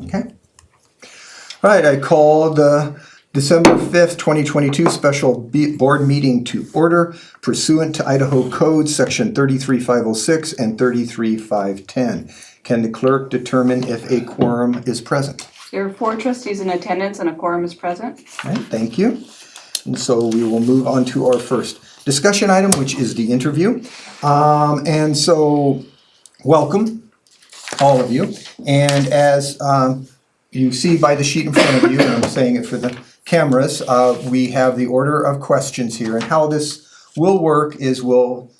Okay. All right, I call the December 5th, 2022 special board meeting to order pursuant to Idaho Code Section 33506 and 33510. Can the clerk determine if a quorum is present? There are 4 trustees in attendance and a quorum is present. All right, thank you. And so we will move on to our first discussion item, which is the interview. And so welcome, all of you. And as you see by the sheet in front of you, and I'm saying it for the cameras, we have the order of questions here. And how this will work is we'll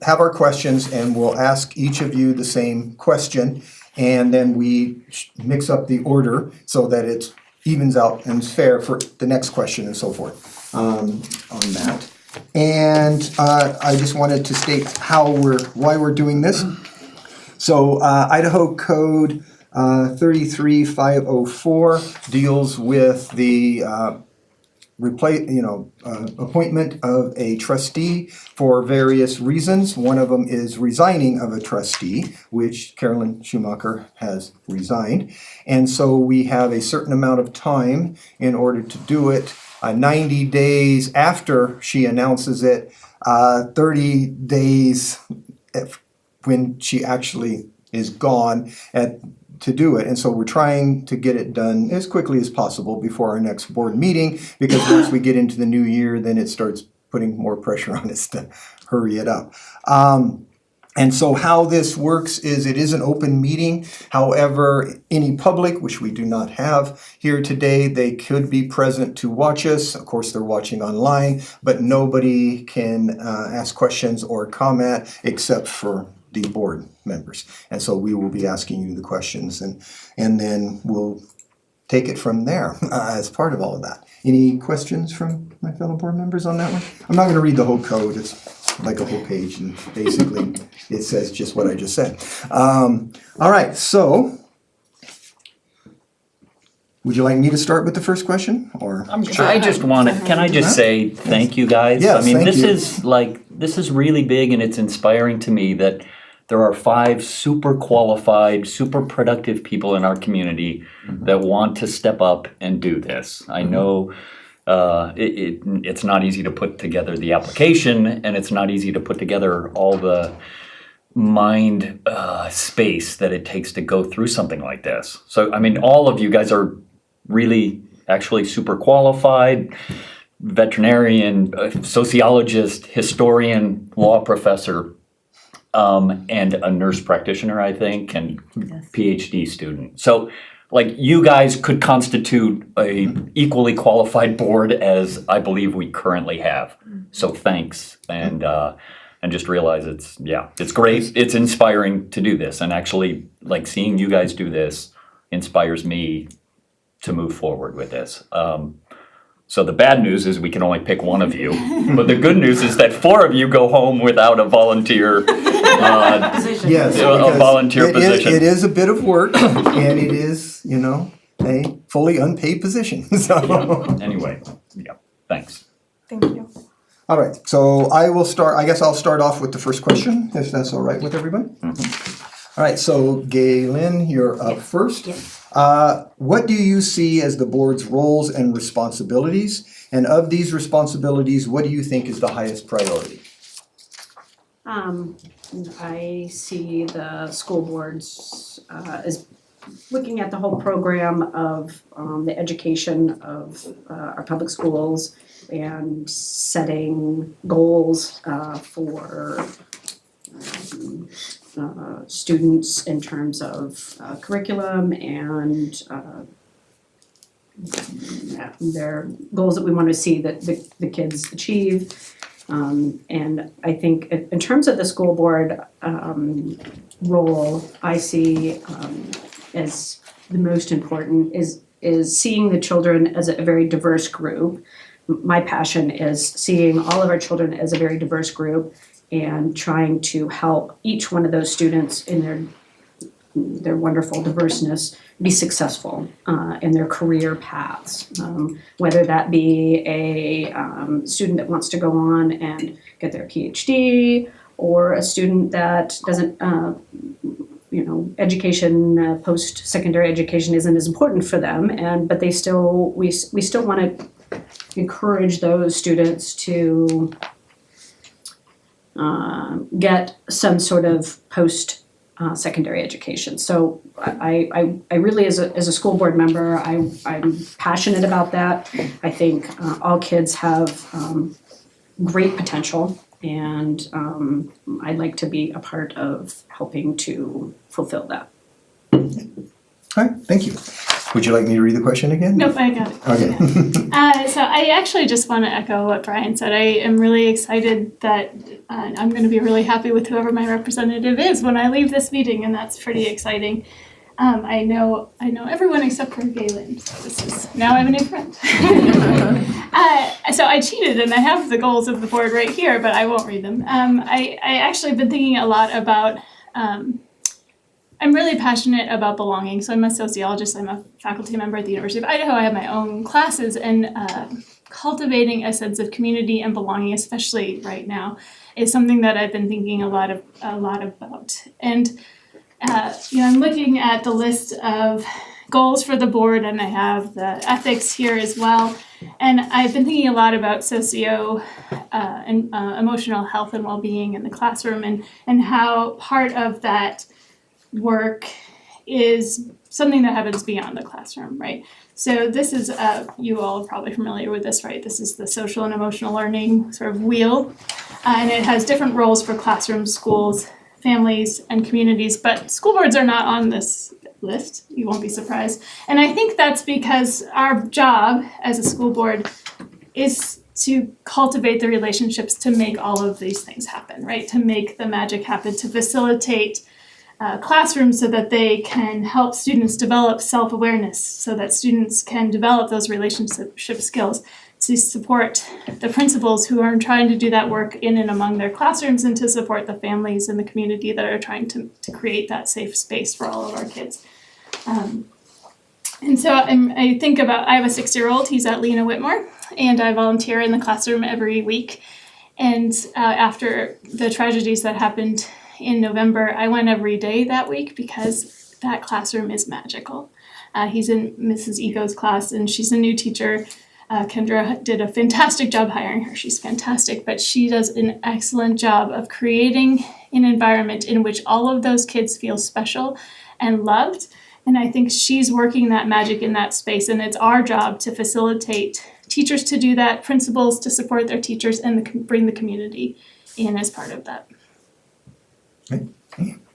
have our questions and we'll ask each of you the same question. And then we mix up the order so that it evens out and is fair for the next question and so forth on that. And I just wanted to state why we're doing this. So Idaho Code 33504 deals with the appointment of a trustee for various reasons. One of them is resigning of a trustee, which Carolyn Schumacher has resigned. And so we have a certain amount of time in order to do it. 90 days after she announces it, 30 days when she actually is gone to do it. And so we're trying to get it done as quickly as possible before our next board meeting, because once we get into the new year, then it starts putting more pressure on us to hurry it up. And so how this works is it is an open meeting. However, any public, which we do not have here today, they could be present to watch us. Of course, they're watching online, but nobody can ask questions or comment except for the board members. And so we will be asking you the questions and then we'll take it from there as part of all of that. Any questions from my fellow board members on that one? I'm not going to read the whole code. It's like a whole page and basically it says just what I just said. All right, so would you like me to start with the first question or? I just want to, can I just say thank you guys? Yes, I mean, thank you. this is really big and it's inspiring to me that there are 5 super qualified, super productive people in our community that want to step up and do this. I know it's not easy to put together the application and it's not easy to put together all the mind space that it takes to go through something like this. So, I mean, all of you guys are really actually super qualified, veterinarian, sociologist, historian, law professor, and a nurse practitioner, I think, and PhD student. So, like, you guys could constitute a equally qualified board as I believe we currently have. So thanks, and just realize it's great. It's inspiring to do this, and actually, like, seeing you guys do this inspires me to move forward with this. So the bad news is we can only pick one of you, but the good news is that 4 of you go home without a volunteer Position. Yes, a volunteer position. It is a bit of work and it is, a fully unpaid position. So. Anyway, thanks. Thank you. All right, so I'll start off with the first question, if that's all right with everybody. All right, so Galen, you're up first. Yes. What do you see as the board's roles and responsibilities? And of these responsibilities, what do you think is the highest priority? I see the school boards as looking at the whole program of the education of our public schools and setting goals for students in terms of curriculum and their goals that we want to see that the kids achieve. And I think in terms of the school board role, I see as the most important is seeing the children as a very diverse group. My passion is seeing all of our children as a very diverse group and trying to help each one of those students in their wonderful diverseness be successful in their career paths, whether that be a student that wants to go on and get their PhD, or a student that doesn't education, post-secondary education isn't as important for them, but we still want to encourage those students to get some sort of secondary education. So I really, as a school board member, I'm passionate about that. I think all kids have great potential, and I'd like to be a part of helping to fulfill that. All right, thank you. Would you like me to read the question again? Nope, I got it. Okay. So I actually just want to echo what Brian said. I am really excited that I'm going to be really happy with whoever my representative is when I leave this meeting, and that's pretty exciting. I know everyone except for Galen. So now I have a new friend. So I cheated, and I have the goals of the board right here, but I won't read them. I actually have been thinking a lot about. I'm really passionate about belonging. So I'm a sociologist. I'm a faculty member at the University of Idaho. I have my own classes, and cultivating a sense of community and belonging, especially right now, is something that I've been thinking a lot about. And I'm looking at the list of goals for the board, and I have the ethics here as well. And I've been thinking a lot about and emotional health and well-being in the classroom, and how part of that work is something that happens beyond the classroom, right? So this is, you all are probably familiar with this, right? This is the social and emotional learning sort of wheel, and it has different roles for classrooms, schools, families, and communities, but school boards are not on this list, you won't be surprised. And I think that's because our job as a school board is to cultivate the relationships to make all of these things happen, right? To make the magic happen, to facilitate classrooms so that they can help students develop self-awareness, so that students can develop those relationship skills, to support the principals who are trying to do that work in and among their classrooms, and to support the families and the community that are trying to create that safe space for all of our kids. And so I think about, I have a 6-year-old, he's at Lena Whitmore, and I volunteer in the classroom every week. And after the tragedies that happened in November, I went every day that week because that classroom is magical. He's in Mrs. Eco's class, and she's a new teacher. Kendra did a fantastic job hiring her. She's fantastic, but she does an excellent job of creating an environment in which all of those kids feel special and loved. And I think she's working that magic in that space, and it's our job to facilitate teachers to do that, principals to support their teachers, and bring the community in as part of that.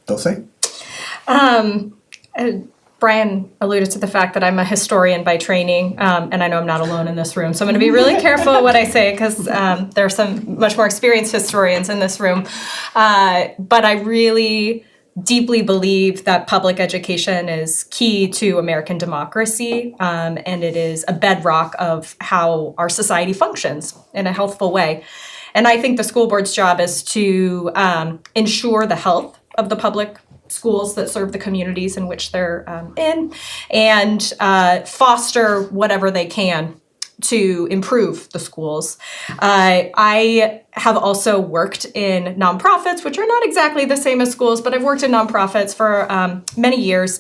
Dulce? Brian alluded to the fact that I'm a historian by training, and I know I'm not alone in this room, so I'm going to be really careful what I say, because there are some much more experienced historians in this room. But I really deeply believe that public education is key to American democracy, and it is a bedrock of how our society functions in a healthful way. And I think the school board's job is to ensure the health of the public schools that serve the communities in which they're in, and foster whatever they can to improve the schools. I have also worked in nonprofits, which are not exactly the same as schools, but I've worked in nonprofits for many years.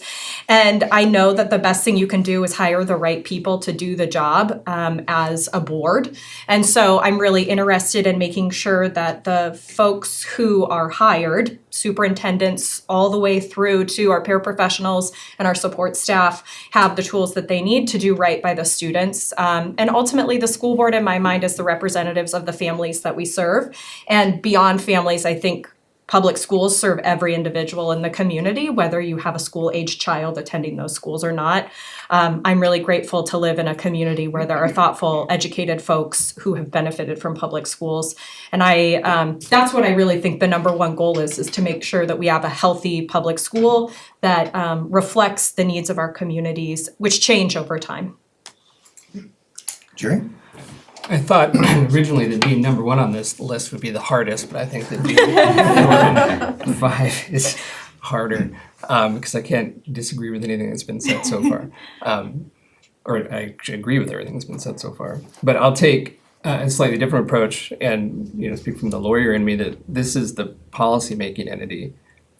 And I know that the best thing you can do is hire the right people to do the job as a board. And so I'm really interested in making sure that the folks who are hired, superintendents all the way through to our paraprofessionals and our support staff, have the tools that they need to do right by the students. And ultimately, the school board, in my mind, is the representatives of the families that we serve. And beyond families, I think public schools serve every individual in the community, whether you have a school-aged child attending those schools or not. I'm really grateful to live in a community where there are thoughtful, educated folks who have benefited from public schools. And that's what I really think the number one goal is to make sure that we have a healthy public school that reflects the needs of our communities, which change over time. Jerry? I thought originally that being number one on this list would be the hardest, but I think that being 4 and 5 is harder, because I can't disagree with anything that's been said so far. Or I actually agree with everything that's been said so far. But I'll take a slightly different approach and speak from the lawyer in me that this is the policy-making entity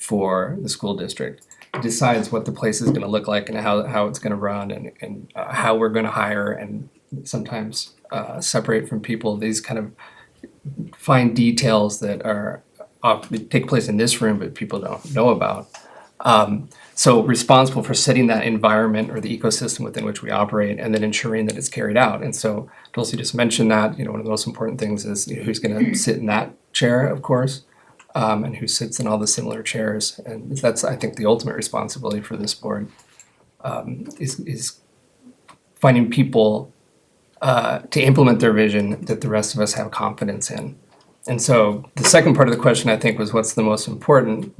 for the school district. It decides what the place is going to look like and how it's going to run and how we're going to hire and sometimes separate from people these kind of fine details that are take place in this room but people don't know about. So responsible for setting that environment or the ecosystem within which we operate and then ensuring that it's carried out. And so Dulcie just mentioned that, one of the most important things is who's going to sit in that chair, of course, and who sits in all the similar chairs. And that's, I think, the ultimate responsibility for this board, is finding people to implement their vision that the rest of us have confidence in. And so the second part of the question, I think, was what's the most important?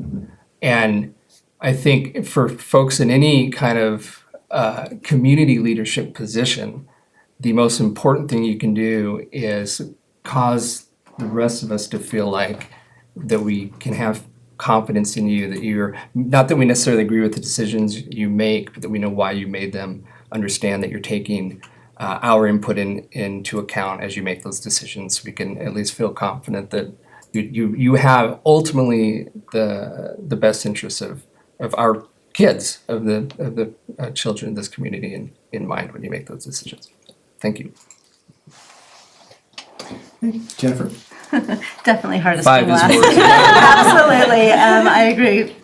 And I think for folks in any kind of community leadership position, the most important thing you can do is cause the rest of us to feel like that we can have confidence in you, that you're, not that we necessarily agree with the decisions you make, but that we know why you made them, understand that you're taking our input into account as you make those decisions, so we can at least feel confident that you have ultimately the best interests of our kids, of the children in this community in mind when you make those decisions. Thank you. Jennifer? Definitely hardest Five to is last. worse. Absolutely. I agree.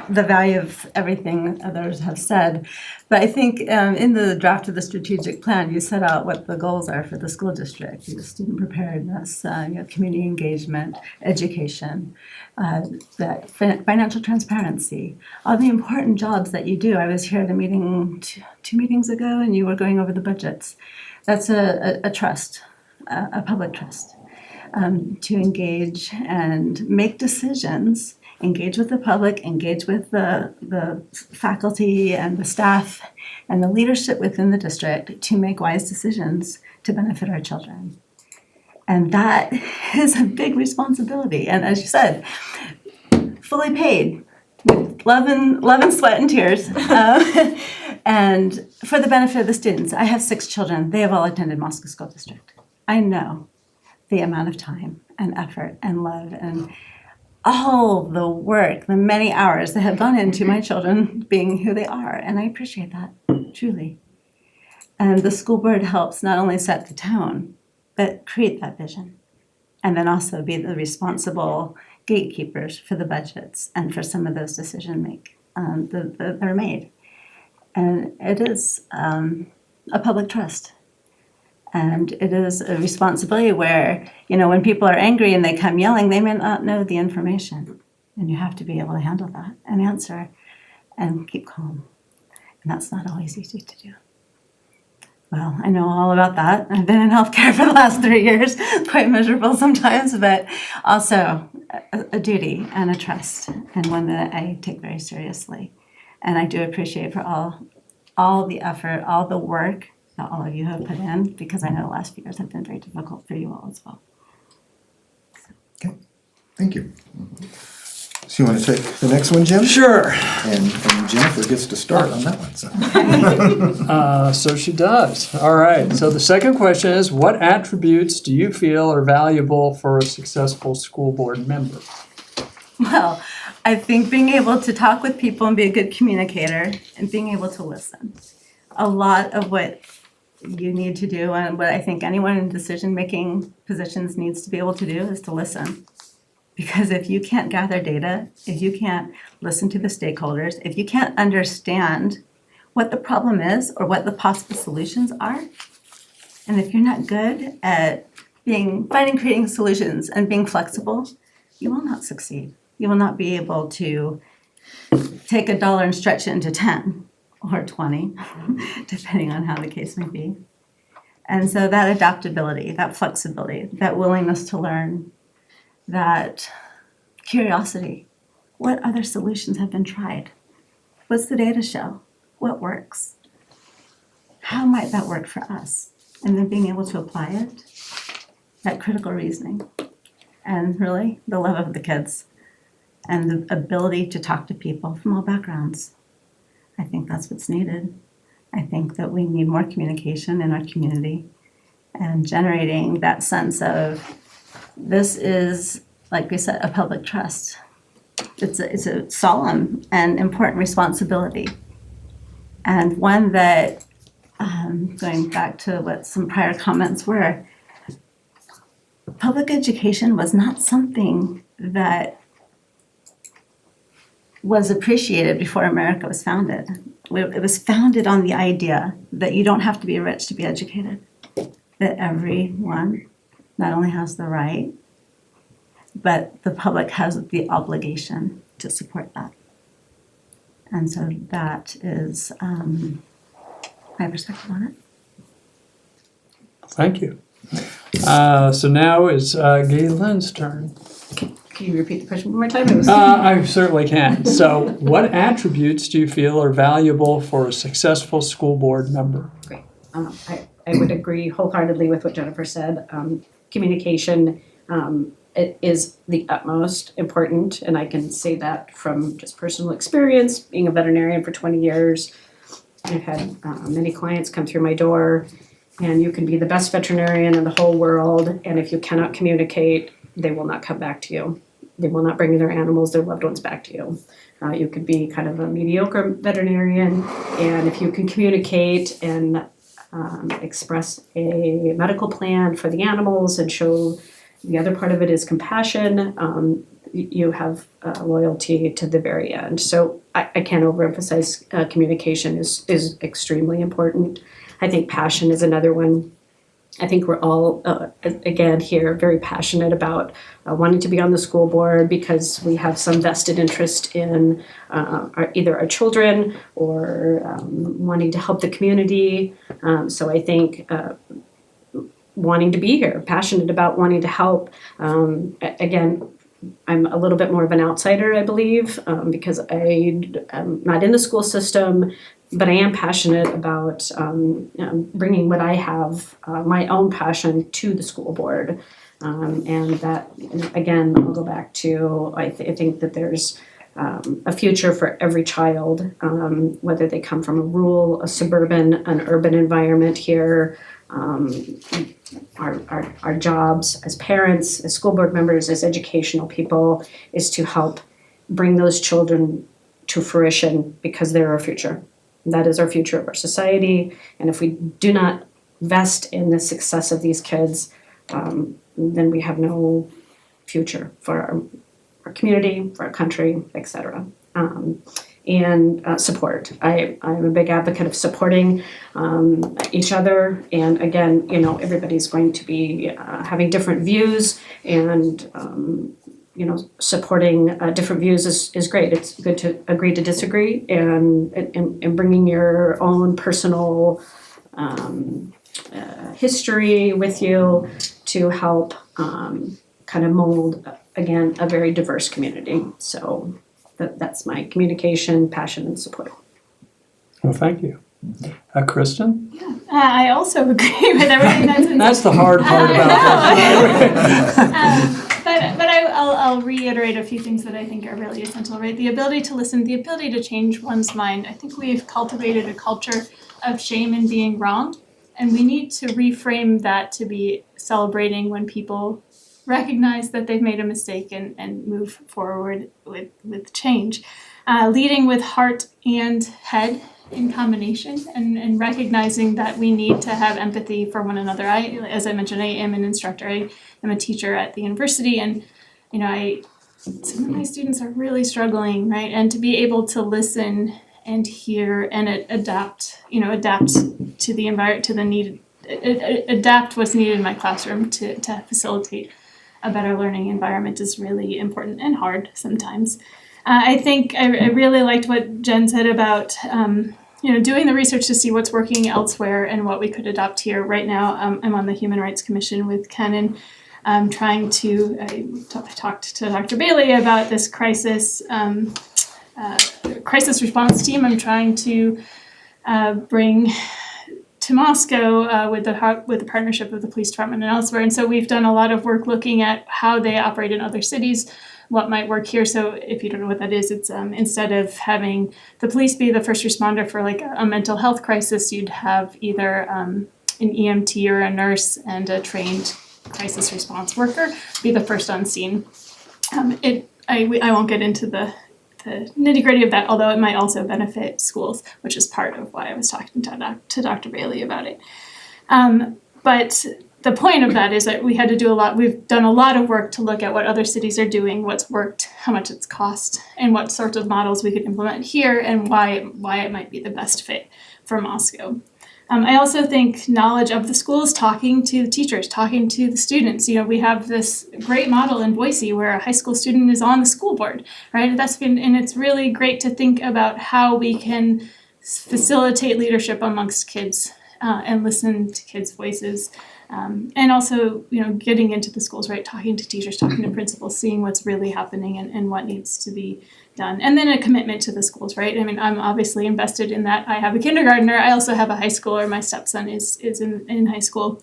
The value of everything others have said. But I think in the draft of the strategic plan, you set out what the goals are for the school district. You have student preparedness, you have community engagement, education, that financial transparency, all the important jobs that you do. I was here at a meeting two meetings ago, and you were going over the budgets. That's a trust, a public trust, to engage and make decisions. Engage with the public, engage with the faculty and the staff and the leadership within the district to make wise decisions to benefit our children. And that is a big responsibility. And as you said, fully paid with love and sweat and tears. And for the benefit of the students. I have 6 children. They have all attended Moscow School District. I know the amount of time and effort and love and all the work, the many hours that have gone into my children being who they are, and I appreciate that, truly. And the school board helps not only set the tone, but create that vision, and then also be the responsible gatekeepers for the budgets and for some of those decisions that are made. And it is a public trust. And it is a responsibility where, when people are angry and they come yelling, they may not know the information. And you have to be able to handle that and answer and keep calm. And that's not always easy to do. Well, I know all about that. I've been in healthcare for the last 3 years, quite miserable sometimes, but also a duty and a trust, and one that I take very seriously. And I do appreciate for all the effort, all the work that all of you have put in, because I know the last few years have been very difficult for you all as well. Okay, thank you. So you want to take the next one, Jim? Sure. And Jennifer gets to start on that one. So. So she does. All right. So the second question is, what attributes do you feel are valuable for a successful school board member? Well, I think being able to talk with people and be a good communicator and being able to listen. A lot of what you need to do and what I think anyone in decision-making positions needs to be able to do is to listen. Because if you can't gather data, if you can't listen to the stakeholders, if you can't understand what the problem is or what the possible solutions are, and if you're not good at finding creating solutions and being flexible, you will not succeed. You will not be able to take $1 and stretch it into 10 or 20, depending on how the case may be. And so that adaptability, that flexibility, that willingness to learn, that curiosity. What other solutions have been tried? What's the data show? What works? How might that work for us? And then being able to apply it, that critical reasoning, and really the love of the kids and the ability to talk to people from all backgrounds. I think that's what's needed. I think that we need more communication in our community and generating that sense of this is, like we said, a public trust. it's a solemn and important responsibility. And one that, going back to what some prior comments were, public education was not something that was appreciated before America was founded. It was founded on the idea that you don't have to be rich to be educated, that everyone not only has the right, but the public has the obligation to support that. And so that is my perspective on it. Thank you. So now it's Galen's turn. Can you repeat the question one more time? It was- I certainly can. So what attributes do you feel are valuable for a successful school board member? I would agree wholeheartedly with what Jennifer said. Communication, it is the utmost important, and I can say that from just personal experience, being a veterinarian for 20 years. I've had many clients come through my door, and you can be the best veterinarian in the whole world, and if you cannot communicate, they will not come back to you. They will not bring their animals, their loved ones back to you. You could be kind of a mediocre veterinarian, and if you can communicate and express a medical plan for the animals and show the other part of it is compassion, you have loyalty to the very end. So I can't overemphasize communication is extremely important. I think passion is another one. I think we're all, again, here very passionate about wanting to be on the school board because we have some vested interest in either our children or wanting to help the community. So I think wanting to be here, passionate about wanting to help. Again, I'm a little bit more of an outsider, I believe, because I'm not in the school system, but I am passionate about bringing what I have, my own passion, to the school board. And that, again, I'll go back to, I think that there's a future for every child, whether they come from a rural, a suburban, an urban environment here. Our jobs as parents, as school board members, as educational people, is to help bring those children to fruition because they're our future. That is our future of our society, and if we do not vest in the success of these kids, then we have no future for our community, for our country, etc. And support. I'm a big advocate of supporting each other, and again, everybody's going to be having different views, and supporting different views is great. It's good to agree to disagree, and bringing your own personal history with you to help kind of mold, again, a very diverse community. So that's my communication, passion, and support. Well, thank you. Kristen? I also agree with everything that's been That's the hard part about this. But I'll reiterate a few things that I think are really essential, right? The ability to listen, the ability to change one's mind. I think we've cultivated a culture of shame and being wrong, and we need to reframe that to be celebrating when people recognize that they've made a mistake and move forward with change. Leading with heart and head in combination, and recognizing that we need to have empathy for one another. As I mentioned, I am an instructor. I am a teacher at the university, and some of my students are really struggling, right? And to be able to listen and hear and adapt to the environment, to the need, adapt what's needed in my classroom to facilitate a better learning environment is really important and hard sometimes. I think I really liked what Jen said about doing the research to see what's working elsewhere and what we could adopt here. Right now, I'm on the Human Rights Commission with Ken, and I'm trying to. I talked to Dr. Bailey about this crisis response team. I'm trying to bring to Moscow with the partnership of the police department and elsewhere. And so we've done a lot of work looking at how they operate in other cities, what might work here. So if you don't know what that is, it's instead of having the police be the first responder for like a mental health crisis, you'd have either an EMT or a nurse and a trained crisis response worker be the first on scene. It I won't get into the nitty gritty of that, although it might also benefit schools, which is part of why I was talking to Dr. Bailey about it. But the point of that is that we've done a lot of work to look at what other cities are doing, what's worked, how much it's cost, and what sorts of models we could implement here, and why it might be the best fit for Moscow. I also think knowledge of the schools, talking to the teachers, talking to the students. We have this great model in Boise where a high school student is on the school board, right? And it's really great to think about how we can facilitate leadership amongst kids and listen to kids' voices. And also, getting into the schools, right? Talking to teachers, talking to principals, seeing what's really happening and what needs to be done. And then a commitment to the schools, right? I mean, I'm obviously invested in that. I have a kindergartner. I also have a high schooler. My stepson is in high school.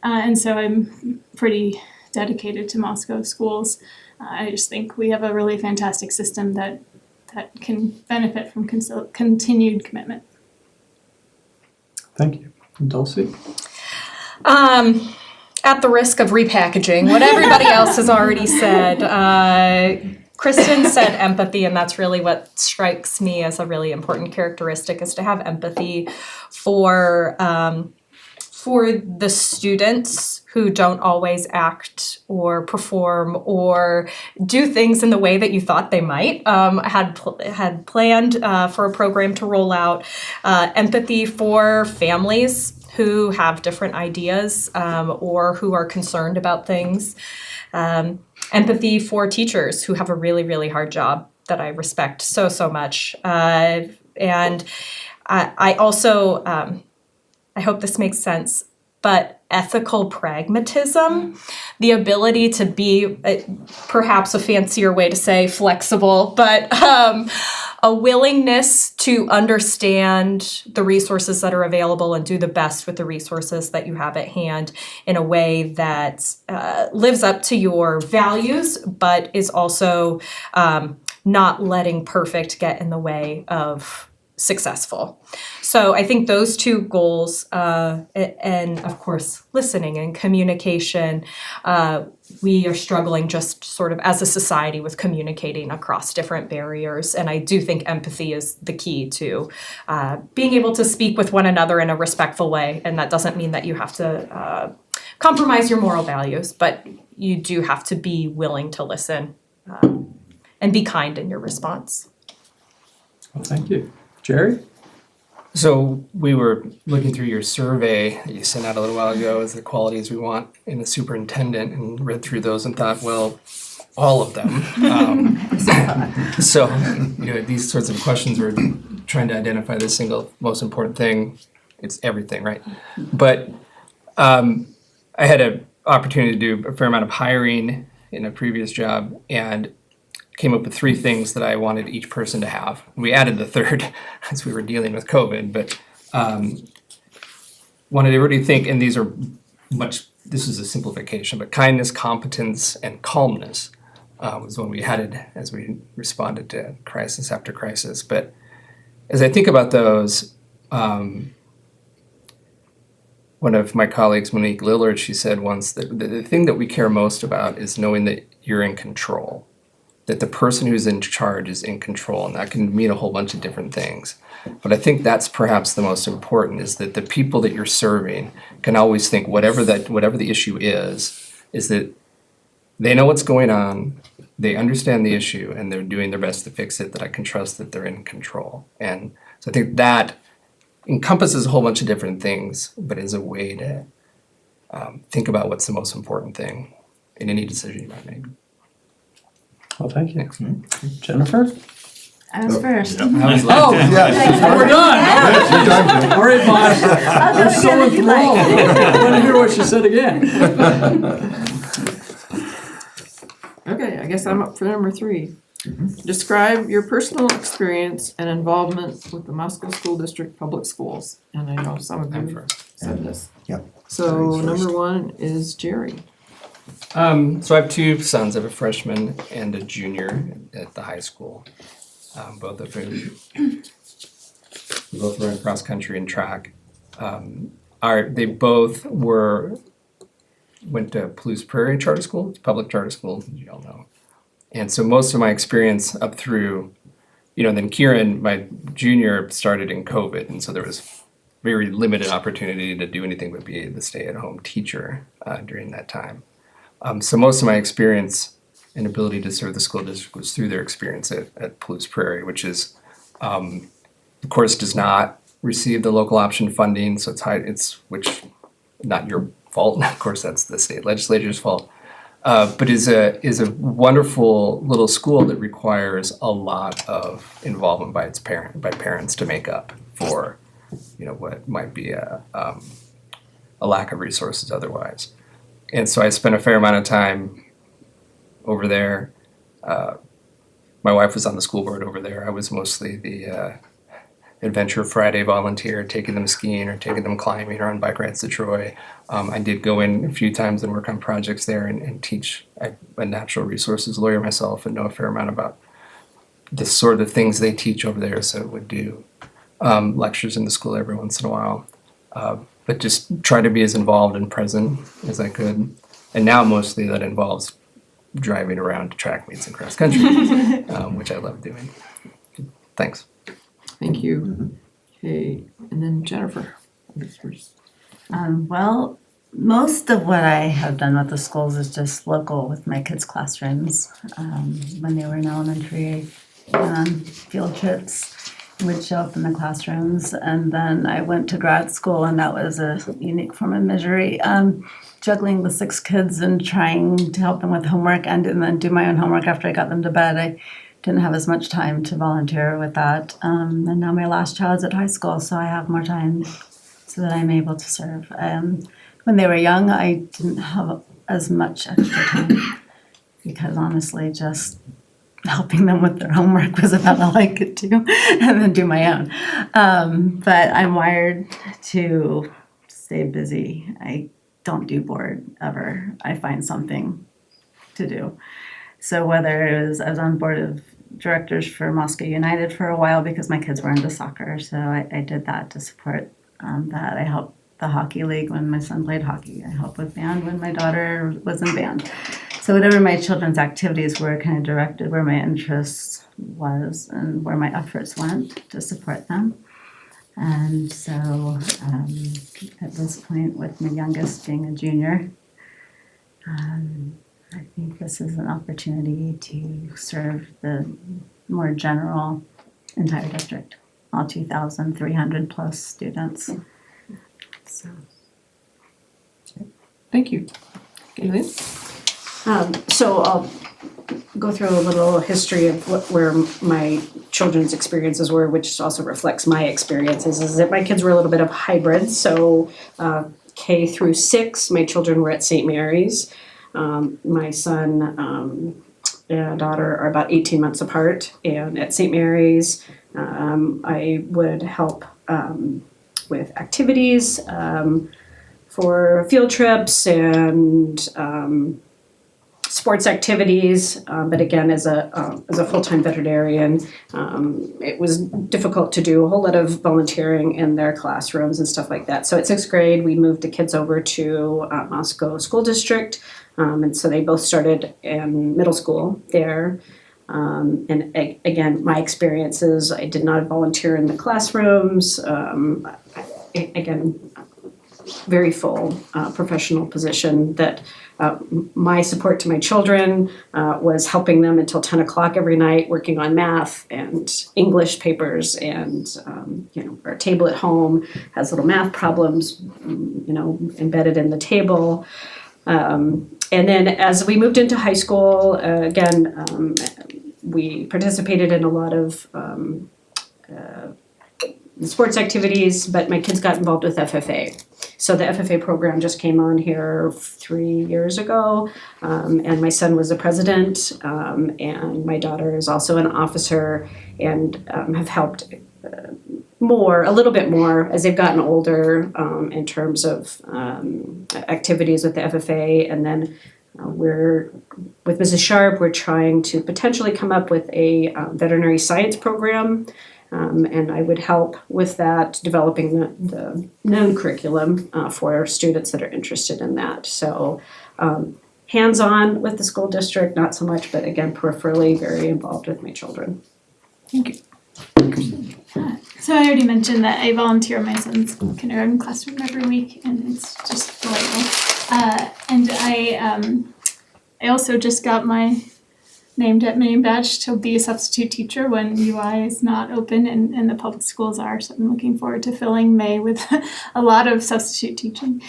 And so I'm pretty dedicated to Moscow schools. I just think we have a really fantastic system that can benefit from continued commitment. Thank you. Dulcie? At the risk of repackaging what everybody else has already said, Kristen said empathy, and that's really what strikes me as a really important characteristic, is to have empathy for the students who don't always act or perform or do things in the way that you thought they might. Had planned for a program to roll out, empathy for families who have different ideas or who are concerned about things. Empathy for teachers who have a really, really hard job that I respect so much. And I also, I hope this makes sense, but ethical pragmatism, the ability to be, perhaps a fancier way to say flexible, but a willingness to understand the resources that are available and do the best with the resources that you have at hand in a way that lives up to your values, but is also not letting perfect get in the way of successful. So I think those two goals, and of course, listening and communication, we are struggling just sort of as a society with communicating across different barriers. And I do think empathy is the key to being able to speak with one another in a respectful way. And that doesn't mean that you have to compromise your moral values, but you do have to be willing to listen and be kind in your response. Well, thank you. Jerry? So we were looking through your survey that you sent out a little while ago as the qualities we want in a superintendent, and read through those and thought, well, all of them. So, these sorts of questions were trying to identify the single most important thing. It's everything, right? But I had an opportunity to do a fair amount of hiring in a previous job, and came up with 3 things that I wanted each person to have. We added the third as we were dealing with COVID, but wanted everybody to think, and these are this is a simplification, but kindness, competence, and calmness was one we added as we responded to crisis after crisis. But as I think about those, one of my colleagues, Monique Lillard, she said once that the thing that we care most about is knowing that you're in control, that the person who's in charge is in control, and that can mean a whole bunch of different things. But I think that's perhaps the most important, is that the people that you're serving can always think whatever the issue is that they know what's going on, they understand the issue, and they're doing their best to fix it, that I can trust that they're in control. And so I think that encompasses a whole bunch of different things, but is a way to think about what's the most important thing in any decision you might make. Well, thank you. Jennifer? I was first. Oh, yeah. We're done. All right, boss. I'm so enthralled. I want to hear what she said again. Okay, I guess I'm up for number 3. Describe your personal experience and involvement with the Moscow School District Public Schools. And I know some of you said this. Yep. So number 1 is Jerry. So I have 2 sons. I have a freshman and a junior at the high school. Both of whom we both run cross country and track. They both went to Palouse Prairie Charter School. It's a public charter school, as you all know. And so most of my experience up through, then Kieran, my junior, started in COVID, and so there was very limited opportunity to do anything but be the stay-at-home teacher during that time. So most of my experience and ability to serve the school district was through their experience at Palouse Prairie, which is, of course, does not receive the local option funding, so which not your fault. Of course, that's the state legislature's fault. But is a wonderful little school that requires a lot of involvement by parents to make up for, what might be a lack of resources otherwise. And so I spent a fair amount of time over there. My wife was on the school board over there. I was mostly the Adventure Friday volunteer, taking them skiing or taking them climbing or on bike rides to Troy. I did go in a few times and work on projects there and teach. I'm a natural resources lawyer myself and know a fair amount about the sort of things they teach over there, so would do lectures in the school every once in a while. But just try to be as involved and present as I could. And now mostly that involves driving around to track meets and cross country, which I love doing. Thanks. Thank you. Okay, and then Jennifer. Well, most of what I have done with the schools is just local with my kids' classrooms. When they were in elementary, on field trips, would show up in the classrooms. And then I went to grad school, and that was a unique form of misery. Juggling with 6 kids and trying to help them with homework and then do my own homework after I got them to bed. I didn't have as much time to volunteer with that. And now my last child's at high school, so I have more time so that I'm able to serve. When they were young, I didn't have as much extra time because honestly, just helping them with their homework was about all I could do and then do my own. But I'm wired to stay busy. I don't do bored ever. I find something to do. So whether it was, I was on board of directors for Moscow United for a while because my kids were into soccer, so I did that to support that. I helped the hockey league when my son played hockey. I helped with band when my daughter was in band. So whatever my children's activities were kind of directed where my interest was and where my efforts went to support them. And so at this point, with my youngest being a junior, I think this is an opportunity to serve the more general entire district, all 2,300 plus students. So. Thank you. Galen? So I'll go through a little history of where my children's experiences were, which also reflects my experiences, is that my kids were a little bit of hybrids. So K through 6, my children were at St. Mary's. My son and daughter are about 18 months apart, and at St. Mary's I would help with activities for field trips and sports activities, but again, as a full-time veterinarian, it was difficult to do a whole lot of volunteering in their classrooms and stuff like that. So at 6th grade, we moved the kids over to Moscow School District, and so they both started in middle school there. And again, my experiences, I did not volunteer in the classrooms. Again, very full professional position that my support to my children was helping them until 10 o'clock every night, working on math and English papers, and our table at home has little math problems, embedded in the table. And then as we moved into high school, again, we participated in a lot of sports activities, but my kids got involved with FFA. So the FFA program just came on here 3 years ago, and my son was the president, and my daughter is also an officer, and have helped a little bit more as they've gotten older in terms of activities with the FFA. And then with Mrs. Sharp, we're trying to potentially come up with a veterinary science program. And I would help with that, developing the known curriculum for students that are interested in that. So hands-on with the school district, not so much, but again, peripherally, very involved with my children. So I already mentioned that I volunteer in my son's kindergarten classroom every week, and it's just delightful. And I also just got my name badge to be a substitute teacher when UI is not open and the public schools are. So I'm looking forward to filling May with a lot of substitute teaching.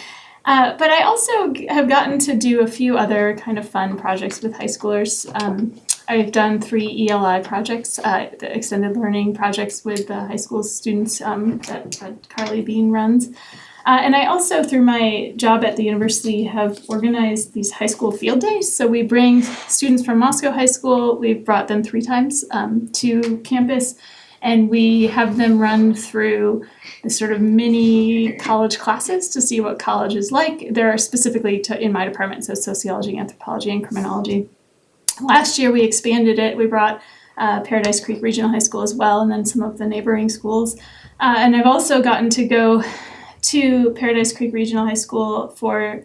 But I also have gotten to do a few other kind of fun projects with high schoolers. I've done 3 ELI projects, the extended learning projects with the high school students that Carly Bean runs. And I also, through my job at the university, have organized these high school field days. So we bring students from Moscow High School, we've brought them 3 times to campus, and we have them run through this sort of mini college classes to see what college is like. There are specifically in my department, so sociology, anthropology, and criminology. Last year we expanded it. We brought Paradise Creek Regional High School as well, and then some of the neighboring schools. And I've also gotten to go to Paradise Creek Regional High School for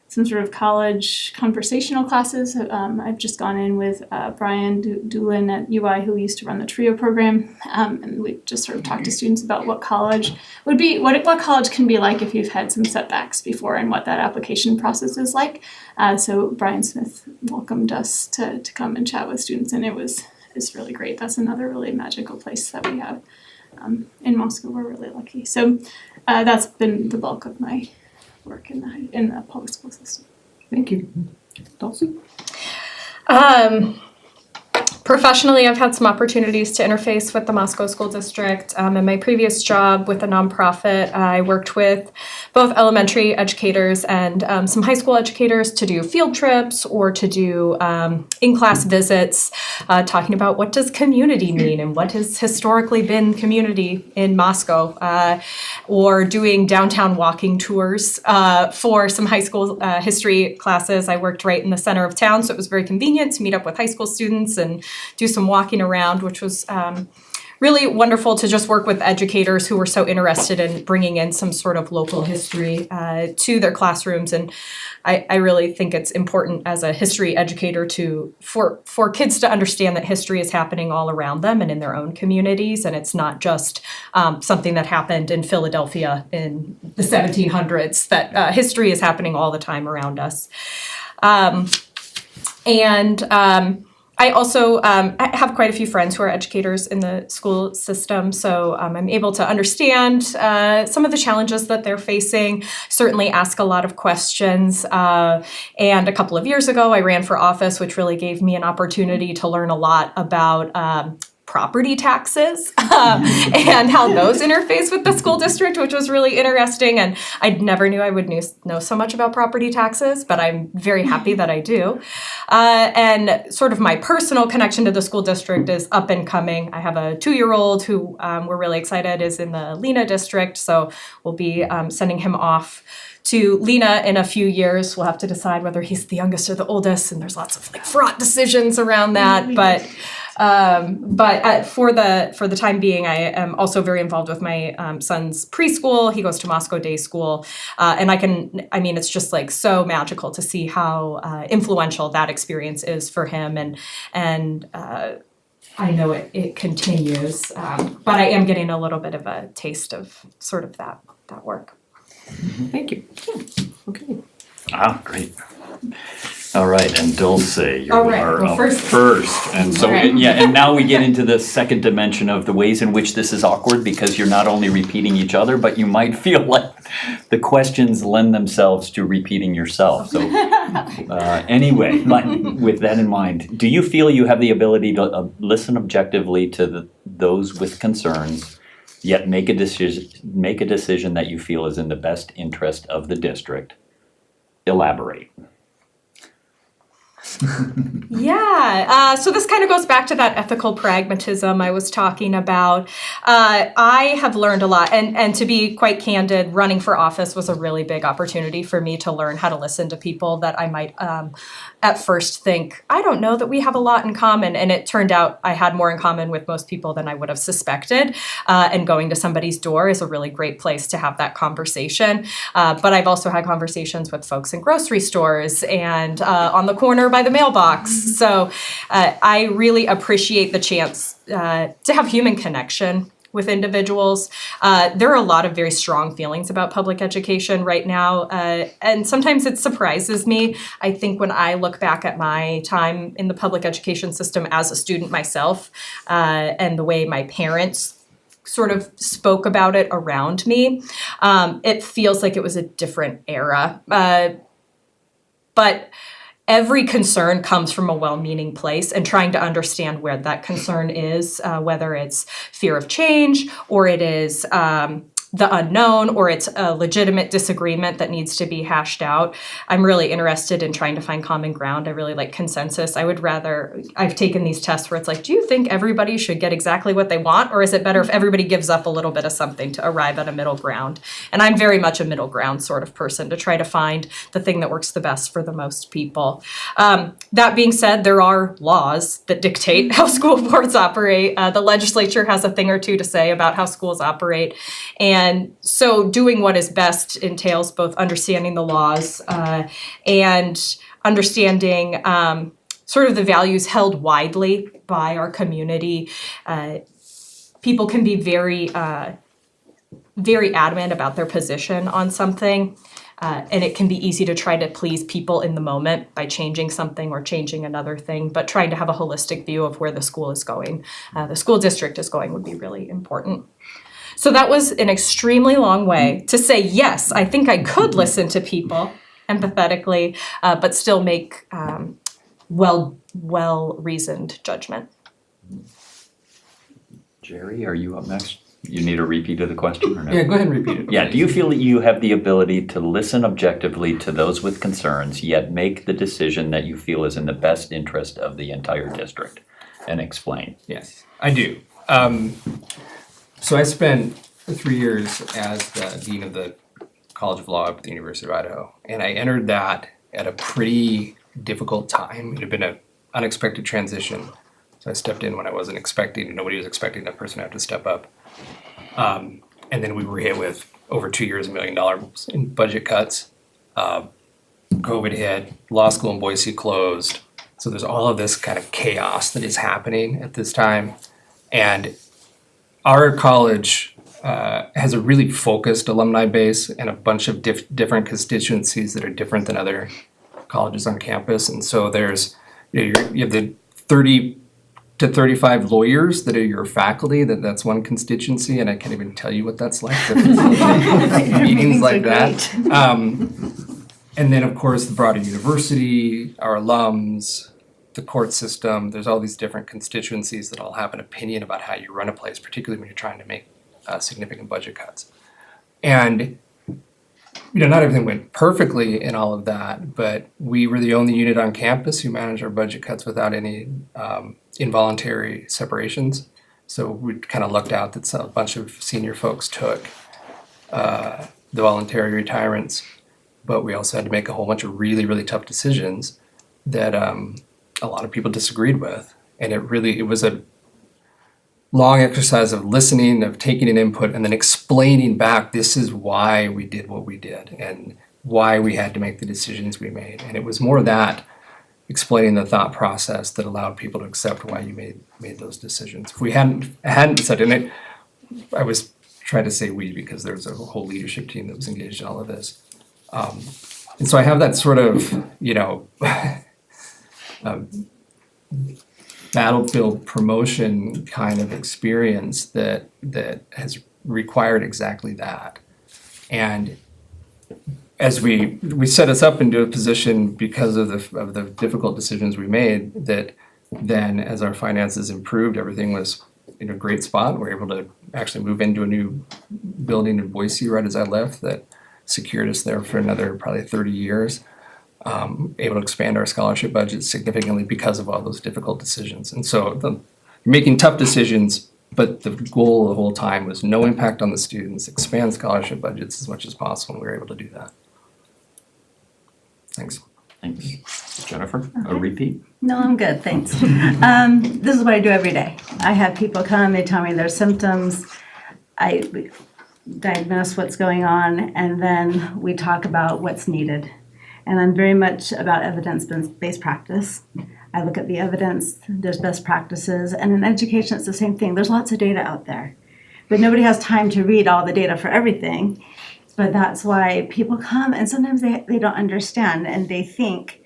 some sort of college conversational classes. I've just gone in with Brian Doolin at UI, who used to run the TRIO program, and we've just sort of talked to students about what college would be, what college can be like if you've had some setbacks before, and what that application process is like. So Brian Smith welcomed us to come and chat with students, and it's really great. That's another really magical place that we have in Moscow. We're really lucky. So that's been the bulk of my work in the public school system. Thank you. Dulcie? Professionally, I've had some opportunities to interface with the Moscow School District. In my previous job with a nonprofit, I worked with both elementary educators and some high school educators to do field trips or to do in-class visits, talking about what does community mean and what has historically been community in Moscow, or doing downtown walking tours for some high school history classes. I worked right in the center of town, so it was very convenient to meet up with high school students and do some walking around, which was really wonderful to just work with educators who were so interested in bringing in some sort of local history to their classrooms. And I really think it's important as a history educator for kids to understand that history is happening all around them and in their own communities, and it's not just something that happened in Philadelphia in the 1700s, that history is happening all the time around us. I also I have quite a few friends who are educators in the school system, so I'm able to understand some of the challenges that they're facing, certainly ask a lot of questions. And a couple of years ago, I ran for office, which really gave me an opportunity to learn a lot about property taxes and how those interface with the school district, which was really interesting. And I never knew I would know so much about property taxes, but I'm very happy that I do. And sort of my personal connection to the school district is up and coming. I have a 2-year-old who we're really excited is in the Lena district, so we'll be sending him off to Lena in a few years. We'll have to decide whether he's the youngest or the oldest, and there's lots of fraught decisions around that. But for the time being, I am also very involved with my son's preschool. He goes to Moscow Day School, and it's just so magical to see how influential that experience is for him, and I know it continues, but I am getting a little bit of a taste of sort of that work. Thank you. Okay. Great. All right, and Dulce, you All right, are well, up first. first. And so, All right. and now we get into the second dimension of the ways in which this is awkward, because you're not only repeating each other, but you might feel like the questions lend themselves to repeating yourself. So anyway, but with that in mind, do you feel you have the ability to listen objectively to those with concerns, yet make a decision that you feel is in the best interest of the district? Elaborate. Yeah, so this kind of goes back to that ethical pragmatism I was talking about. I have learned a lot, and to be quite candid, running for office was a really big opportunity for me to learn how to listen to people that I might at first think, I don't know that we have a lot in common, and it turned out I had more in common with most people than I would have suspected, and going to somebody's door is a really great place to have that conversation. But I've also had conversations with folks in grocery stores and on the corner by the mailbox. So I really appreciate the chance to have human connection with individuals. There are a lot of very strong feelings about public education right now, and sometimes it surprises me. I think when I look back at my time in the public education system as a student myself, and the way my parents sort of spoke about it around me, it feels like it was a different era. But every concern comes from a well-meaning place, and trying to understand where that concern is, whether it's fear of change or it is the unknown or it's a legitimate disagreement that needs to be hashed out. I'm really interested in trying to find common ground. I really like consensus. I've taken these tests where it's like, do you think everybody should get exactly what they want, or is it better if everybody gives up a little bit of something to arrive at a middle ground? And I'm very much a middle ground sort of person, to try to find the thing that works the best for the most people. That being said, there are laws that dictate how school boards operate. The legislature has a thing or two to say about how schools operate. And so doing what is best entails both understanding the laws and understanding sort of the values held widely by our community. People can be very adamant about their position on something. And it can be easy to try to please people in the moment by changing something or changing another thing, but trying to have a holistic view of where the school is going, the school district is going, would be really important. So that was an extremely long way to say, yes, I think I could listen to people empathetically, but still make well-reasoned judgment. Jerry, are you up next? You need a repeat of the question or no? Yeah, go ahead and repeat it. Yeah, do you feel that you have the ability to listen objectively to those with concerns, yet make the decision that you feel is in the best interest of the entire district? And explain. Yes, I do. So I spent 3 years as the dean of the College of Law at the University of Idaho, and I entered that at a pretty difficult time. It had been an unexpected transition, so I stepped in when I wasn't expecting, and nobody was expecting that person to have to step up. And then we were hit with over 2 years, $1 million in budget cuts. COVID hit, law school in Boise closed. So there's all of this kind of chaos that is happening at this time. And our college has a really focused alumni base and a bunch of different constituencies that are different than other colleges on campus. And so there's, you have the 30 to 35 lawyers that are your faculty, that's one constituency, and I can't even tell you what that's like, meetings like that. And then, of course, the broader university, our alums, the court system, there's all these different constituencies that all have an opinion about how you run a place, particularly when you're trying to make significant budget cuts. And not everything went perfectly in all of that, but we were the only unit on campus who managed our budget cuts without any involuntary separations. So we kind of lucked out that a bunch of senior folks took the voluntary retirements, but we also had to make a whole bunch of really, really tough decisions that a lot of people disagreed with. And it was a long exercise of listening, of taking an input, and then explaining back, this is why we did what we did and why we had to make the decisions we made. And it was more that, explaining the thought process, that allowed people to accept why you made those decisions. If we hadn't said it, I was trying to say we because there was a whole leadership team that was engaged in all of this. And so I have that sort of, battlefield promotion kind of experience that has required exactly that. And as we set us up into a position because of the difficult decisions we made, that then as our finances improved, everything was in a great spot. We were able to actually move into a new building in Boise right as I left that secured us there for another probably 30 years. able to expand our scholarship budget significantly because of all those difficult decisions. And so you're making tough decisions, but the goal the whole time was no impact on the students, expand scholarship budgets as much as possible, and we were able to do that. Thanks. Thanks. Jennifer, a repeat? No, I'm good, thanks. This is what I do every day. I have people come, they tell me their symptoms, I diagnose what's going on, and then we talk about what's needed. And I'm very much about evidence-based practice. I look at the evidence, there's best practices, and in education it's the same thing. There's lots of data out there, but nobody has time to read all the data for everything. But that's why people come, and sometimes they don't understand, and they think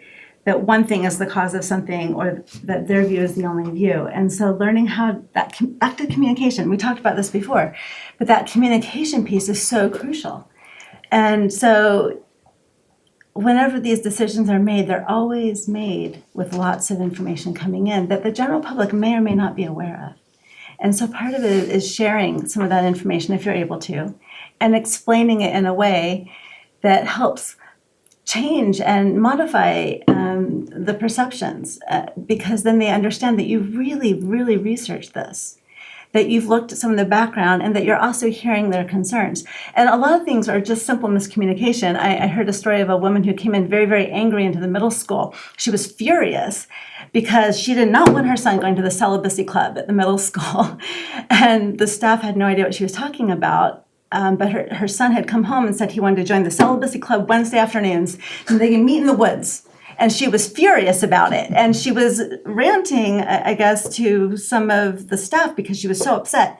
that one thing is the cause of something, or that their view is the only view. And so learning how that active communication, we talked about this before, but that communication piece is so crucial. And so whenever these decisions are made, they're always made with lots of information coming in that the general public may or may not be aware of. And so part of it is sharing some of that information if you're able to, and explaining it in a way that helps change and modify the perceptions, because then they understand that you've really, really researched this, that you've looked at some of the background, and that you're also hearing their concerns. And a lot of things are just simple miscommunication. I heard a story of a woman who came in very, very angry into the middle school. She was furious because she did not want her son going to the celibacy club at the middle school. And the staff had no idea what she was talking about. But her son had come home and said he wanted to join the celibacy club Wednesday afternoons, and they can meet in the woods. And she was furious about it. And she was ranting, I guess, to some of the staff because she was so upset.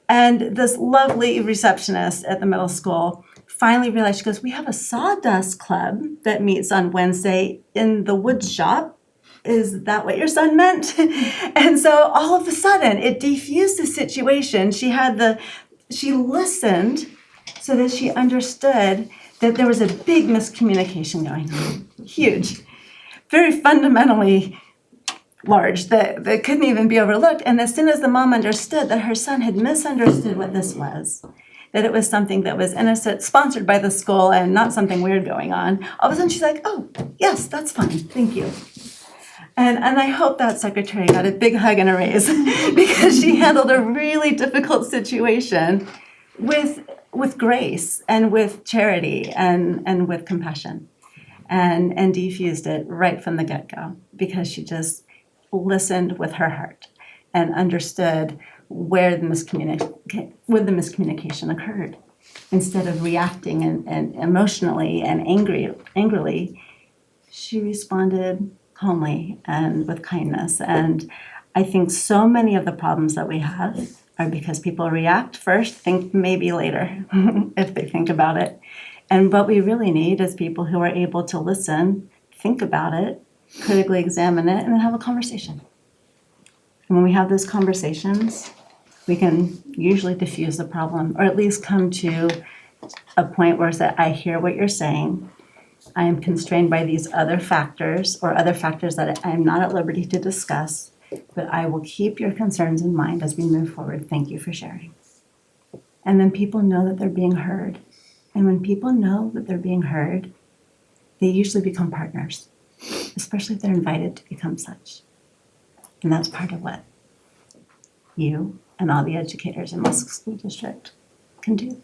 And this lovely receptionist at the middle school finally realized, she goes, we have a sawdust club that meets on Wednesday in the wood shop. Is that what your son meant? And so all of a sudden, it defused the situation. She listened so that she understood that there was a big miscommunication going on. Huge. Very fundamentally large, that couldn't even be overlooked. And as soon as the mom understood that her son had misunderstood what this was, that it was something that was innocent, sponsored by the school, and not something weird going on, all of a sudden she's like, oh, yes, that's fine, thank you. And I hope that secretary got a big hug and a raise because she handled a really difficult situation with grace and with charity and with compassion, and defused it right from the get-go because she just listened with her heart and understood where the miscommunication occurred. Instead of reacting and emotionally and angrily, she responded calmly and with kindness. And I think so many of the problems that we have are because people react first, think maybe later, if they think about it. And what we really need is people who are able to listen, think about it, critically examine it, and then have a conversation. And when we have those conversations, we can usually diffuse the problem, or at least come to a point where it's that I hear what you're saying, I am constrained by these other factors, or other factors that I am not at liberty to discuss, but I will keep your concerns in mind as we move forward. Thank you for sharing. And then people know that they're being heard. And when people know that they're being heard, they usually become partners, especially if they're invited to become such. And that's part of what you and all the educators in Musk School District can do.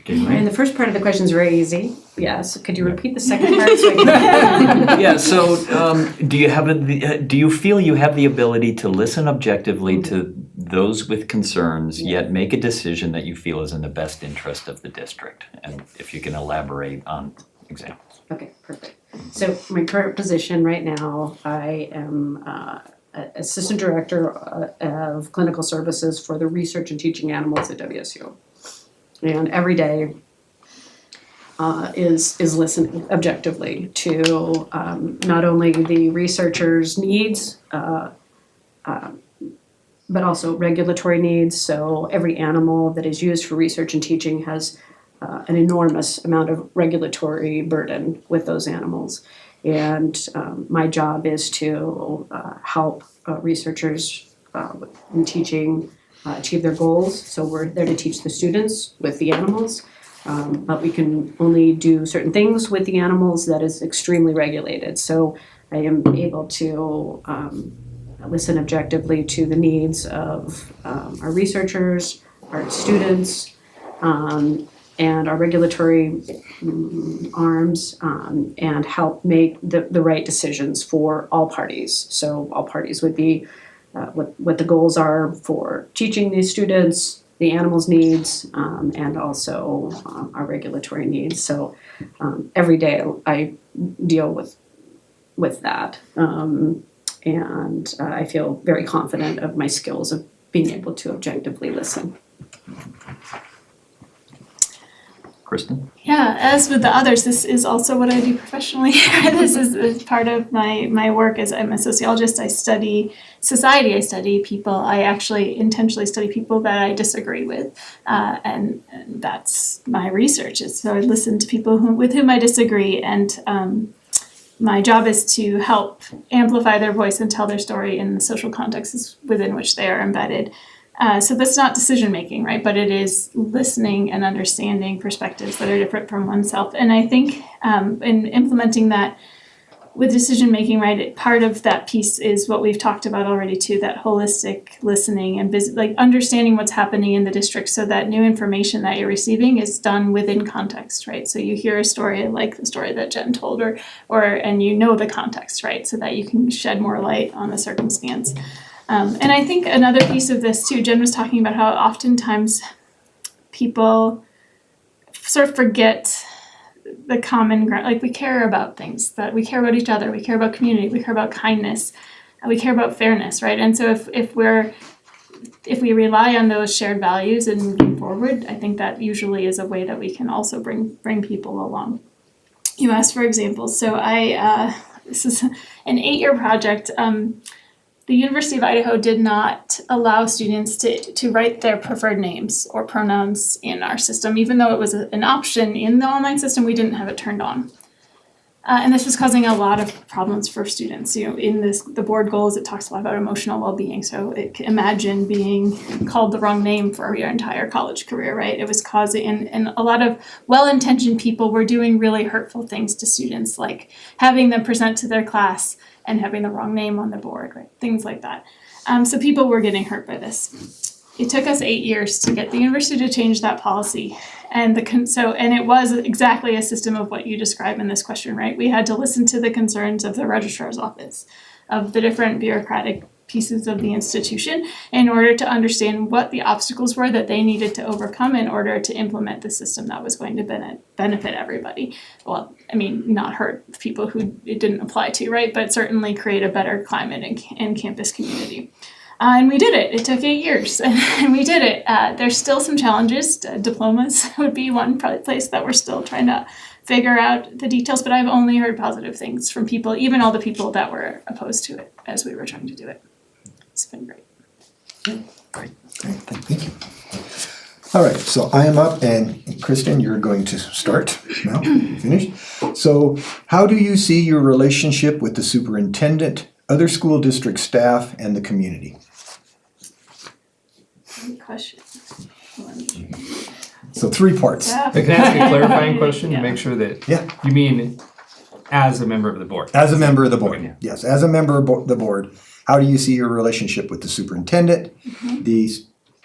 And the first part of the question is very easy. Yes. Could you repeat the second part? So I can... Yeah, so do you feel you have the ability to listen objectively to those with concerns, yet make a decision that you feel is in the best interest of the district? And if you can elaborate on examples. Okay, perfect. So my current position right now, I am Assistant Director of Clinical Services for the Research and Teaching Animals at WSU. And every day is listening objectively to not only the researchers' needs, but also regulatory needs. So every animal that is used for research and teaching has an enormous amount of regulatory burden with those animals. And my job is to help researchers in teaching achieve their goals. So we're there to teach the students with the animals, but we can only do certain things with the animals that is extremely regulated. So I am able to listen objectively to the needs of our researchers, our students, and our regulatory arms, and help make the right decisions for all parties. So all parties would be what the goals are for teaching these students, the animals' needs, and also our regulatory needs. So every day I deal with that. And I feel very confident of my skills of being able to objectively listen. Kristen? Yeah, as with the others, this is also what I do professionally. This is part of my work. As I'm a sociologist, I study society, I study people. I actually intentionally study people that I disagree with, and that's my research. So I listen to people with whom I disagree, and my job is to help amplify their voice and tell their story in the social contexts within which they are embedded. So that's not decision making, right? But it is listening and understanding perspectives that are different from oneself. And I think in implementing that with decision making, right, part of that piece is what we've talked about already too, that holistic listening and like understanding what's happening in the district so that new information that you're receiving is done within context, right? So you hear a story like the story that Jen told and you know the context, right? So that you can shed more light on the circumstance. And I think another piece of this too, Jen was talking about how oftentimes people sort of forget the common ground. Like we care about things, that we care about each other, we care about community, we care about kindness, we care about fairness, right? And so if we rely on those shared values and moving forward, I think that usually is a way that we can also bring people along. You asked for examples, so this is an 8-year project. The University of Idaho did not allow students to write their preferred names or pronouns in our system. Even though it was an option in the online system, we didn't have it turned on. And this was causing a lot of problems for students. You know, in the board goals, it talks a lot about emotional well-being. So imagine being called the wrong name for your entire college career, right? It was causing, and a lot of well-intentioned people were doing really hurtful things to students, like having them present to their class and having the wrong name on the board, right? Things like that. So people were getting hurt by this. It took us 8 years to get the university to change that policy. And it was exactly a system of what you describe in this question, right? We had to listen to the concerns of the registrar's office, of the different bureaucratic pieces of the institution in order to understand what the obstacles were that they needed to overcome in order to implement the system that was going to benefit everybody. Well, I mean, not hurt people who it didn't apply to, right? But certainly create a better climate in campus community. And we did it. It took 8 years, and we did it. There's still some challenges. Diplomas would be one place that we're still trying to figure out the details, but I've only heard positive things from people, even all the people that were opposed to it as we were trying to do it. It's been great. Great, thank you. All right, so I am up, and Kristen, you're going to start now, finished. So how do you see your relationship with the superintendent, other school district staff, and the community? Good question. So 3 parts. Yeah. Can I ask a clarifying question to Yeah. make sure that Yeah. you mean as a member of the board? As a member of the board, Okay. yes, as a member of the board, how do you see your relationship with the superintendent, the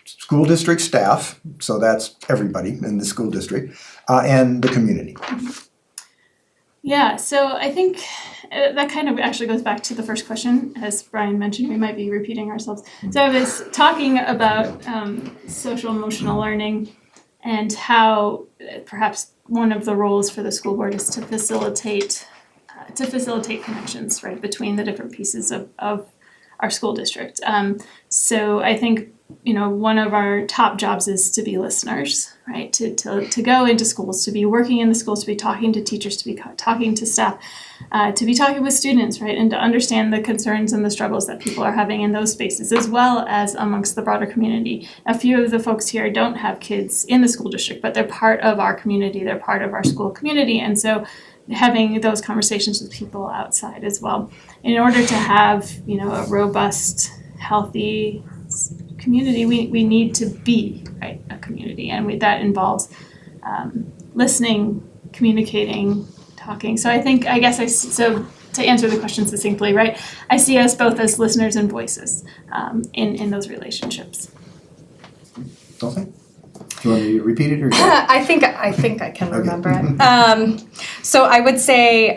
school district staff, so that's everybody in the school district, and the community? Yeah, so I think that kind of actually goes back to the first question. As Brian mentioned, we might be repeating ourselves. So I was talking about social emotional learning and how perhaps one of the roles for the school board is to facilitate connections, right, between the different pieces of our school district. So I think, you know, one of our top jobs is to be listeners, right? To go into schools, to be working in the schools, to be talking to teachers, to be talking to staff, to be talking with students, right? And to understand the concerns and the struggles that people are having in those spaces, as well as amongst the broader community. A few of the folks here don't have kids in the school district, but they're part of our community, they're part of our school community. And so having those conversations with people outside as well, in order to have, you know, a robust, healthy community, we need to be, right, a community, and that involves listening, communicating, talking. So I guess so to answer the question succinctly, right? I see us both as listeners and voices in those relationships. Dulce? Do you want me to repeat it or? I think I can remember it. So I would say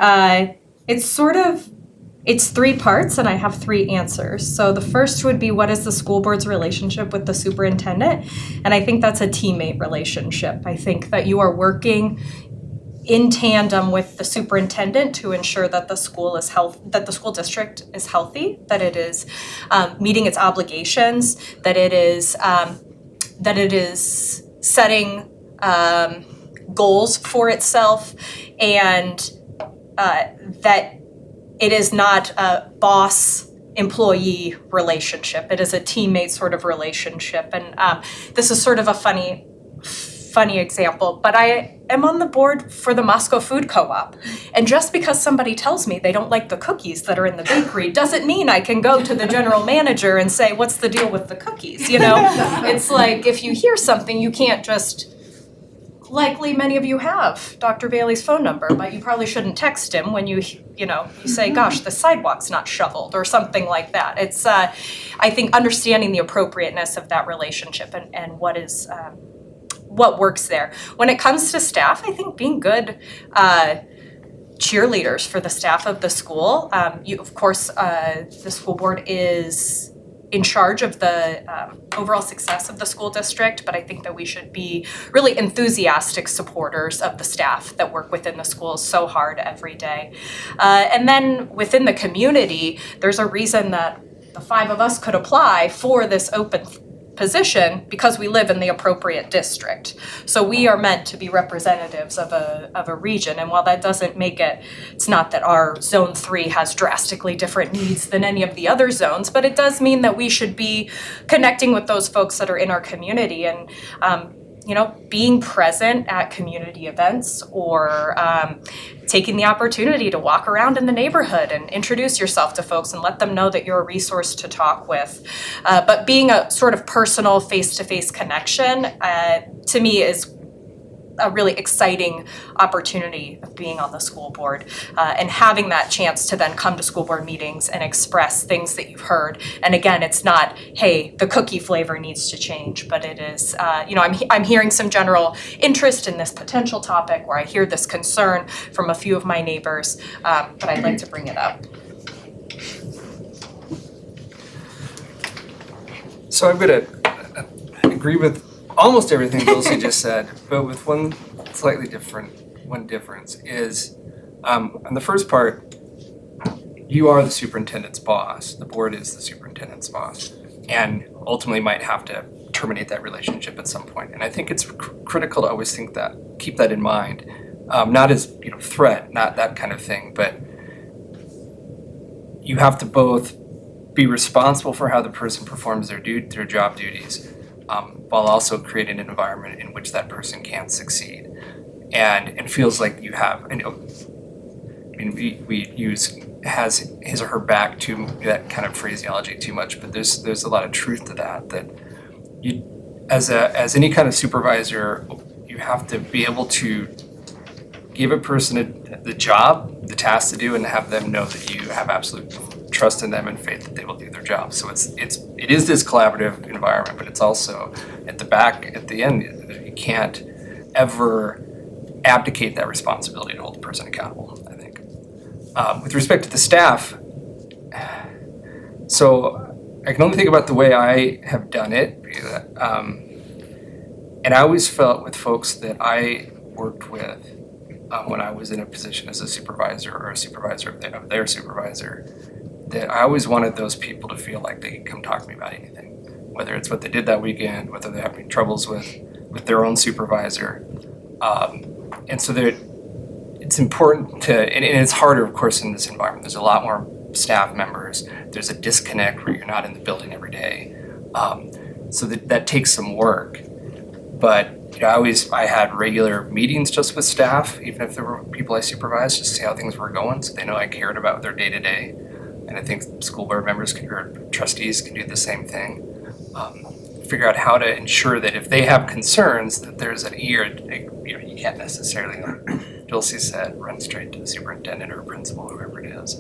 it's 3 parts and I have 3 answers. So the first would be, what is the school board's relationship with the superintendent? And I think that's a teammate relationship. I think that you are working in tandem with the superintendent to ensure that the school district is healthy, that it is meeting its obligations, that it is setting goals for itself, and that it is not a boss-employee relationship. It is a teammate sort of relationship. And this is sort of a funny example, but I am on the board for the Moscow Food Co-op. And just because somebody tells me they don't like the cookies that are in the bakery doesn't mean I can go to the general manager and say, what's the deal with the cookies, you know? It's like, if you hear something, you can't just, likely many of you have Dr. Bailey's phone number, but you probably shouldn't text him when you say, gosh, the sidewalk's not shoveled or something like that. It's, I think, understanding the appropriateness of that relationship and what works there. When it comes to staff, I think being good cheerleaders for the staff of the school. Of course, the school board is in charge of the overall success of the school district, but I think that we should be really enthusiastic supporters of the staff that work within the schools so hard every day. And then within the community, there's a reason that the 5 of us could apply for this open position, because we live in the appropriate district. So we are meant to be representatives of a region, and while that doesn't make it's not that our zone 3 has drastically different needs than any of the other zones, but it does mean that we should be connecting with those folks that are in our community and being present at community events or taking the opportunity to walk around in the neighborhood and introduce yourself to folks and let them know that you're a resource to talk with. But being a sort of personal face-to-face connection, to me, is a really exciting opportunity of being on the school board and having that chance to then come to school board meetings and express things that you've heard. And again, it's not, hey, the cookie flavor needs to change, but it is, I'm hearing some general interest in this potential topic where I hear this concern from a few of my neighbors, but I'd like to bring it up. So I'm gonna agree with almost everything Dulce just said, but with one difference is, on the first part, you are the superintendent's boss, the board is the superintendent's boss, and ultimately might have to terminate that relationship at some point. And I think it's critical to always keep that in mind, not as, threat, not that kind of thing, but you have to both be responsible for how the person performs their job duties, while also creating an environment in which that person can succeed. And it feels like you have, we use has his or her back to that kind of phraseology too much, but there's a lot of truth to that you, as any kind of supervisor, you have to be able to give a person the task to do, and have them know that you have absolute trust in them and faith that they will do their job. So it is this collaborative environment, but it's also at the end, you can't ever abdicate that responsibility to hold the person accountable, I think. With respect to the staff, so I can only think about the way I have done it, and I always felt with folks that I worked with when I was in a position as a supervisor or a supervisor of their supervisor, that I always wanted those people to feel like they could come talk to me about anything, whether it's what they did that weekend, whether they're having troubles with their own supervisor. And so it's important to, and it's harder, of course, in this environment. There's a lot more staff members. There's a disconnect where you're not in the building every day. So that takes some work. But I had regular meetings just with staff, even if there were people I supervised, just to see how things were going, so they know I cared about their day-to-day. And I think school board members or trustees can do the same thing. figure out how to ensure that if they have concerns, that there's an ear, you can't necessarily, like Dulcie said, run straight to the superintendent or principal, whoever it is.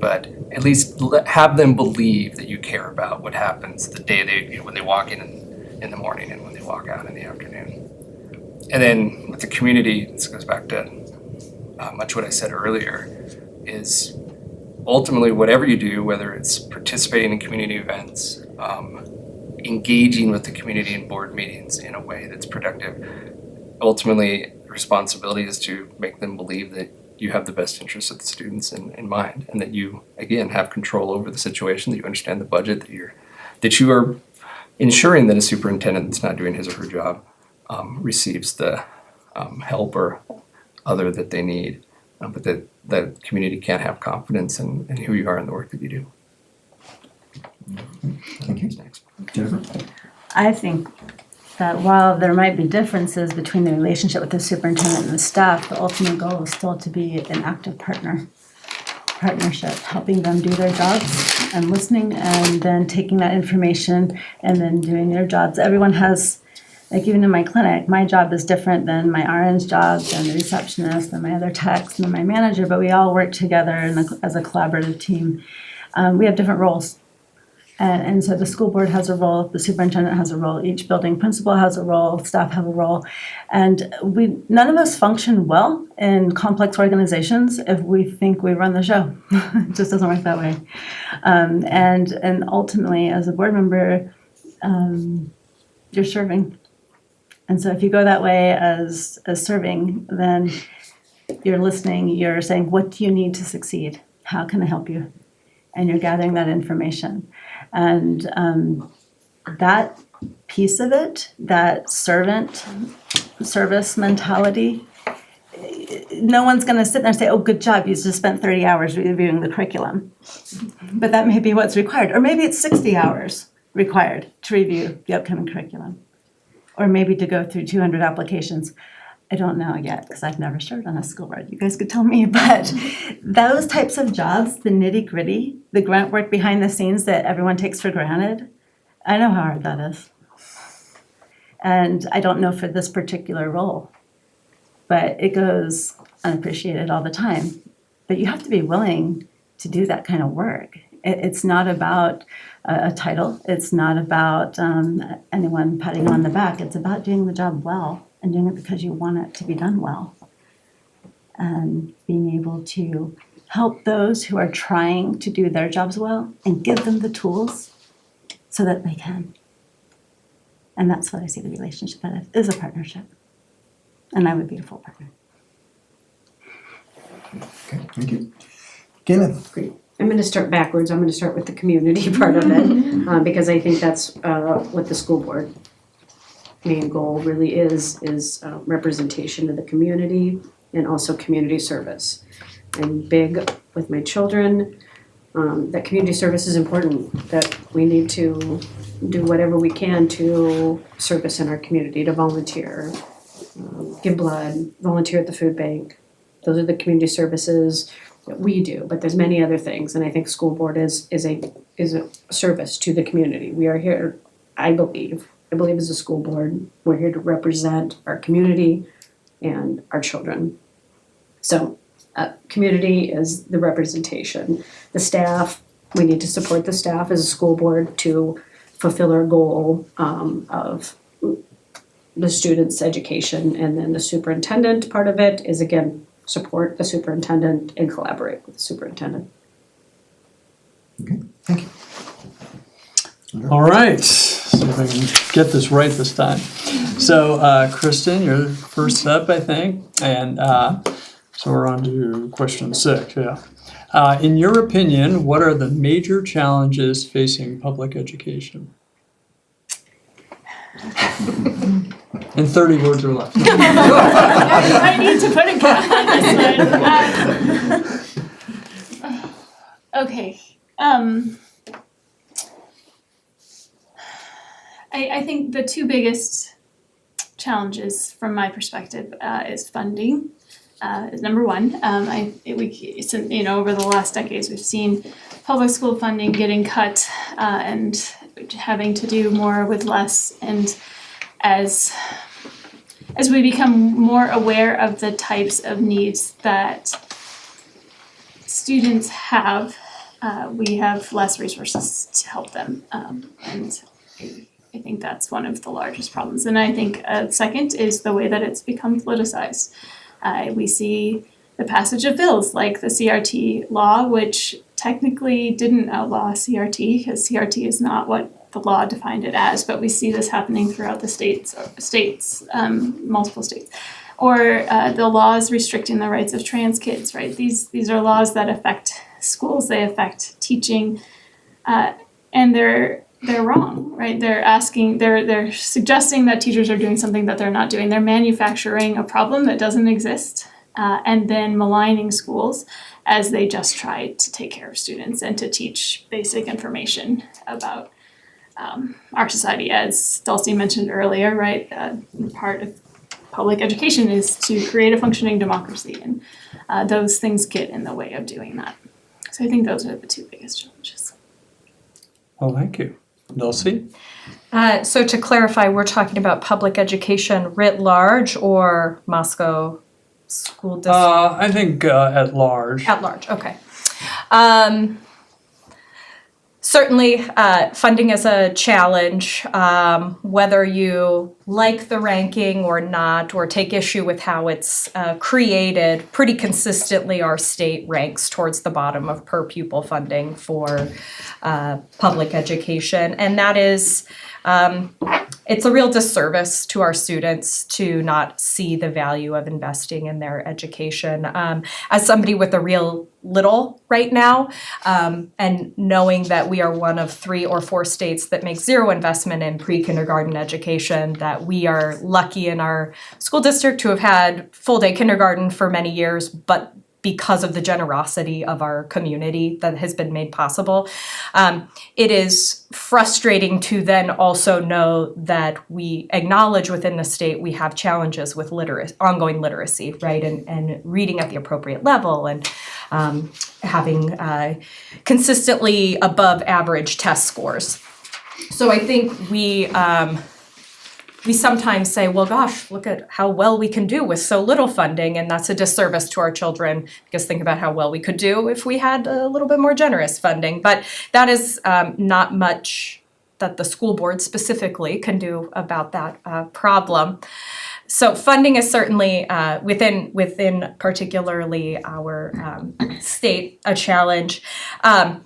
But at least have them believe that you care about what happens the day when they walk in the morning and when they walk out in the afternoon. And then with the community, this goes back to much what I said earlier, is ultimately whatever you do, whether it's participating in community events, engaging with the community in board meetings in a way that's productive, ultimately the responsibility is to make them believe that you have the best interests of the students in mind, and that you, again, have control over the situation, that you understand the budget, that you are ensuring that a superintendent that's not doing his or her job receives the help or other that they need, but that the community can't have confidence in who you are and the work that you do. Thank you. Next. Jennifer? I think that while there might be differences between the relationship with the superintendent and the staff, the ultimate goal is still to be an active partnership, helping them do their jobs and listening, and then taking that information and then doing their jobs. Everyone has, like even in my clinic, my job is different than my RN's job, than the receptionist, than my other techs, and my manager, but we all work together as a collaborative team. We have different roles. And so the school board has a role, the superintendent has a role, each building principal has a role, staff have a role. And none of us function well in complex organizations if we think we run the show. It just doesn't work that way. And ultimately, as a board member, you're serving. And so if you go that way as serving, then you're listening, you're saying, what do you need to succeed? How can I help you? And you're gathering that information. And that piece of it, that service mentality, no one's going to sit there and say, oh, good job, you just spent 30 hours reviewing the curriculum. But that may be what's required. Or maybe it's 60 hours required to review the upcoming curriculum. Or maybe to go through 200 applications. I don't know yet, because I've never served on a school board. You guys could tell me, but those types of jobs, the nitty-gritty, the grunt work behind the scenes that everyone takes for granted, I know how hard that is. And I don't know for this particular role, but it goes unappreciated all the time. But you have to be willing to do that kind of work. It's not about a title. It's not about anyone patting you on the back. It's about doing the job well, and doing it because you want it to be done well. And being able to help those who are trying to do their jobs well and give them the tools so that they can. And that's what I see the relationship as, is a partnership. And I would be a full partner. Okay, thank you. Galen? Great. I'm going to start backwards. I'm going to start with the community part of it, because I think that's what the school board main goal really is representation of the community and also community service. I'm big with my children that community service is important, that we need to do whatever we can to service in our community, to volunteer, give blood, volunteer at the food bank. Those are the community services that we do, but there's many other things, and I think school board is a service to the community. We are here, I believe as a school board, we're here to represent our community and our children. So community is the representation. The staff, we need to support the staff as a school board to fulfill our goal of the students' education. And then the superintendent part of it is, again, support the superintendent and collaborate with the superintendent. Okay, thank you. All right, see if I can get this right this time. So, Kristen, you're first up, I think, and so we're on to question 6, yeah. In your opinion, what are the major challenges facing public education? In 30 words or less. I need to put a cap on this one. Okay. I think the two biggest challenges from my perspective is funding. Is number one. Over the last decades, we've seen public school funding getting cut, and having to do more with less, and as we become more aware of the types of needs that students have, we have less resources to help them, and I think that's one of the largest problems. And I think second is the way that it's become politicized. We see the passage of bills like the CRT law, which technically didn't outlaw CRT because CRT is not what the law defined it as, but we see this happening throughout the states, multiple states. Or the laws restricting the rights of trans kids, right? These are laws that affect schools, they affect teaching, and they're wrong, right? They're suggesting that teachers are doing something that they're not doing. They're manufacturing a problem that doesn't exist, and then maligning schools as they just try to take care of students and to teach basic information about our society. As Dulcie mentioned earlier, right? Part of public education is to create a functioning democracy, and those things get in the way of doing that. So I think those are the two biggest challenges. Well, thank you. Dulcie? So to clarify, we're talking about public education writ large or Moscow School District? I think at large. At large, okay. Certainly, funding is a challenge, whether you like the ranking or not, or take issue with how it's created. Pretty consistently, our state ranks towards the bottom of per pupil funding for public education, and that is, it's a real disservice to our students to not see the value of investing in their education. As somebody with a real little right now, and knowing that we are one of 3 or 4 states that make zero investment in pre-kindergarten education, that we are lucky in our school district to have had full-day kindergarten for many years, but because of the generosity of our community that has been made possible. It is frustrating to then also know that we acknowledge within the state we have challenges with ongoing literacy, right? And reading at the appropriate level, and having consistently above average test scores. So I think we sometimes say, well, gosh, look at how well we can do with so little funding, and that's a disservice to our children, because think about how well we could do if we had a little bit more generous funding. But that is not much that the school board specifically can do about that problem. So funding is certainly within particularly our state a challenge.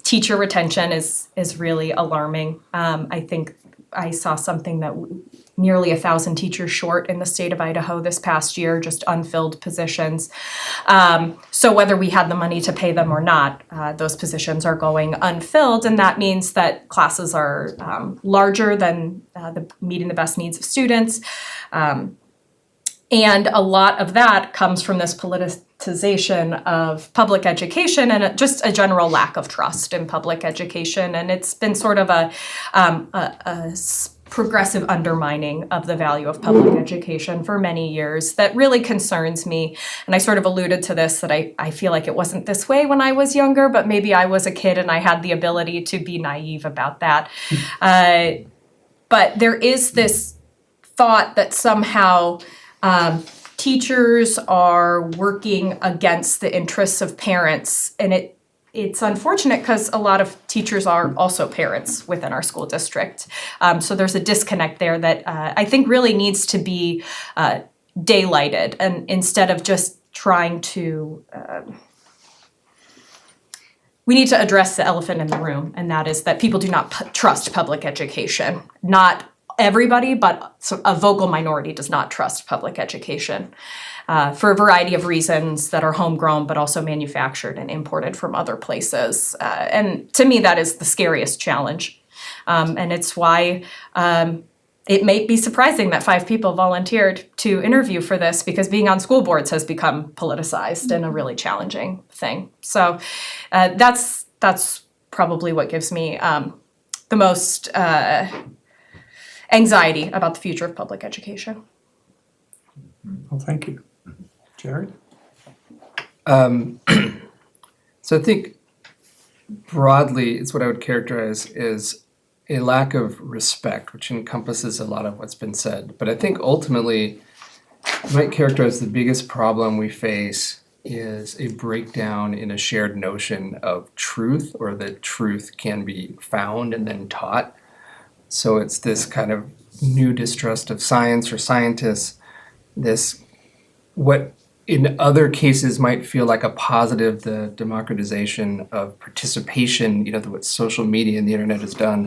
Teacher retention is really alarming. I think I saw something that nearly 1,000 teachers short in the state of Idaho this past year, just unfilled positions. So whether we had the money to pay them or not, those positions are going unfilled, and that means that classes are larger than meeting the best needs of students. And a lot of that comes from this politicization of public education and just a general lack of trust in public education. And it's been sort of a progressive undermining of the value of public education for many years that really concerns me. And I sort of alluded to this, that I feel like it wasn't this way when I was younger, but maybe I was a kid and I had the ability to be naive about that. But there is this thought that somehow teachers are working against the interests of parents, and it's unfortunate because a lot of teachers are also parents within our school district. So there's a disconnect there that I think really needs to be daylighted, and instead of just trying to we need to address the elephant in the room, and that is that people do not trust public education. Not everybody, but a vocal minority does not trust public education for a variety of reasons that are homegrown, but also manufactured and imported from other places. And to me, that is the scariest challenge. And it's why it may be surprising that 5 people volunteered to interview for this, because being on school boards has become politicized and a really challenging thing. So that's probably what gives me the most anxiety about the future of public education. Well, thank you. Jared? So I think broadly, it's what I would characterize is a lack of respect, which encompasses a lot of what's been said. But I think ultimately, I might characterize the biggest problem we face is a breakdown in a shared notion of truth, or that truth can be found and then taught. So it's this kind of new distrust of science or scientists, this what in other cases might feel like a positive, the democratization of participation, what social media and the internet has done,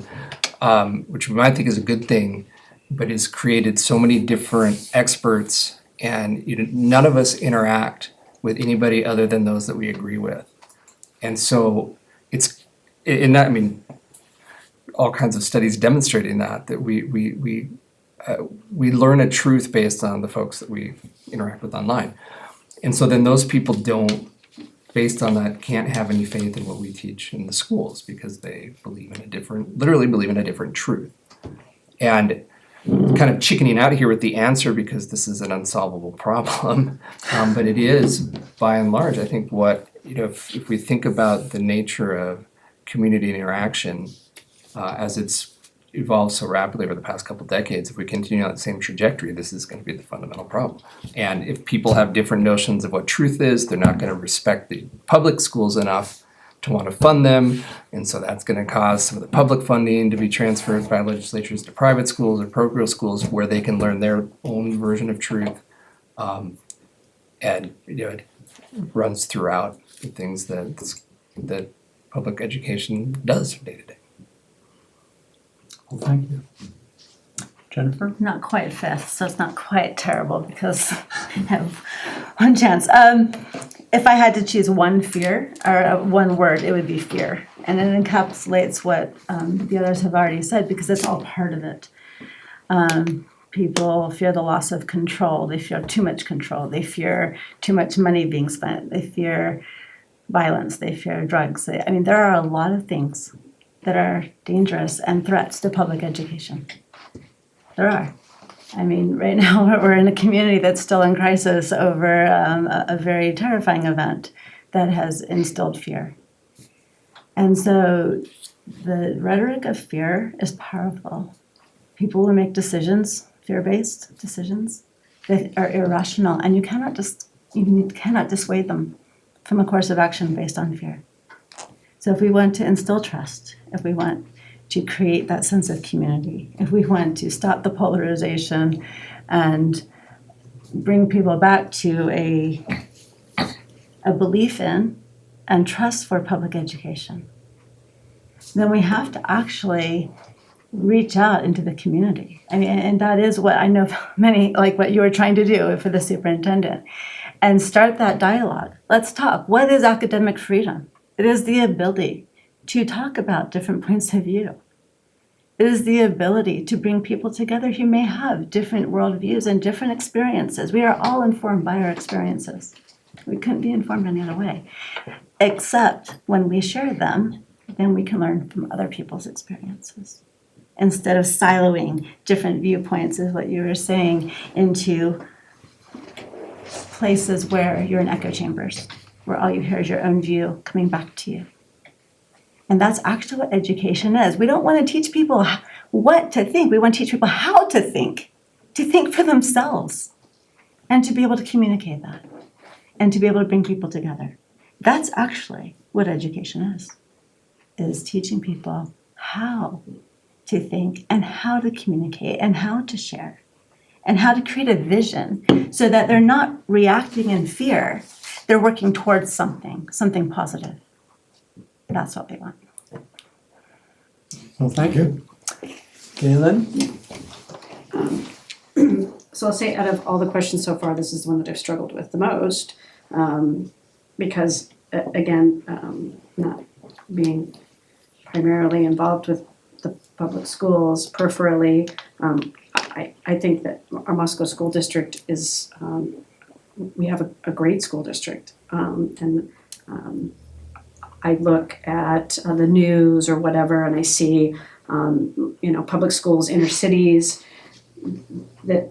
which we might think is a good thing, but has created so many different experts, and none of us interact with anybody other than those that we agree with. And so it's in that, all kinds of studies demonstrating that we learn a truth based on the folks that we interact with online. And so then those people based on that, can't have any faith in what we teach in the schools, because they literally believe in a different truth. And kind of chickening out here with the answer, because this is an unsolvable problem, but it is, by and large, I think if we think about the nature of community interaction as it's evolved so rapidly over the past couple of decades, if we continue on that same trajectory, this is going to be the fundamental problem. And if people have different notions of what truth is, they're not going to respect the public schools enough to want to fund them, and so that's going to cause some of the public funding to be transferred by legislatures to private schools or parochial schools, where they can learn their own version of truth. And it runs throughout the things that public education does day to day. Well, thank you. Jennifer? Not quite fifth, so it's not quite terrible because I have one chance. If I had to choose one fear, or one word, it would be fear. And it encapsulates what the others have already said, because it's all part of it. People fear the loss of control. They fear too much control. They fear too much money being spent. They fear violence. They fear drugs. There are a lot of things that are dangerous and threats to public education. There are. Right now we're in a community that's still in crisis over a very terrifying event that has instilled fear. And so the rhetoric of fear is powerful. People will make decisions, fear-based decisions, that are irrational, and you cannot dissuade them from a course of action based on fear. So if we want to instill trust, if we want to create that sense of community, if we want to stop the polarization and bring people back to a belief in and trust for public education, then we have to actually reach out into the community. And that is what I know many, like what you were trying to do for the superintendent, and start that dialogue. Let's talk. What is academic freedom? It is the ability to talk about different points of view. It is the ability to bring people together who may have different worldviews and different experiences. We are all informed by our experiences. We couldn't be informed any other way. Except when we share them, then we can learn from other people's experiences. Instead of siloing different viewpoints, is what you were saying, into places where you're in echo chambers, where all you hear is your own view coming back to you. And that's actually what education is. We don't want to teach people what to think. We want to teach people how to think for themselves, and to be able to communicate that, and to be able to bring people together. That's actually what education is teaching people how to think, and how to communicate, and how to share, and how to create a vision so that they're not reacting in fear. They're working towards something positive. That's what we want. Well, thank you. Galen? So I'll say, out of all the questions so far, this is the one that I've struggled with the most, because, again, not being primarily involved with the public schools peripherally, I think that our Moscow School District is, we have a great school district, and I look at the news or whatever, and I see, public schools, inner cities, that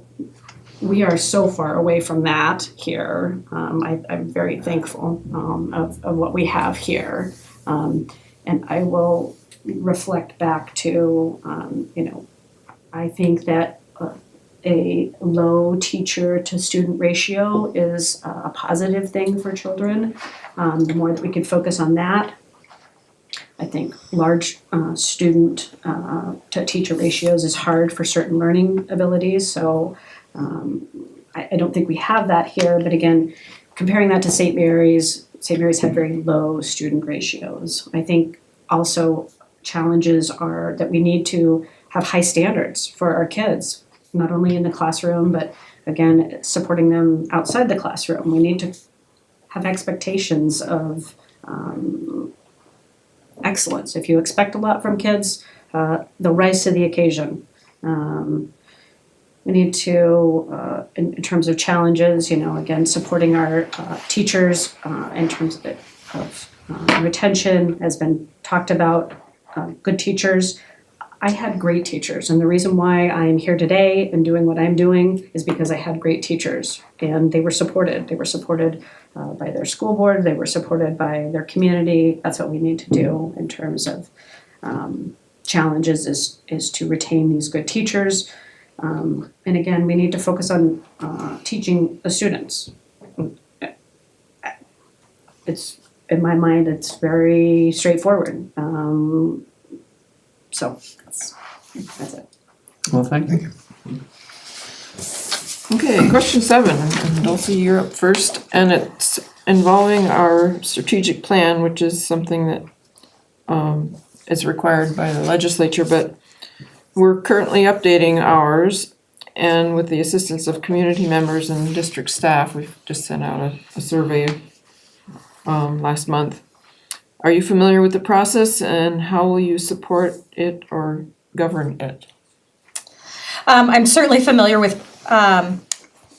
we are so far away from that here. I'm very thankful of what we have here. And I will reflect back to, I think that a low teacher to student ratio is a positive thing for children. The more that we could focus on that, I think large student to teacher ratios is hard for certain learning abilities. So I don't think we have that here. But again, comparing that to St. Mary's had very low student ratios. I think also challenges are that we need to have high standards for our kids, not only in the classroom, but again, supporting them outside the classroom. We need to have expectations of excellence. If you expect a lot from kids, they'll rise to the occasion. We need to, in terms of challenges, again, supporting our teachers in terms of retention has been talked about. Good teachers. I had great teachers, and the reason why I am here today and doing what I'm doing is because I had great teachers, and they were supported. They were supported by their school board. They were supported by their community. That's what we need to do in terms of challenges is to retain these good teachers. And again, we need to focus on teaching the students. It's, in my mind, it's very straightforward. So that's it. Well, thank you. Okay, question 7, and Dulcie, you're up first, and it's involving our strategic plan, which is something that is required by the legislature, but we're currently updating ours, and with the assistance of community members and district staff, we've just sent out a survey last month. Are you familiar with the process, and how will you support it or govern it? I'm certainly familiar with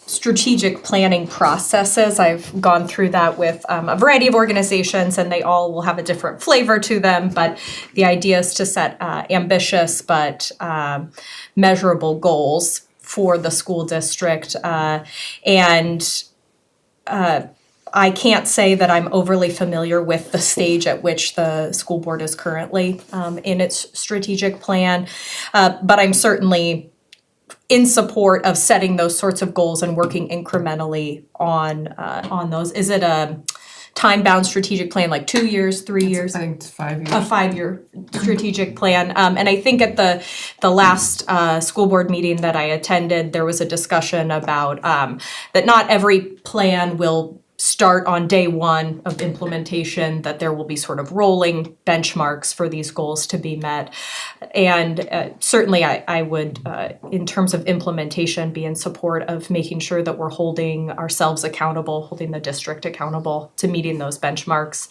strategic planning processes. I've gone through that with a variety of organizations, and they all will have a different flavor to them, but the idea is to set ambitious but measurable goals for the school district. I can't say that I'm overly familiar with the stage at which the school board is currently in its strategic plan, but I'm certainly in support of setting those sorts of goals and working incrementally on those. Is it a time-bound strategic plan, like 2 years, 3 years? I think it's 5 years. A 5-year strategic plan. And I think at the last school board meeting that I attended, there was a discussion about that not every plan will start on day one of implementation, that there will be sort of rolling benchmarks for these goals to be met. And certainly I would, in terms of implementation, be in support of making sure that we're holding ourselves accountable, holding the district accountable to meeting those benchmarks.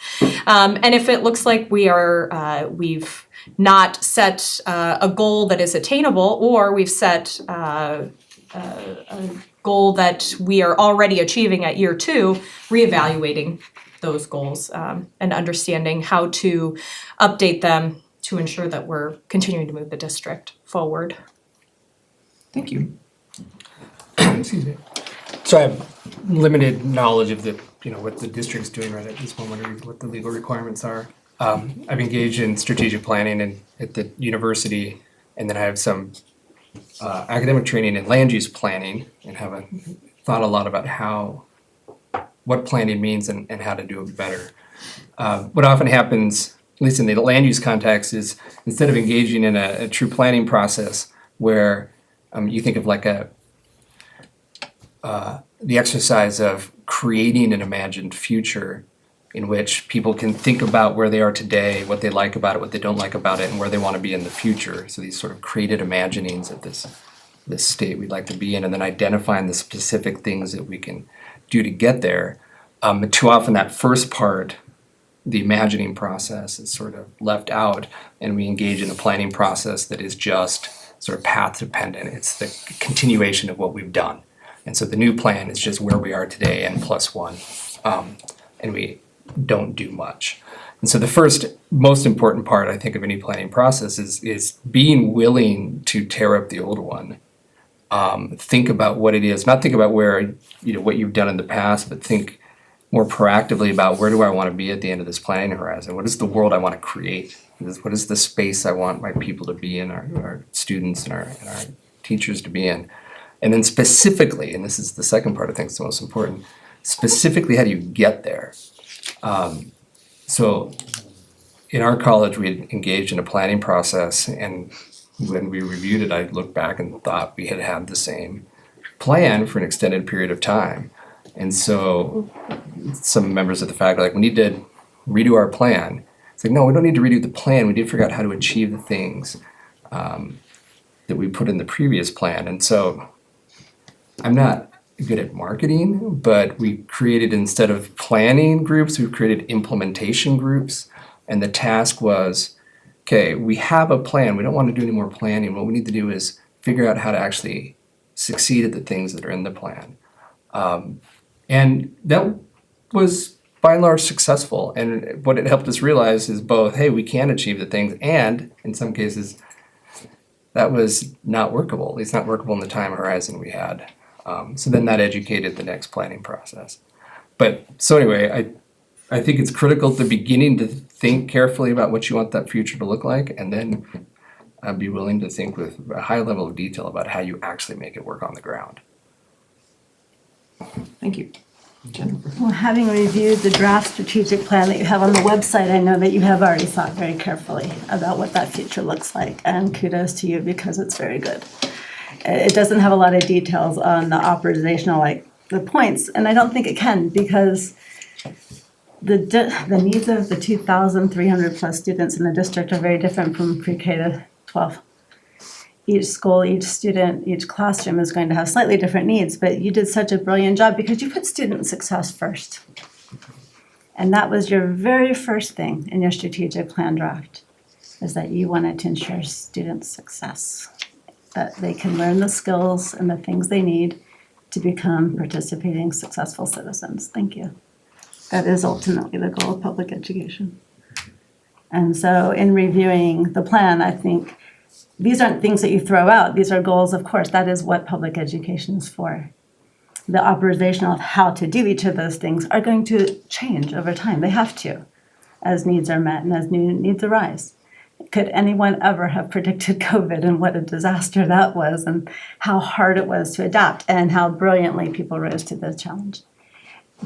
And if it looks like we've not set a goal that is attainable, or we've set a goal that we are already achieving at year 2, reevaluating those goals and understanding how to update them to ensure that we're continuing to move the district forward. Thank you. Excuse me. So I have limited knowledge of what the district's doing right at this moment, or what the legal requirements are. I've engaged in strategic planning at the university, and then I have some academic training in land use planning, and have thought a lot about what planning means and how to do it better. What often happens, at least in the land use context, is instead of engaging in a true planning process where you think of like the exercise of creating an imagined future in which people can think about where they are today, what they like about it, what they don't like about it, and where they want to be in the future. So these sort of created imaginings of this state we'd like to be in, and then identifying the specific things that we can do to get there. But too often that first part, the imagining process, is sort of left out, and we engage in a planning process that is just sort of path dependent. It's the continuation of what we've done. And so the new plan is just where we are today and +1. And we don't do much. And so the first most important part, I think, of any planning process is being willing to tear up the old one. Think about what it is, not think about where, what you've done in the past, but think more proactively about where do I want to be at the end of this planning horizon? What is the world I want to create? What is the space I want my people to be in, our students and our teachers to be in? And then specifically, and this is the second part I think is the most important, specifically how do you get there? So in our college, we had engaged in a planning process, and when we reviewed it, I looked back and thought we had had the same plan for an extended period of time. And so some members of the faculty were like, we need to redo our plan. It's like, no, we don't need to redo the plan. We need to figure out how to achieve the things that we put in the previous plan. And so I'm not good at marketing, but we created, instead of planning groups, we created implementation groups. And the task was, okay, we have a plan. We don't want to do any more planning. What we need to do is figure out how to actually succeed at the things that are in the plan. And that was by and large successful. And what it helped us realize is both, hey, we can achieve the things, and in some cases, that was not workable. At least not workable in the time horizon we had. So then that educated the next planning process. But so anyway, I think it's critical at the beginning to think carefully about what you want that future to look like, and then be willing to think with a high level of detail about how you actually make it work on the ground. Thank you. Jennifer? Well, having reviewed the draft strategic plan that you have on the website, I know that you have already thought very carefully about what that future looks like, and kudos to you because it's very good. It doesn't have a lot of details on the operational, like the points, and I don't think it can, because the needs of the 2,300 plus students in the district are very different from pre-K to 12. Each school, each student, each classroom is going to have slightly different needs, but you did such a brilliant job because you put student success first. And that was your very first thing in your strategic plan draft, is that you wanted to ensure student success, that they can learn the skills and the things they need to become participating, successful citizens. Thank you. That is ultimately the goal of public education. And so in reviewing the plan, I think these aren't things that you throw out. These are goals, of course. That is what public education is for. The operational of how to do each of those things are going to change over time. They have to, as needs are met and as new needs arise. Could anyone ever have predicted COVID and what a disaster that was, and how hard it was to adapt, and how brilliantly people rose to the challenge?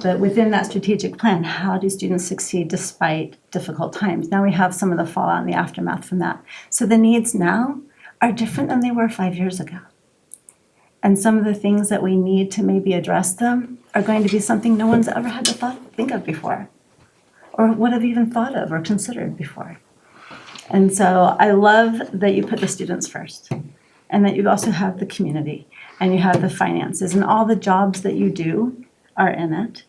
But within that strategic plan, how do students succeed despite difficult times? Now we have some of the fallout and the aftermath from that. So the needs now are different than they were 5 years ago. And some of the things that we need to maybe address them are going to be something no one's ever had to think of before, or would have even thought of or considered before. And so I love that you put the students first, and that you also have the community, and you have the finances, and all the jobs that you do are in it,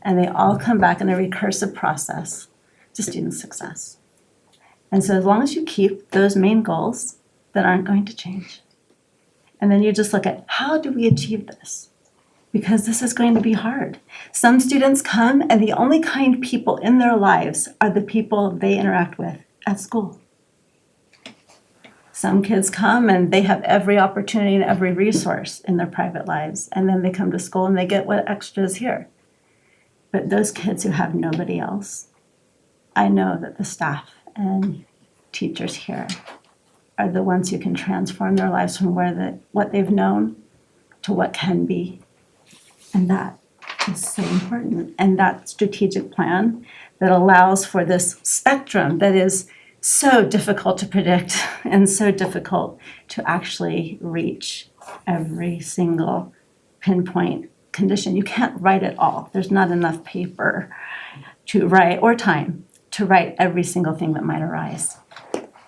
and they all come back in a recursive process to student success. And so as long as you keep those main goals that aren't going to change, and then you just look at how do we achieve this? Because this is going to be hard. Some students come, and the only kind people in their lives are the people they interact with at school. Some kids come and they have every opportunity and every resource in their private lives, and then they come to school and they get what extra is here. But those kids who have nobody else, I know that the staff and teachers here are the ones who can transform their lives from what they've known to what can be. And that is so important. And that strategic plan that allows for this spectrum that is so difficult to predict and so difficult to actually reach every single pinpoint condition. You can't write it all. There's not enough paper to write, or time to write every single thing that might arise.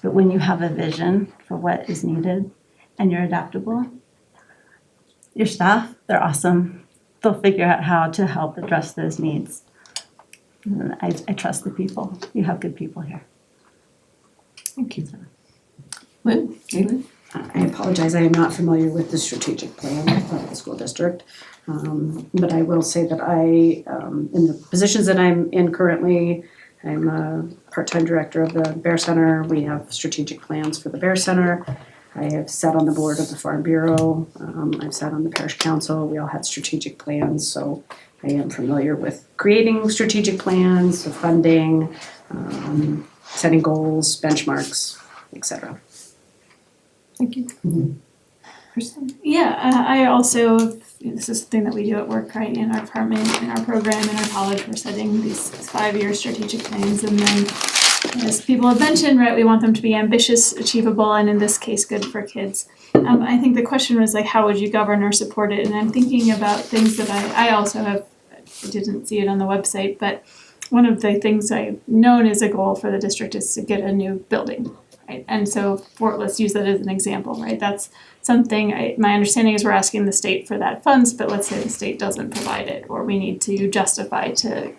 But when you have a vision for what is needed and you're adaptable, your staff, they're awesome. They'll figure out how to help address those needs. And I trust the people. You have good people here. Thank you. Lynn? Aileen? I apologize, I am not familiar with the strategic plan of the school district. But I will say that in the positions that I'm in currently, I'm a part-time director of the Bear Center. We have strategic plans for the Bear Center. I have sat on the board of the Farm Bureau. I've sat on the Parish Council. We all had strategic plans, so I am familiar with creating strategic plans, the funding, setting goals, benchmarks, et cetera. Thank you. Kristen? Yeah, I also, this is something that we do at work, right, in our department, in our program, in our college, we're setting these 5-year strategic plans, and then, as people have mentioned, right, we want them to be ambitious, achievable, and in this case, good for kids. I think the question was like, how would you govern or support it? And I'm thinking about things that I also have, I didn't see it on the website, but one of the things I've known as a goal for the district is to get a new building, right? And so let's use that as an example, right? That's something, my understanding is we're asking the state for that funds, but let's say the state doesn't provide it, or we need to justify to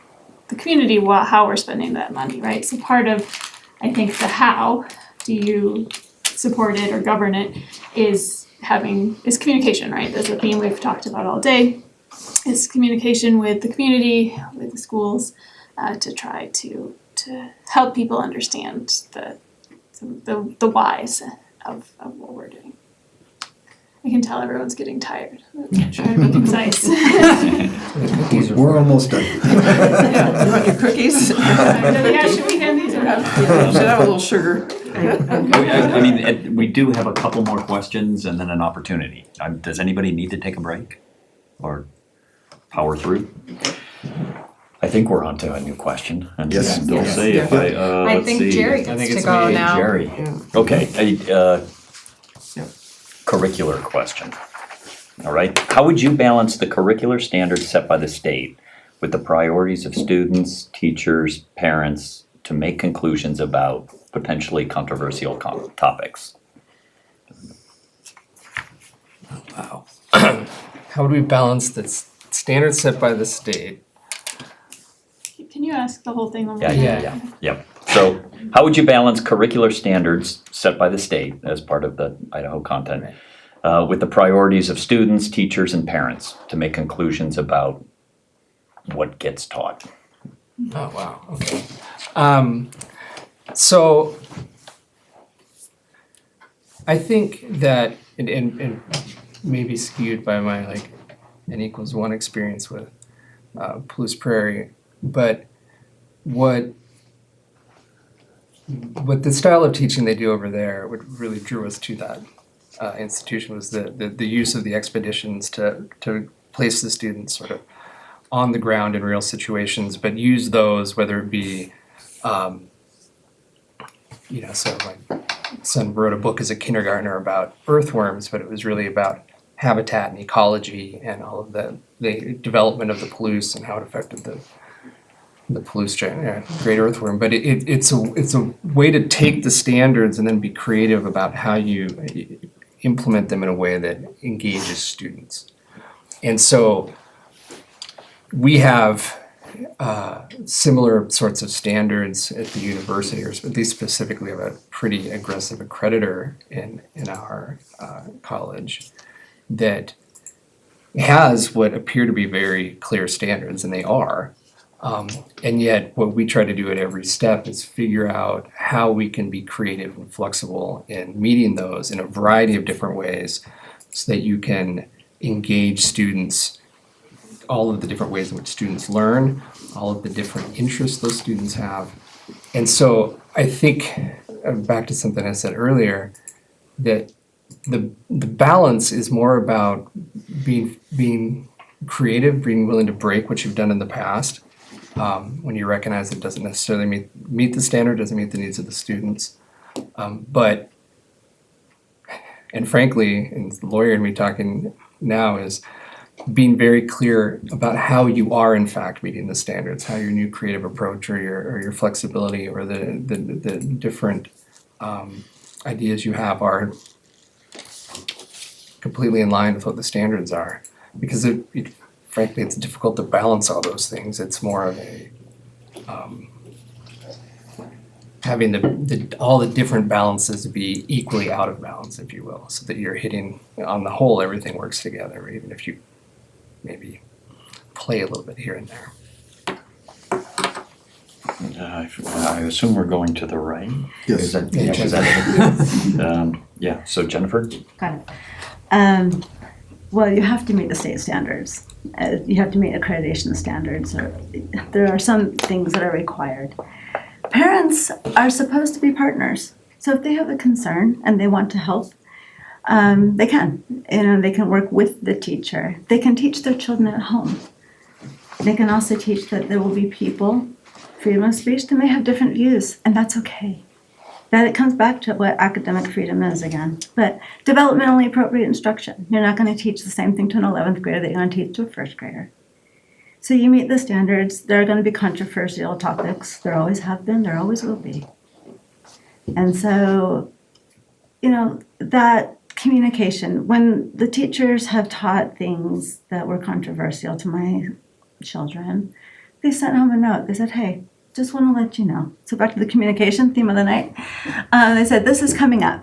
the community how we're spending that money, right? So part of, I think, the how do you support it or govern it is communication, right? That's a theme we've talked about all day, is communication with the community, with the schools, to try to help people understand the whys of what we're doing. I can tell everyone's getting tired. I'm trying to be concise. We're almost done. You want your cookies? Yeah, should we hand these around? Should have a little sugar. I mean, we do have a couple more questions and then an opportunity. Does anybody need to take a break or power through? I think we're on to a new question. And Yes. They'll say if I let's think see. Jerry I think gets to it's go me, now. Jerry. Yeah. Okay, Yeah. curricular question. All right, how would you balance the curricular standards set by the state with the priorities of students, teachers, parents to make conclusions about potentially controversial topics? Wow. How would we balance the standards set by the state? Can you ask the whole thing one more Yeah, time? Yep. So how would you balance curricular standards set by the state as part of the Idaho content with the priorities of students, teachers, and parents to make conclusions about what gets taught? Oh, wow, okay. So I think that, and maybe skewed by my like N=1 experience with Palouse Prairie, but what the style of teaching they do over there, what really drew us to that institution was the use of the expeditions to place the students sort of on the ground in real situations, but use those, whether it be, so my son wrote a book as a kindergartner about earthworms, but it was really about habitat and ecology and all of the development of the Palouse and how it affected the Palouse great earthworm. But it's a way to take the standards and then be creative about how you implement them in a way that engages students. And so we have similar sorts of standards at the university, or at least specifically have a pretty aggressive accreditor in our college that has what appear to be very clear standards, and they are. And yet what we try to do at every step is figure out how we can be creative and flexible in meeting those in a variety of different ways so that you can engage students, all of the different ways in which students learn, all of the different interests those students have. And so I think, back to something I said earlier, that the balance is more about being creative, being willing to break what you've done in the past, when you recognize it doesn't necessarily meet the standard, doesn't meet the needs of the students. But frankly, and the lawyer in me talking now is being very clear about how you are in fact meeting the standards, how your new creative approach or your flexibility or the different ideas you have are completely in line with what the standards are. Because frankly, it's difficult to balance all those things. It's more of a having all the different balances be equally out of balance, if you will, so that you're hitting, on the whole, everything works together, even if you maybe play a little bit here and there. I assume we're going to the right? Yes. Is that, yeah, so Jennifer? Got it. Well, you have to meet the state standards. You have to meet accreditation standards. There are some things that are required. parents are supposed to be partners. So if they have a concern and they want to help, they can. They can work with the teacher. They can teach their children at home. They can also teach that there will be people, freedom of speech, that may have different views, and that's okay. That it comes back to what academic freedom is again. But developmentally appropriate instruction. You're not going to teach the same thing to an 11th grader that you're going to teach to a first grader. So you meet the standards. There are going to be controversial topics. There always have been. There always will be. And so, that communication, when the teachers have taught things that were controversial to my children, they sent home a note. They said, hey, just want to let you know. So back to the communication theme of the night. They said, this is coming up.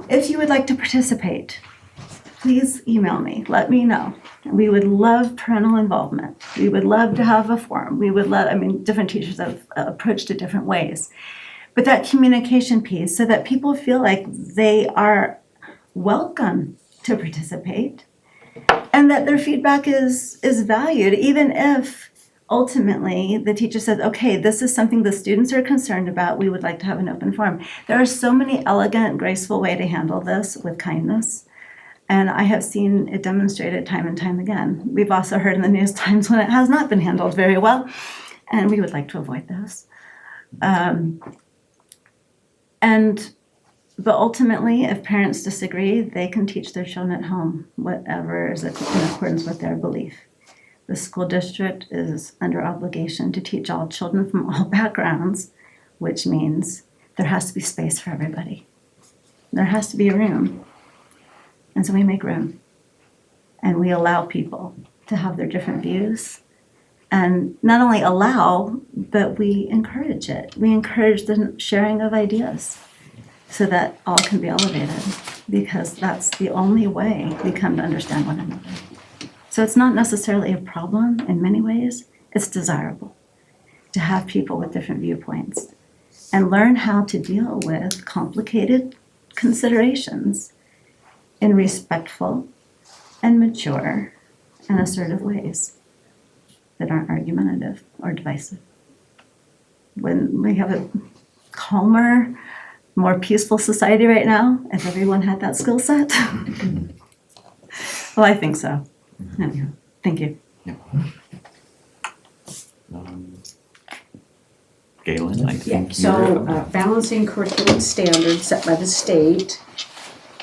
If you would like to participate, please email me. Let me know. We would love parental involvement. We would love to have a forum. We would love, different teachers have approached it different ways. But that communication piece, so that people feel like they are welcome to participate and that their feedback is valued, even if ultimately the teacher says, okay, this is something the students are concerned about, we would like to have an open forum. There are so many elegant, graceful ways to handle this with kindness, and I have seen it demonstrated time and time again. We've also heard in the news times when it has not been handled very well, and we would like to avoid those. But ultimately, if parents disagree, they can teach their children at home, whatever is in accordance with their belief. The school district is under obligation to teach all children from all backgrounds, which means there has to be space for everybody. There has to be a room. And so we make room. And we allow people to have their different views. And not only allow, but we encourage it. We encourage the sharing of ideas so that all can be elevated, because that's the only way we come to understand one another. So it's not necessarily a problem in many ways. It's desirable to have people with different viewpoints and learn how to deal with complicated considerations in respectful and mature and assertive ways that aren't argumentative or divisive. When we have a calmer, more peaceful society right now, if everyone had that skill set? Well, I think so. Anyhow, thank you. Galen, I think So balancing curriculum standards set by the state,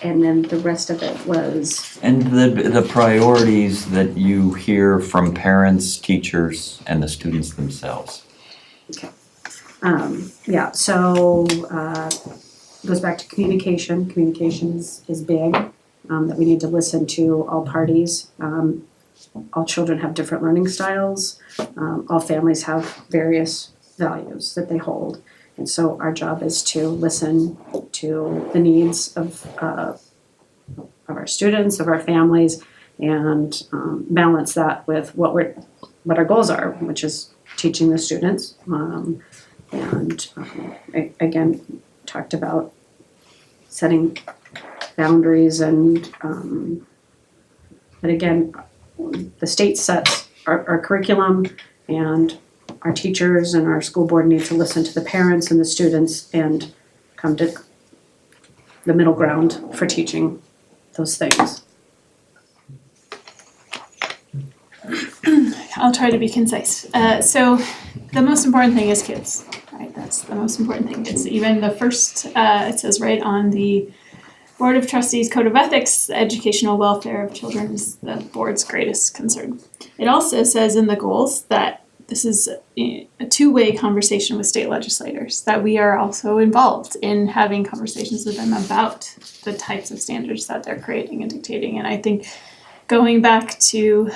and then the rest of it was, and the priorities that you hear from parents, teachers, and the students themselves. Goes back to communication. Communication is big, that we need to listen to all parties. All children have different learning styles. All families have various values that they hold. And so our job is to listen to the needs of our students, of our families, and balance that with what our goals are, which is teaching the students. Again, talked about setting boundaries and but again, the state sets our curriculum, and our teachers and our school board need to listen to the parents and the students and come to the middle ground for teaching those things. I'll try to be concise. So the most important thing is kids, right? That's the most important thing. It's even the first, it says right on the Board of Trustees Code of Ethics, the educational welfare of children is the board's greatest concern. It also says in the goals that this is a two-way conversation with state legislators, that we are also involved in having conversations with them about the types of standards that they're creating and dictating. And I think going back to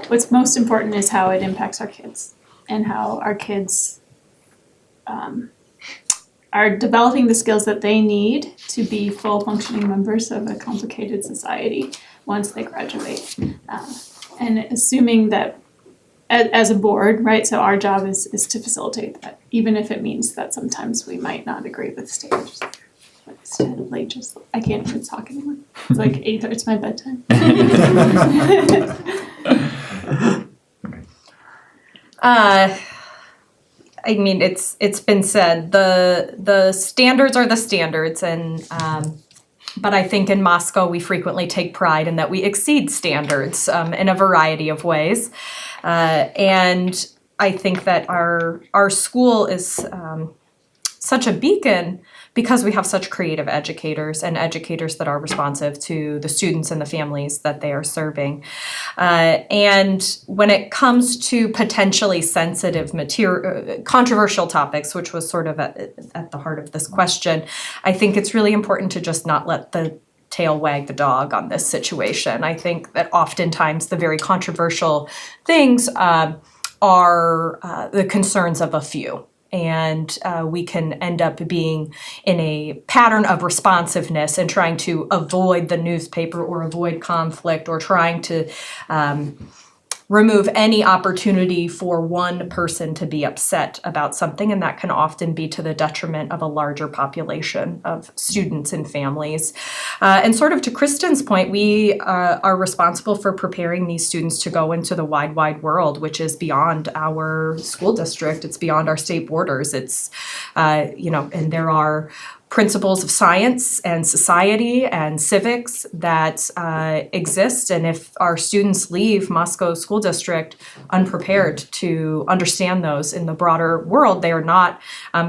what's most important is how it impacts our kids, and how our kids are developing the skills that they need to be full functioning members of a complicated society once they graduate. And assuming that as a board, right, so our job is to facilitate that, even if it means that sometimes we might not agree with the state legislature. It's kind of late, just, I can't even talk anymore. It's like 8:30, it's my bedtime. I mean, it's been said, the standards are the standards, and but I think in Moscow we frequently take pride in that we exceed standards in a variety of ways, and I think that our school is such a beacon because we have such creative educators and educators that are responsive to the students and the families that they are serving. And when it comes to potentially sensitive controversial topics, which was sort of at the heart of this question, I think it's really important to just not let the tail wag the dog on this situation. I think that oftentimes the very controversial things are the concerns of a few. And we can end up being in a pattern of responsiveness and trying to avoid the newspaper or avoid conflict or trying to remove any opportunity for one person to be upset about something, and that can often be to the detriment of a larger population of students and families. And sort of to Kristen's point, we are responsible for preparing these students to go into the wide, wide world, which is beyond our school district. It's beyond our state borders. It's, and there are principles of science and society and civics that exist. And if our students leave Moscow School District unprepared to understand those in the broader world, they are not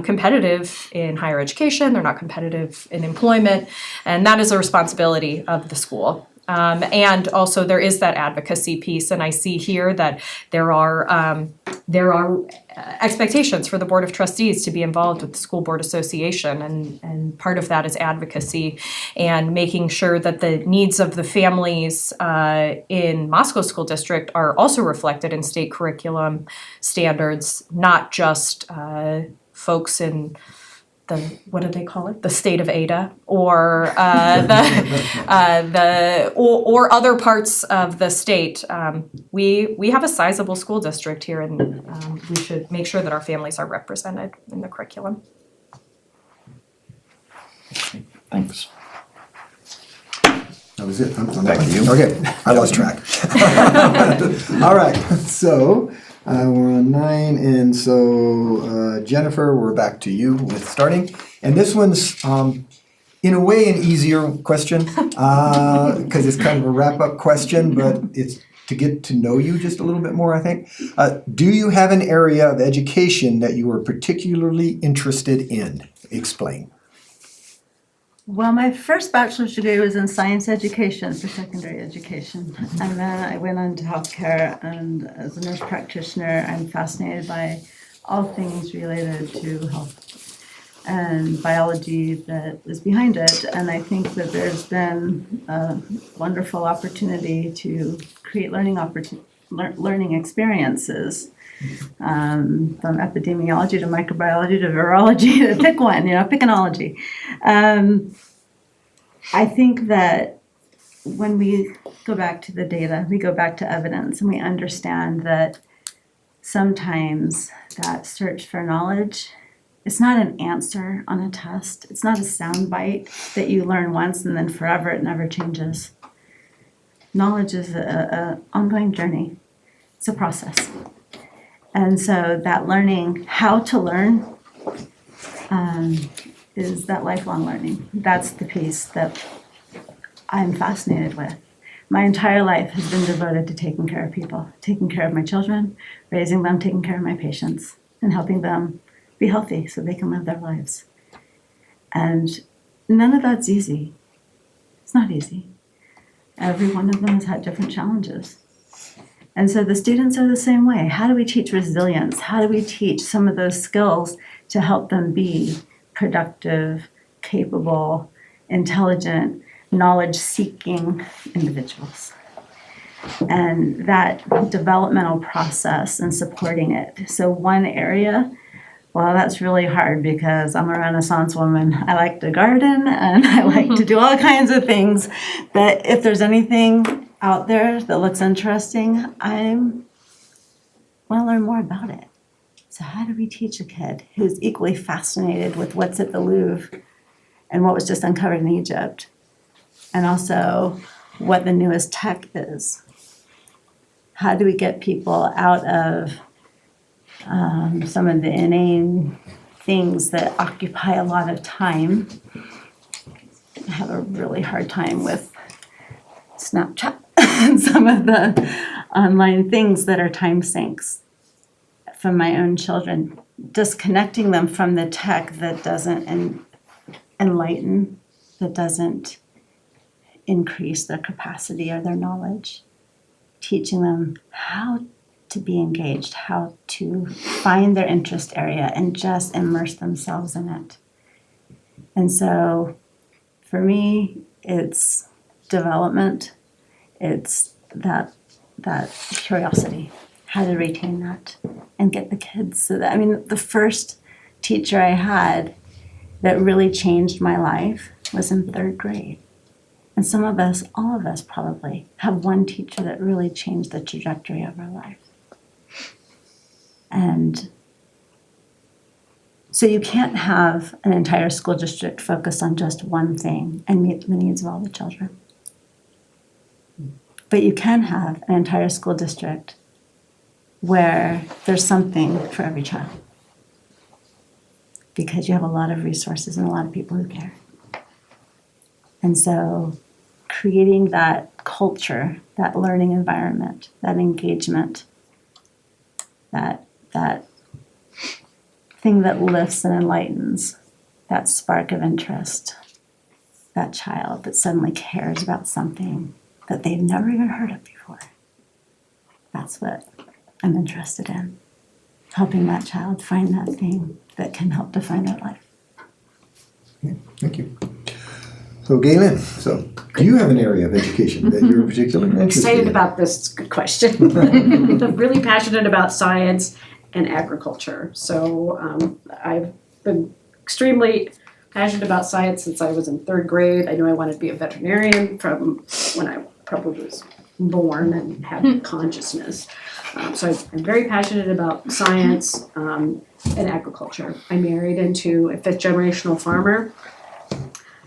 competitive in higher education, they're not competitive in employment, and that is a responsibility of the school. And also there is that advocacy piece, and I see here that there are expectations for the Board of Trustees to be involved with the School Board Association, and part of that is advocacy and making sure that the needs of the families in Moscow School District are also reflected in state curriculum standards, not just folks in what do they call it? The state of Ada, or or other parts of the state. We have a sizable school district here, and we should make sure that our families are represented in the curriculum. Thanks. That was it. Back to you. Okay, I lost track. All right, so we're on 9, and so Jennifer, we're back to you with starting. And this one's, in a way, an easier question, because it's kind of a wrap-up question, but it's to get to know you just a little bit more, I think. Do you have an area of education that you are particularly interested in? Explain. Well, my first bachelor's degree was in science education for secondary education. And then I went on to healthcare, and as a nurse practitioner, I'm fascinated by all things related to health and biology that is behind it. And I think that there's been a wonderful opportunity to create learning experiences. From epidemiology to microbiology to virology, to pick one, pick an ology. I think that when we go back to the data, we go back to evidence, and we understand that sometimes that search for knowledge, it's not an answer on a test. It's not a soundbite that you learn once and then forever it never changes. Knowledge is an ongoing journey. It's a process. And so that learning how to learn is that lifelong learning. That's the piece that I'm fascinated with. My entire life has been devoted to taking care of people, taking care of my children, raising them, taking care of my patients, and helping them be healthy so they can live their lives. And none of that's easy. It's not easy. Every one of them has had different challenges. And so the students are the same way. How do we teach resilience? How do we teach some of those skills to help them be productive, capable, intelligent, knowledge-seeking individuals? And that developmental process and supporting it. So one area, well, that's really hard because I'm a Renaissance woman. I like to garden and I like to do all kinds of things. But if there's anything out there that looks interesting, I want to learn more about it. So how do we teach a kid who's equally fascinated with what's at the Louvre and what was just uncovered in Egypt, and also what the newest tech is? How do we get people out of some of the inane things that occupy a lot of time. I have a really hard time with Snapchat and some of the online things that are time sinks from my own children. Disconnecting them from the tech that doesn't enlighten, that doesn't increase their capacity or their knowledge. Teaching them how to be engaged, how to find their interest area and just immerse themselves in it. And so for me, it's development, it's that curiosity, how to retain that and get the kids so that, I mean, the first teacher I had that really changed my life was in 3rd grade. And some of us, all of us probably, have one teacher that really changed the trajectory of our life. And so you can't have an entire school district focus on just one thing and meet the needs of all the children. But you can have an entire school district where there's something for every child. Because you have a lot of resources and a lot of people who care. And so creating that culture, that learning environment, that engagement, that thing that lifts and enlightens, that spark of interest, that child that suddenly cares about something that they've never even heard of before. That's what I'm interested in. Helping that child find that thing that can help define their life. Thank you. So Galen, so do you have an area of education that you're particularly interested in? Excited about this, good question. I'm really passionate about science and agriculture. So I've been extremely passionate about science since I was in 3rd grade. I knew I wanted to be a veterinarian from when I probably was born and had consciousness. So I'm very passionate about science and agriculture. I married into a 5th generational farmer.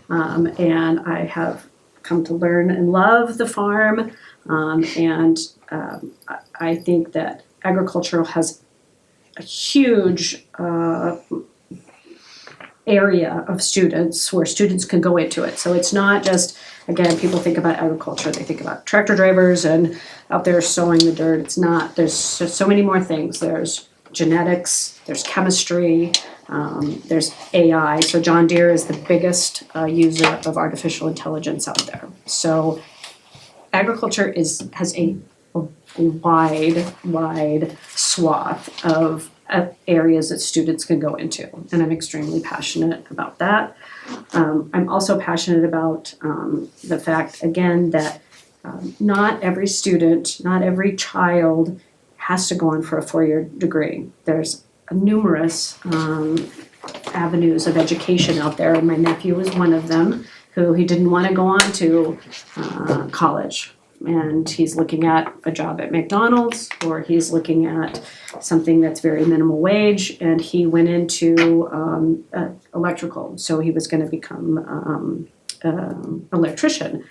And I have come to learn and love the farm. I think that agriculture has a huge area of students where students can go into it. So it's not just, again, people think about agriculture, they think about tractor drivers and out there sowing the dirt. It's not, there's so many more things. There's genetics, there's chemistry, there's AI. So John Deere is the biggest user of artificial intelligence out there. So agriculture has a wide swath of areas that students can go into, and I'm extremely passionate about that. I'm also passionate about the fact, again, that not every student, not every child has to go on for a 4-year degree. There's numerous avenues of education out there, and my nephew was one of them, who he didn't want to go on to college. And he's looking at a job at McDonald's, or he's looking at something that's very minimum wage, and he went into electrical. So he was going to become electrician.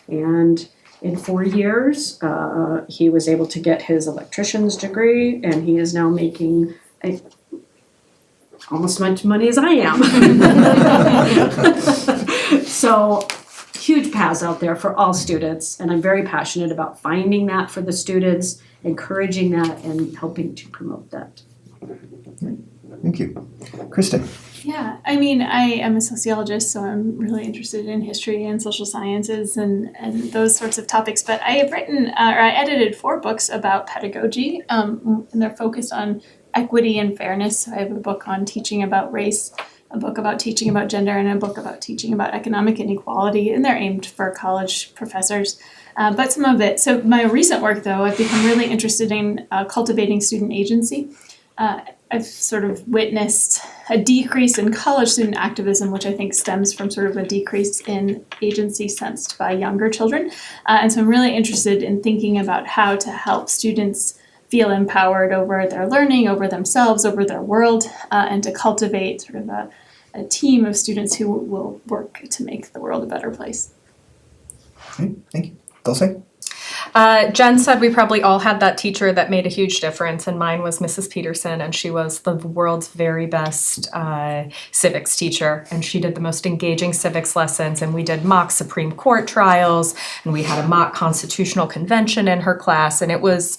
And in 4 years, he was able to get his electrician's degree, and he is now making almost as much money as I am. So huge paths out there for all students, and I'm very passionate about finding that for the students, encouraging that, and helping to promote that. Thank you. Kristen. Yeah, I mean, I am a sociologist, so I'm really interested in history and social sciences and those sorts of topics. But I have written, or I edited 4 books about pedagogy, and they're focused on equity and fairness. So I have a book on teaching about race, a book about teaching about gender, and a book about teaching about economic inequality, and they're aimed for college professors. But some of it, so my recent work though, I've become really interested in cultivating student agency. I've sort of witnessed a decrease in college student activism, which I think stems from sort of a decrease in agency sensed by younger children. And so I'm really interested in thinking about how to help students feel empowered over their learning, over themselves, over their world, and to cultivate sort of a team of students who will work to make the world a better place. Okay, thank you. Dulce? Jen said we probably all had that teacher that made a huge difference, and mine was Mrs. Peterson, and she was the world's very best civics teacher, and she did the most engaging civics lessons, and we did mock Supreme Court trials, and we had a mock Constitutional Convention in her class, and it was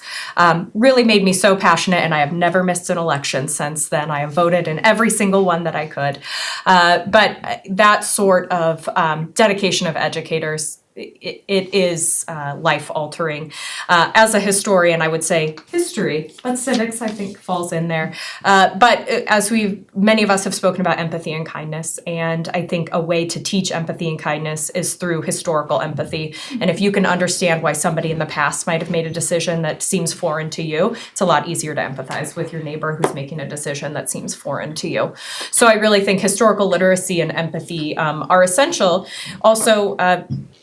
really made me so passionate, and I have never missed an election since then. I have voted in every single one that I could. But that sort of dedication of educators, it is life-altering. As a historian, I would say history, but civics, I think, falls in there. But as many of us have spoken about empathy and kindness, and I think a way to teach empathy and kindness is through historical empathy. And if you can understand why somebody in the past might have made a decision that seems foreign to you, it's a lot easier to empathize with your neighbor who's making a decision that seems foreign to you. So I really think historical literacy and empathy are essential. Also,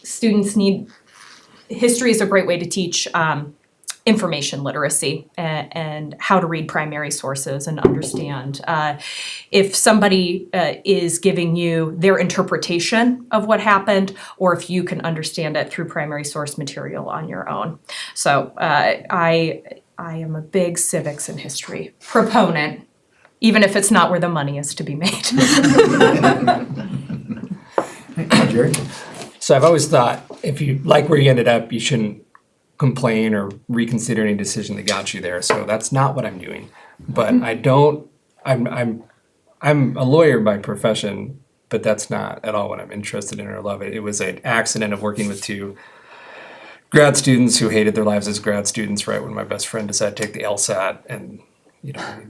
students need, history is a great way to teach information literacy and how to read primary sources and understand. If somebody is giving you their interpretation of what happened, or if you can understand it through primary source material on your own. So I am a big civics and history proponent, even if it's not where the money is to be made. Jerry? So I've always thought if you like where you ended up, you shouldn't complain or reconsider any decision that got you there. So that's not what I'm doing. But I'm a lawyer by profession, but that's not at all what I'm interested in or love it. It was an accident of working with two grad students who hated their lives as grad students right when my best friend decided to take the LSAT, and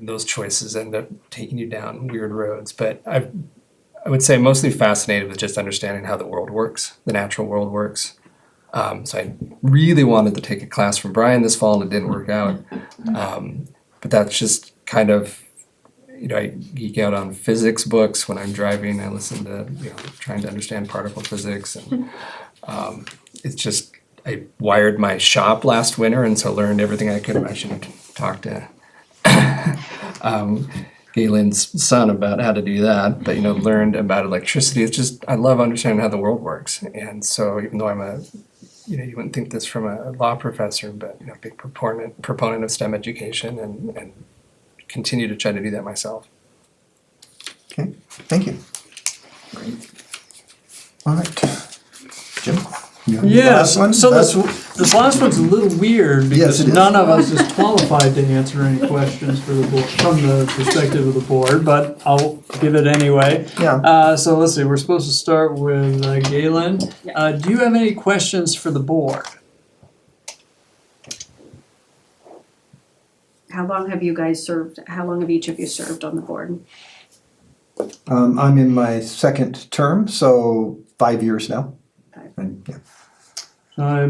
those choices end up taking you down weird roads. But I would say mostly fascinated with just understanding how the world works, the natural world works. So I really wanted to take a class from Brian this fall, and it didn't work out. But that's just kind of, I geek out on physics books when I'm driving. I listen to, trying to understand particle physics. And it's just, I wired my shop last winter, and so learned everything I could. I should talk to Galen's son about how to do that, but learned about electricity. It's just, I love understanding how the world works. And so even though I'm a, you wouldn't think this from a law professor, but big proponent of STEM education, and continue to try to do that myself. Okay, thank you. All right. Jim? You have the last one? So this last one's a little weird Yes, because it is. none of us is qualified to answer any questions for the board, from the perspective of the board, but I'll give it anyway. Yeah. So let's see, we're supposed to start with Galen. Do you have any questions for the board? How long have you guys served, how long have each of you served on the board? I'm in my second term, so 5 years now. And, yeah. I'm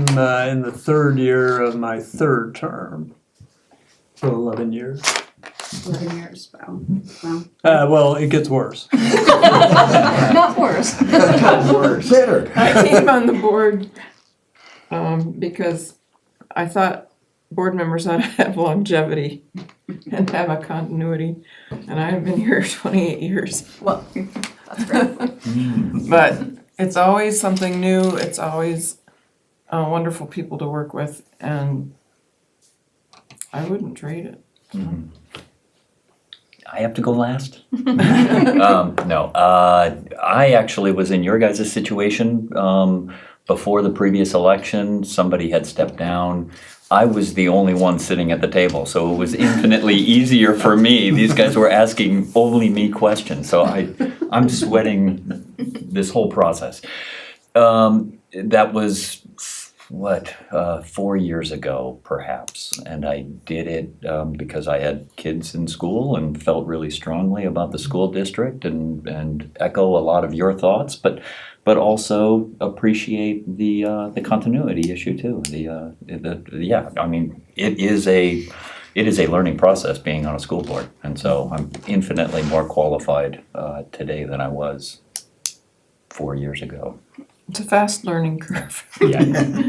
in the third year of my third term, so 11 years. 11 years, wow. Well, it gets worse. Not worse. Better. I came on the board because I thought board members ought to have longevity and have a continuity, and I've been here 28 years. Well, that's great. But it's always something new, it's always wonderful people to work with, and I wouldn't trade it. I have to go last? No, I actually was in your guys' situation. Before the previous election, somebody had stepped down. I was the only one sitting at the table, so it was infinitely easier for me. These guys were asking only me questions, so I'm sweating this whole process. That was, 4 years ago, perhaps, and I did it because I had kids in school and felt really strongly about the school district and echo a lot of your thoughts, but also appreciate the continuity issue too. I mean, it is a learning process being on a school board, and so I'm infinitely more qualified today than I was 4 years ago. It's a fast learning curve,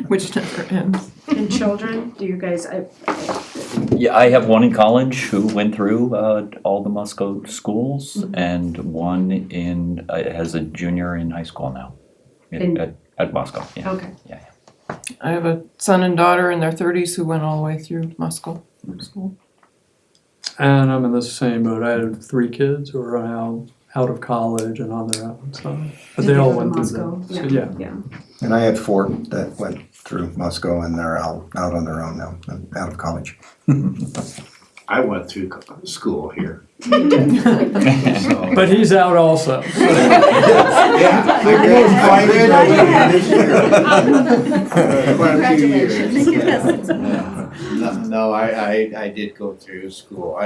which never ends. And children, do you guys, Yeah, I have one in college who went through all the Musco schools, and one has a junior in high school now at Moscow. Yeah. okay. Yeah. I have a son and daughter in their 30s who went all the way through Muskell School. And I'm in the same boat. I had 3 kids who are now out of college and on their own, so, but they all went through Moscow, that. So, yeah. yeah. And I had 4 that went through Moscow and they're out on their own now, and out of college. I went through school here. But he's out also. Quite a few years. No, I did go through school.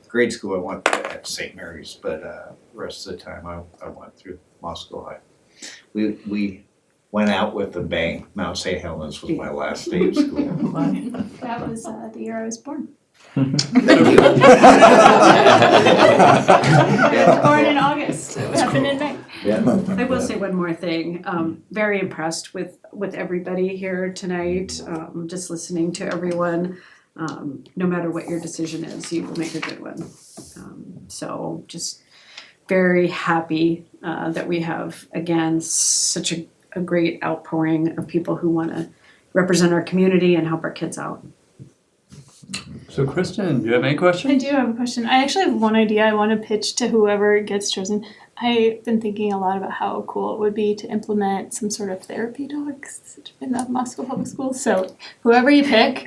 Grade school I went at St. Mary's, but rest of the time I went through Moscow. We went out with a bang. Mount St. Helens was my last day of school. That was the year I was born. Thank you. I was born in August. It happened in May. I will say one more thing. Very impressed with everybody here tonight. Just listening to everyone. No matter what your decision is, you will make a good one. So just very happy that we have, again, such a great outpouring of people who want to represent our community and help our kids out. So Kristen, do you have any I questions? do have a question. I actually have one idea I want to pitch to whoever gets chosen. I've been thinking a lot about how cool it would be to implement some sort of therapy dogs in the Moscow Public Schools. So whoever you pick,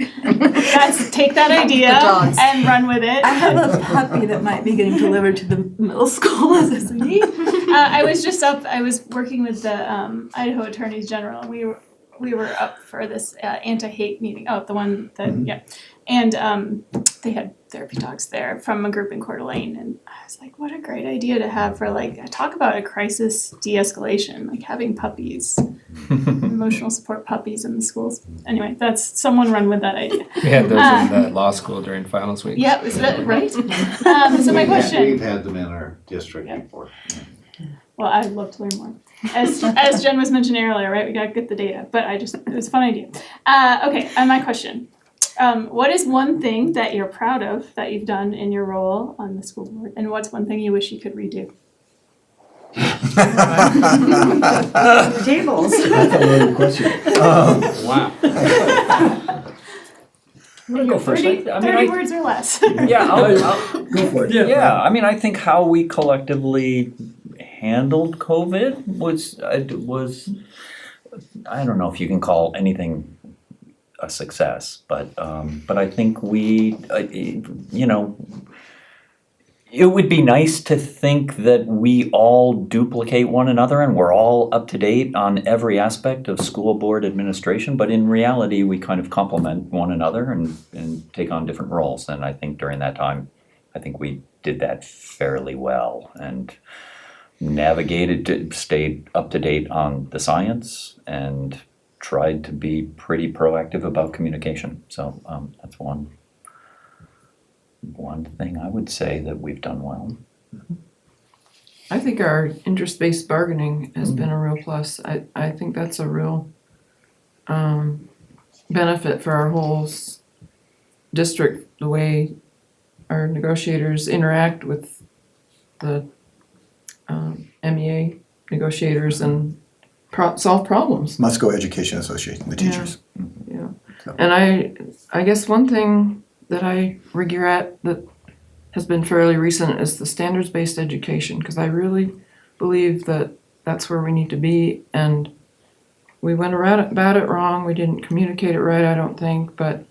take that idea and run with it. I have a puppy that might be getting delivered to the middle school as a CD. I was working with the Idaho Attorneys General, and we were up for this anti-hate meeting. Oh, the one that yeah, and they had therapy dogs there from a group in Coeur d'Alene, and I was like, what a great idea to have for talk about a crisis de-escalation, like having puppies, emotional support puppies in the schools. Anyway, that's someone run with that idea. We had those in the law school during finals week. Yeah, was that right? So my question. We've had them in our district before. Well, I'd love to learn more. As Jen was mentioning earlier, right? We gotta get the data, but it was a fun idea. Okay, my question. What is one thing that you're proud of that you've done in your role on the school board, and what's one thing you wish you could redo? Tables. That's a loaded question. Wow. I'm gonna go first. 30 words or less. Yeah, I'll Go for it. Yeah, I mean, I think how we collectively handled COVID was I don't know if you can call anything a success, but I think we, it would be nice to think that we all duplicate one another and we're all up to date on every aspect of school board administration, but in reality, we kind of complement one another and take on different roles. And I think during that time, I think we did that fairly well and stayed up to date on the science and tried to be pretty proactive about communication. So that's one thing I would say that we've done well. I think our interest-based bargaining has been a real plus. I think that's a real benefit for our whole district, the way our negotiators interact with the MEA negotiators and solve problems. Moscow Education Association, the teachers. Yeah, and I guess one thing that I regret that has been fairly recent is the standards-based education, because I really believe that that's where we need to be, and we went about it wrong. We didn't communicate it right, I don't think, but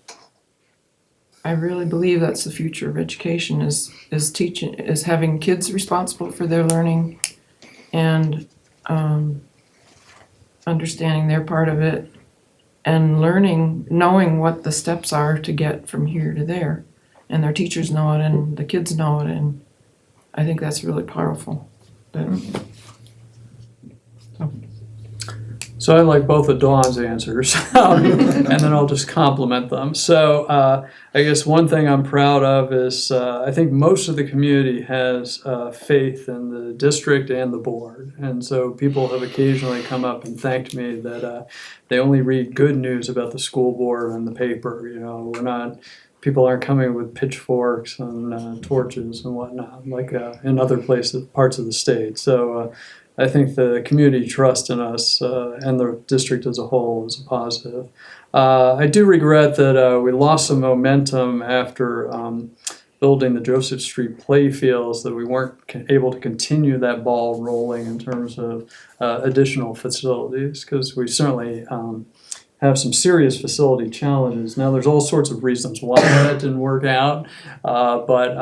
I really believe that's the future of education is teaching, is having kids responsible for their learning and understanding their part of it and knowing what the steps are to get from here to there. And their teachers know it and the kids know it, and I think that's really powerful. So I like both of Dawn's answers, and then I'll just compliment them. So I guess one thing I'm proud of is I think most of the community has faith in the district and the board. And so people have occasionally come up and thanked me that they only read good news about the school board in the paper. You know, people aren't coming with pitchforks and torches and whatnot, like in other parts of the state. So I think the community trust in us and the district as a whole is a positive. I do regret that we lost some momentum after building the Joseph Street playfields, that we weren't able to continue that ball rolling in terms of additional facilities, because we certainly have some serious facility challenges. Now, there's all sorts of reasons why that didn't work out, but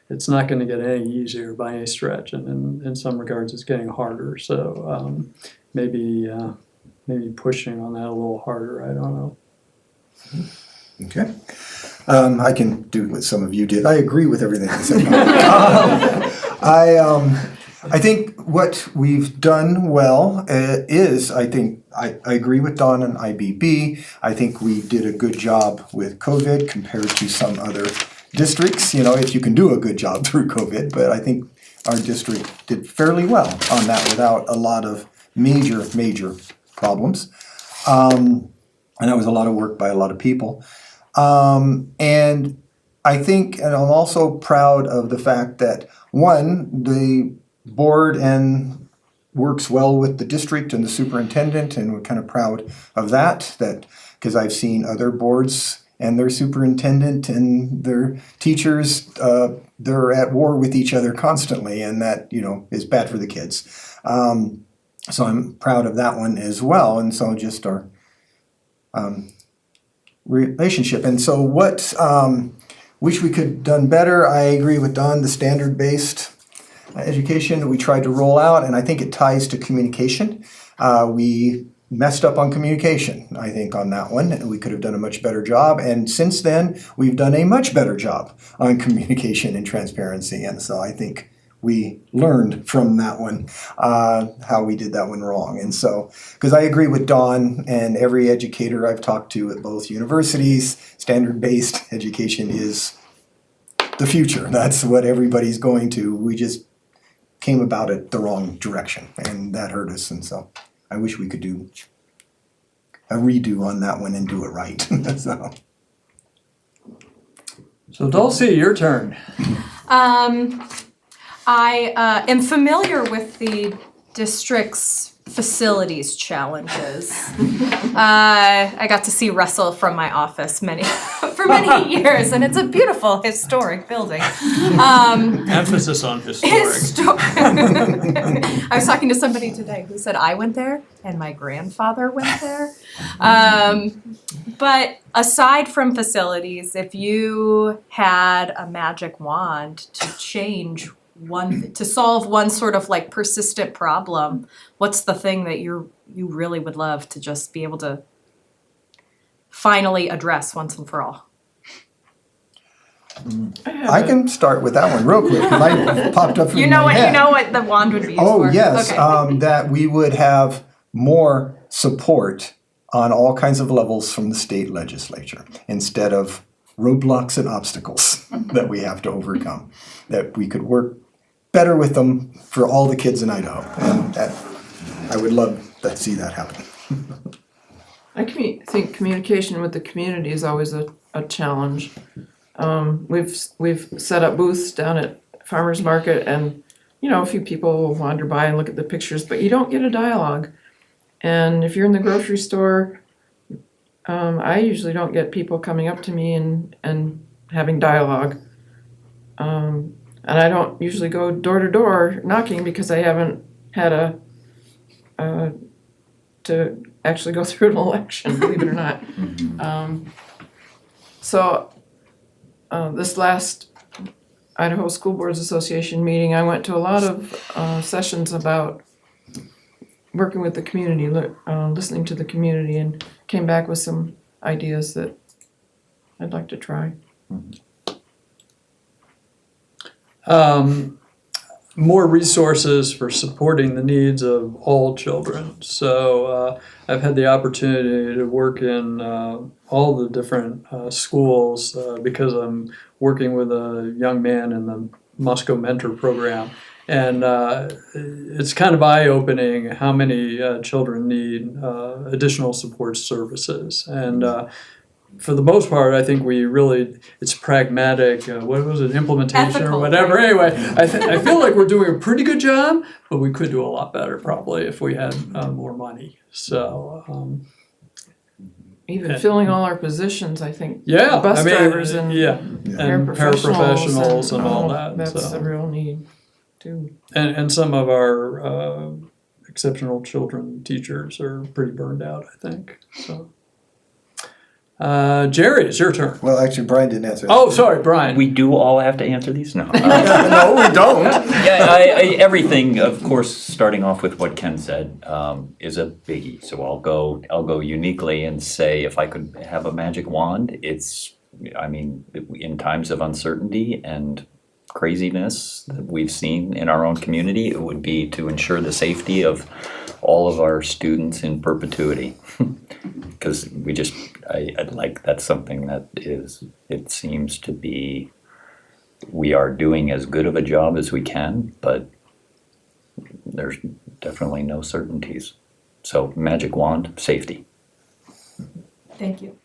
it's not going to get any easier by any stretch, and in some regards it's getting harder. So maybe pushing on that a little harder, I don't know. Okay. I can do what some of you did. I agree with everything you said. I think what we've done well is, I agree with Don and IBB. I think we did a good job with COVID compared to some other districts, if you can do a good job through COVID, but I think our district did fairly well on that without a lot of major problems. And that was a lot of work by a lot of people. And I think, and I'm also proud of the fact that, one, the board and works well with the district and the superintendent, and we're kind of proud of that because I've seen other boards and their superintendent and their teachers, they're at war with each other constantly, and that, is bad for the kids. So I'm proud of that one as well, and so just our relationship. And so what wish we could have done better, I agree with Don, the standard-based education we tried to roll out, and I think it ties to communication. We messed up on communication, I think, on that one. We could have done a much better job, and since then, we've done a much better job on communication and transparency, and so I think we learned from that one, how we did that one wrong. And so, because I agree with Don and every educator I've talked to at both universities, standard-based education is the future. That's what everybody's going to. We just came about it the wrong direction, and that hurt us. And so I wish we could do a redo on that one and do it right. So Dulcie, your turn. I am familiar with the district's facilities challenges. I got to see Russell from my office for many years, and it's a beautiful historic building. Emphasis on historic. I was talking to somebody today who said I went there and my grandfather went there. But aside from facilities, if you had a magic wand to solve one sort of like persistent problem, what's the thing that you really would love to just be able to finally address once and for all? I can start with that one real quick, because I popped up in my head. You know what the wand would be used for? Oh, yes, Okay. that we would have more support on all kinds of levels from the state legislature, instead of roadblocks and obstacles that we have to overcome. That we could work better with them for all the kids in Idaho, and I would love to see that happen. I think communication with the community is always a challenge. We've set up booths down at Farmers Market, and a few people will wander by and look at the pictures, but you don't get a dialogue. And if you're in the grocery store, I usually don't get people coming up to me and having dialogue. And I don't usually go door to door knocking, because I haven't had to actually go through an election, believe it or not. So this last Idaho School Boards Association meeting, I went to a lot of sessions about working with the community, listening to the community, and came back with some ideas that I'd like to try. More resources for supporting the needs of all children. So I've had the opportunity to work in all the different schools because I'm working with a young man in the Moscow Mentor Program. And it's kind of eye-opening how many children need additional support services. And for the most part, I think it's pragmatic, what was it, implementation or Ethical, whatever. right. Anyway, I feel like we're doing a pretty good job, but we could do a lot better probably if we had more money. So, Even filling all our positions, I think. yeah, Bus I mean, drivers and yeah, and paraprofessionals and all that. That's so. a real need too. And some of our exceptional children teachers are pretty burned out, I think. So, Jerry, it's your turn. Well, actually, Brian didn't answer. Oh, sorry, Brian. We do all have to answer these? No. No, we don't. Yeah, everything, of course, starting off with what Ken said, is a biggie. So I'll go uniquely and say if I could have a magic wand, in times of uncertainty and craziness that we've seen in our own community, it would be to ensure the safety of all of our students in perpetuity. Because I'd like, that's something that it seems to be, we are doing as good of a job as we can, but there's definitely no certainties. So magic wand, safety. Thank you.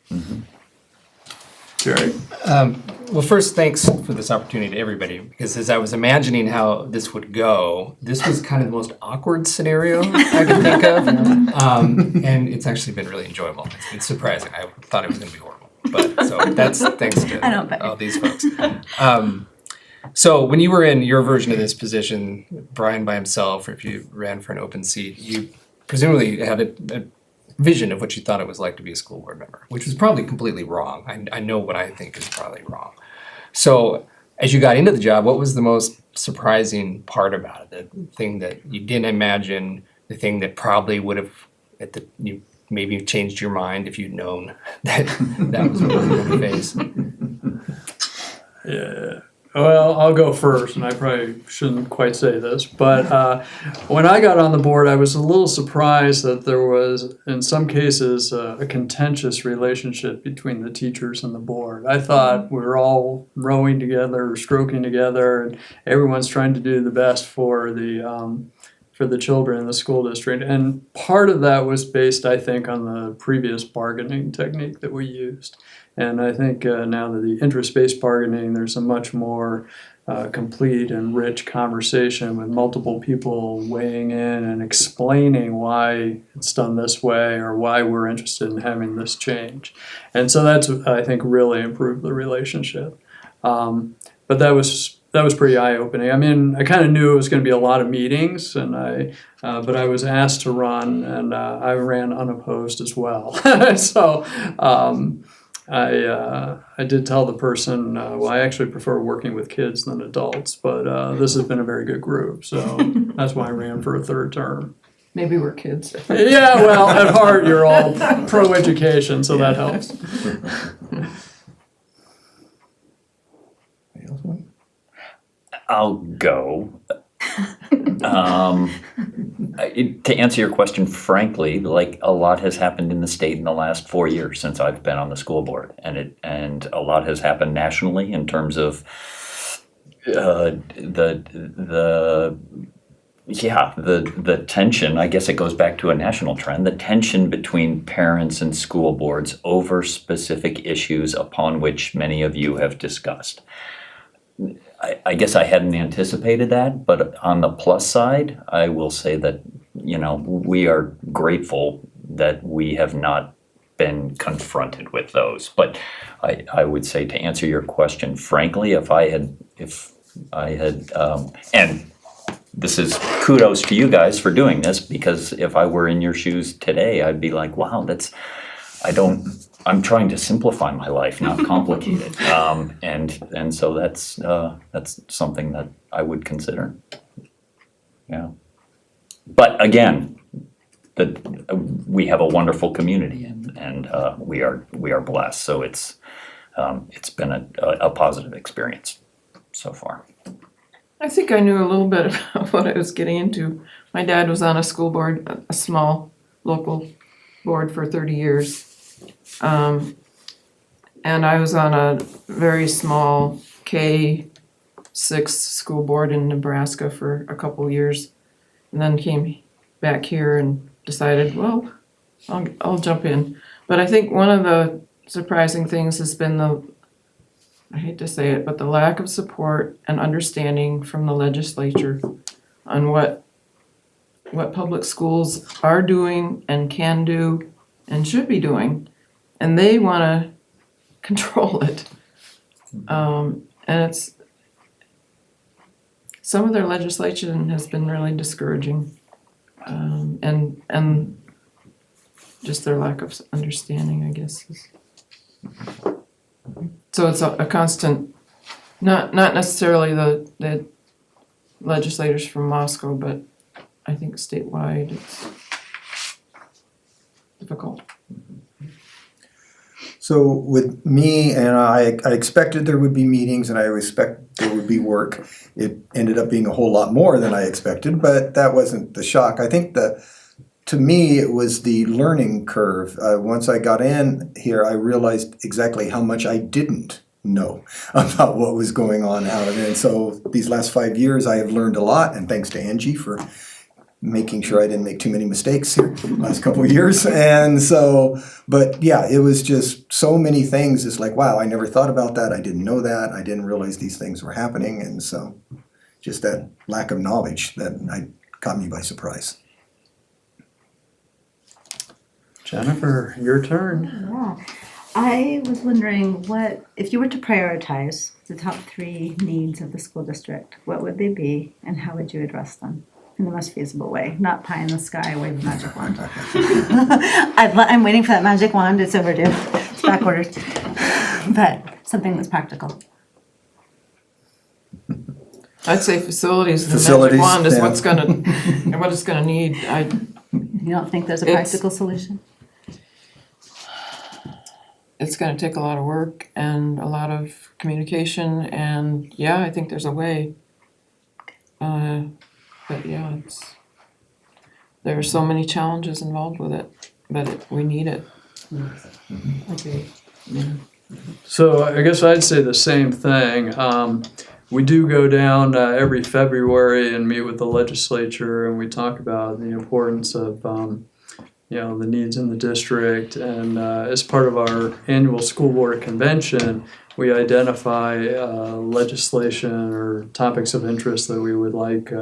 Jerry. Well, first, thanks for this opportunity to everybody, because as I was imagining how this would go, this was kind of the most awkward scenario I could think of. And it's actually been really enjoyable. It's been surprising. I thought it was going to be horrible. But so that's thanks I don't bet. to all these folks. So when you were in your version of this position, Brian by himself, or if you ran for an open seat, you presumably had a vision of what you thought it was like to be a school board member, which was probably completely wrong. I know what I think is probably wrong. So as you got into the job, what was the most surprising part about it? The thing that you didn't imagine, the thing that probably would have, you maybe changed your mind if you'd known that was what you were going to face? Yeah. Well, I'll go first, and I probably shouldn't quite say this, but when I got on the board, I was a little surprised that there was, in some cases, a contentious relationship between the teachers and the board. I thought we were all rowing together, stroking together, and everyone's trying to do the best for the children in the school district. And part of that was based, I think, on the previous bargaining technique that we used. And I think now that the interest-based bargaining, there's a much more complete and rich conversation with multiple people weighing in and explaining why it's done this way or why we're interested in having this change. And so that's, I think, really improved the relationship. But that was pretty eye-opening. I mean, I kind of knew it was going to be a lot of meetings, and but I was asked to run, and I ran unopposed as well. So I did tell the person, well, I actually prefer working with kids than adults, but this has been a very good group, so that's why I ran for a third term. Maybe we're kids. Yeah, well, at heart, you're all pro-education, so that helps. I'll go. To answer your question frankly, like a lot has happened in the state in the last 4 years since I've been on the school board, and a lot has happened nationally in terms of the tension. I guess it goes back to a national trend. The tension between parents and school boards over specific issues upon which many of you have discussed. I guess I hadn't anticipated that, but on the plus side, I will say that, we are grateful that we have not been confronted with those. But I would say, to answer your question, frankly, if I had, and this is kudos to you guys for doing this, because if I were in your shoes today, I'd be like, wow, I'm trying to simplify my life, not complicate it. And so that's something that I would consider. Yeah. But again, we have a wonderful community, and we are blessed. So it's been a positive experience so far. I think I knew a little bit about what I was getting into. My dad was on a school board, a small local board, for 30 years. And I was on a very small K-6 school board in Nebraska for a couple years, and then came back here and decided, well, I'll jump in. But I think one of the surprising things has been I hate to say it, but the lack of support and understanding from the legislature on what public schools are doing and can do and should be doing, and they wanna control it. And it's, some of their legislation has been really discouraging. And just their lack of understanding, I guess, is. So it's a constant, not necessarily the legislators from Moscow, but I think statewide it's difficult. So with me, and I expected there would be meetings and I expect there would be work. It ended up being a whole lot more than I expected, but that wasn't the shock. I think to me, it was the learning curve. Once I got in here, I realized exactly how much I didn't know about what was going on out of it. And so these last 5 years, I have learned a lot, and thanks to Angie for making sure I didn't make too many mistakes here the last couple of years. And so, but yeah, it was just so many things. It's like, wow, I never thought about that. I didn't know that. I didn't realize these things were happening. And so just that lack of knowledge that caught me by surprise. Jennifer, your turn. Yeah. I was wondering if you were to prioritize the top 3 needs of the school district, what would they be and how would you address them in the most feasible way? Not pie in the sky, wave a magic wand. I'm waiting for that magic wand, it's overdue, it's back ordered. But something that's practical. I'd say facilities, the Facilities, magic wand is yeah. what it's gonna need. You don't think there's a It's- practical solution? It's gonna take a lot of work and a lot of communication, and yeah, I think there's a way. But yeah, there are so many challenges involved with it, but we need it. Okay. Yeah. So I guess I'd say the same thing. We do go down every February and meet with the legislature, and we talk about the importance of the needs in the district. And as part of our annual school board convention, we identify legislation or topics of interest that we would like